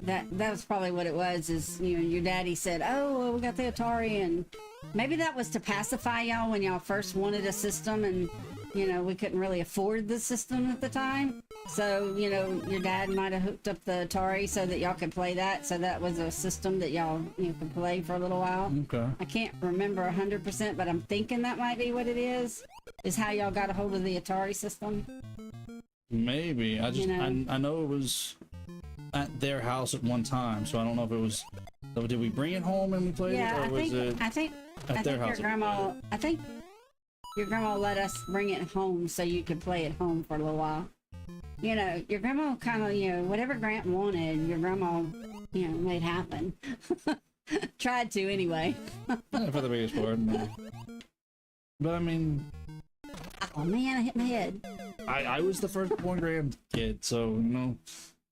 that was probably what it was. Is your daddy said, "Oh, well, we got the Atari," and maybe that was to pacify y'all when y'all first wanted a system, and we couldn't really afford the system at the time. So your dad might have hooked up the Atari so that y'all could play that. So that was a system that y'all could play for a little while. Okay. I can't remember 100%, but I'm thinking that might be what it is. Is how y'all got a hold of the Atari system. Maybe. I know it was at their house at one time, so I don't know if it was. So did we bring it home and we played it, or was it? I think your grandma. I think your grandma let us bring it home so you could play it home for a little while. Your grandma kind of whatever Grant wanted, your grandma made happen. Tried to anyway. Yeah, for the biggest part. But I mean. Oh man, I hit my head. I was the firstborn grandkid, so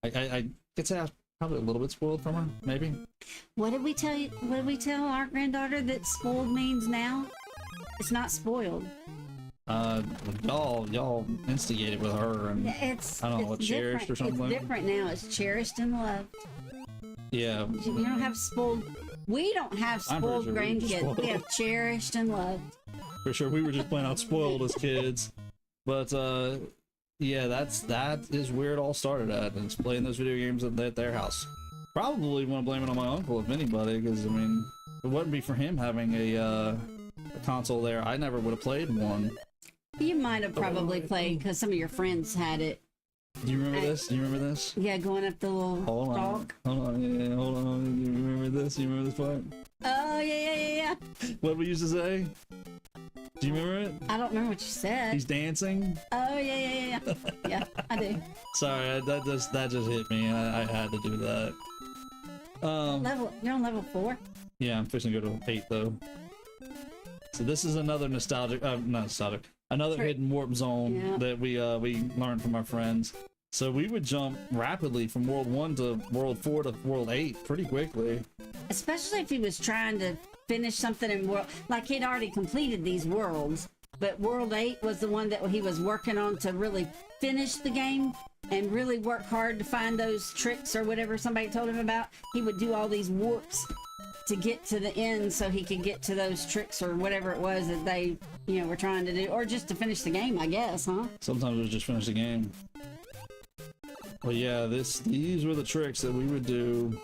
I could say I was probably a little bit spoiled from her, maybe. What did we tell you? What did we tell our granddaughter that spoiled means now? It's not spoiled. Y'all instigated with her, and I don't know, cherished or something. It's different now. It's cherished and loved. Yeah. You don't have spoiled. We don't have spoiled grandkids. We have cherished and loved. For sure, we were just plain out spoiled as kids. But yeah, that is where it all started at. And it's playing those video games at their house. Probably want to blame it on my uncle, if anybody, because I mean, it wouldn't be for him having a console there, I never would have played one. You might have probably played because some of your friends had it. Do you remember this? Do you remember this? Yeah, going up the little stalk. Hold on. Do you remember this? You remember this part? Oh, yeah. What we used to say? Do you remember it? I don't remember what you said. He's dancing. Oh yeah. Yeah, I do. Sorry, that just hit me. I had to do that. You're on level 4. Yeah, I'm fixing to go to 8 though. So this is another nostalgic, not nostalgic, another hidden warp zone that we learned from our friends. So we would jump rapidly from World 1 to World 4 to World 8 pretty quickly. Especially if he was trying to finish something in world, like he'd already completed these worlds, but World 8 was the one that he was working on to really finish the game and really work hard to find those tricks or whatever somebody told him about. He would do all these warps to get to the end so he could get to those tricks or whatever it was that they, were trying to do, or just to finish the game, I guess, huh? Sometimes it was just finish the game. But yeah, these were the tricks that we would do.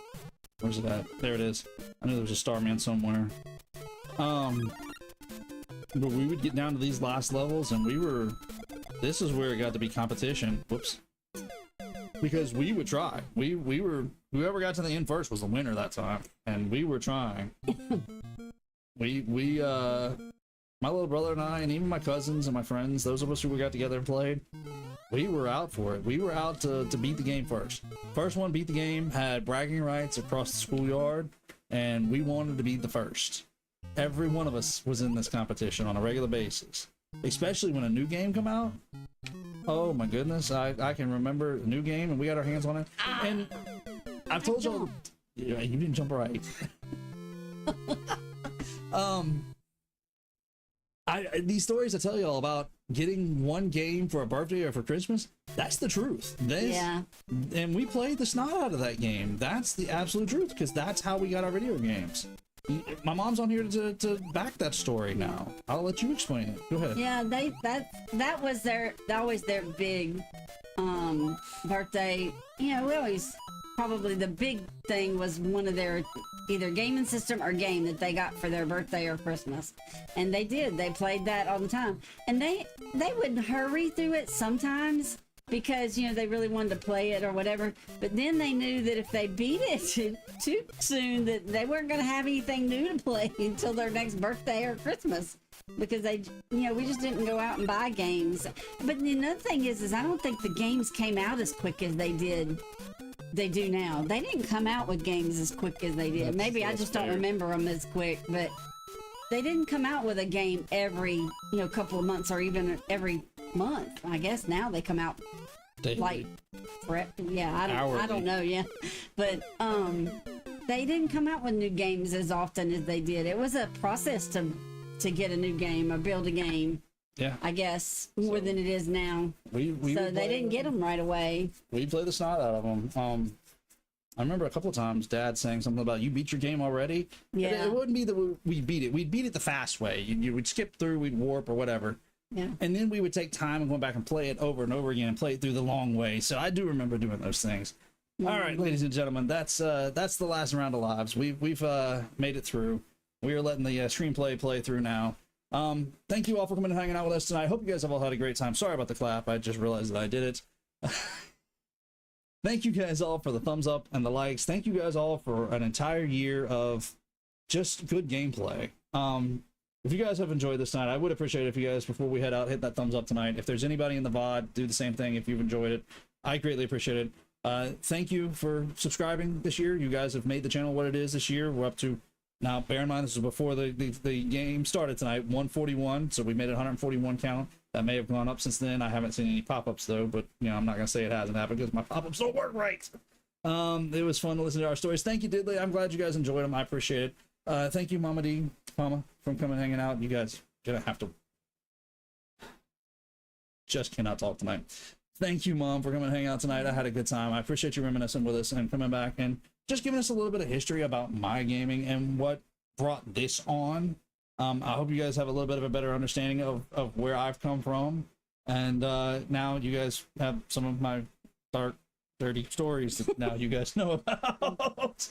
Where's it at? There it is. I knew there was a Starman somewhere. But we would get down to these last levels and this is where it got to be competition. Whoops. Because we would try. We were, whoever got to the end first was the winner that time. And we were trying. My little brother and I, and even my cousins and my friends, those of us who got together and played, we were out for it. We were out to beat the game first. First one beat the game, had bragging rights across the schoolyard, and we wanted to be the first. Every one of us was in this competition on a regular basis, especially when a new game come out. Oh my goodness, I can remember a new game and we got our hands on it. And I've told y'all, yeah, you didn't jump right. These stories I tell y'all about getting one game for a birthday or for Christmas, that's the truth. Yeah. And we played the snot out of that game. That's the absolute truth, because that's how we got our video games. My mom's on here to back that story now. I'll let you explain it. Go ahead. Yeah, that was always their big birthday. We always, probably the big thing was one of their either gaming system or game that they got for their birthday or Christmas. And they played that all the time. And they would hurry through it sometimes because, they really wanted to play it or whatever. But then they knew that if they beat it too soon, that they weren't going to have anything new to play until their next birthday or Christmas. Because we just didn't go out and buy games. But another thing is I don't think the games came out as quick as they do now. They didn't come out with games as quick as they did. Maybe I just don't remember them as quick, but they didn't come out with a game every, couple of months or even every month. I guess now they come out daily. Like, I don't know, yeah. But they didn't come out with new games as often as they did. It was a process to get a new game or build a game. Yeah, I guess more than it is now. We so they didn't get them right away. We played the snot out of them. I remember a couple of times Dad saying something about, you beat your game already. Yeah, it wouldn't be that we beat it. We'd beat it the fast way. You would skip through, we'd warp or whatever. Yeah, and then we would take time and go back and play it over and over again and play it through the long way. So I do remember doing those things. All right, ladies and gentlemen, that's the last round of lives. We've made it through. We are letting the screenplay play through now. Thank you all for coming and hanging out with us tonight. I hope you guys have all had a great time. Sorry about the clap. I just realized that I did it. Thank you guys all for the thumbs up and the likes. Thank you guys all for an entire year of just good gameplay. If you guys have enjoyed this tonight, I would appreciate it if you guys, before we head out, hit that thumbs up tonight. If there's anybody in the VOD, do the same thing if you've enjoyed it. I greatly appreciate it. Thank you for subscribing this year. You guys have made the channel what it is this year. We're up to, now bear in mind, this was before the game started tonight, 141, so we made it 141 count. That may have gone up since then. I haven't seen any pop-ups though, but I'm not gonna say it hasn't happened because my pop-ups don't work right. It was fun to listen to our stories. Thank you, Diddley. I'm glad you guys enjoyed them. I appreciate it. Thank you, Mama, from coming and hanging out. You guys gonna have to just cannot talk tonight. Thank you, Mom, for coming and hanging out tonight. I had a good time. I appreciate you reminiscing with us and coming back and just giving us a little bit of history about my gaming and what brought this on. I hope you guys have a little bit of a better understanding of where I've come from. And now you guys have some of my dark, dirty stories that now you guys know about.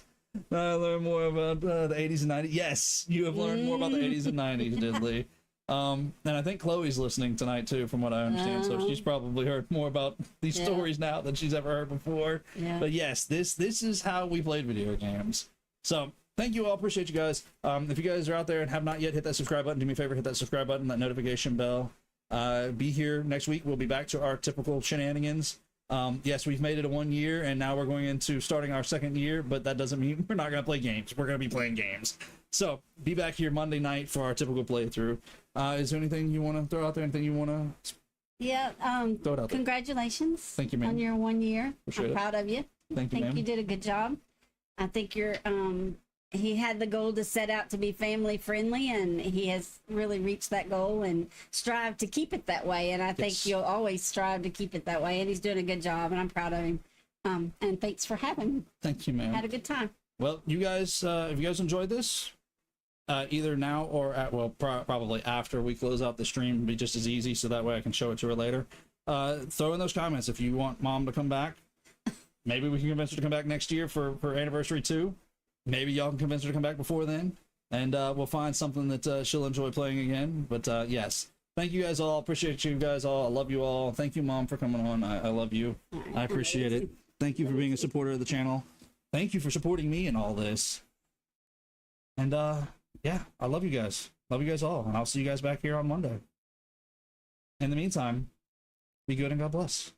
I learned more about the 80s and 90s. Yes, you have learned more about the 80s and 90s, Diddley. And I think Chloe's listening tonight too, from what I understand. So she's probably heard more about these stories now than she's ever heard before. Yeah. But yes, this is how we played video games. So thank you all. Appreciate you guys. If you guys are out there and have not yet hit that subscribe button, do me a favor, hit that subscribe button, that notification bell. Be here next week. We'll be back to our typical shenanigans. Yes, we've made it a 1 year, and now we're going into starting our 2nd year, but that doesn't mean we're not going to play games. We're going to be playing games. So be back here Monday night for our typical playthrough. Is there anything you want to throw out there? Anything you want to Yeah. throw it out there? Congratulations. Thank you, ma'am. On your 1 year. Appreciate I'm it. proud of you. Thank you, I think ma'am. you did a good job. I think you're he had the goal to set out to be family friendly, and he has really reached that goal and strive to keep it that way. And I think Yes. you'll always strive to keep it that way. And he's doing a good job, and I'm proud of him. And thanks for having me. Thank you, ma'am. Had a good time. Well, you guys, if you guys enjoyed this, either now or probably after we close out the stream, it'll be just as easy, so that way I can show it to her later. Throw in those comments if you want Mom to come back. Maybe we can convince her to come back next year for anniversary 2. Maybe y'all can convince her to come back before then, and we'll find something that she'll enjoy playing again. But yes, thank you guys all. Appreciate you guys all. I love you all. Thank you, Mom, for coming on. I love you. I appreciate it. Thank you for being a supporter of the channel. Thank you for supporting me in all this. And yeah, I love you guys. Love you guys all. And I'll see you guys back here on Monday. In the meantime, be good and God bless.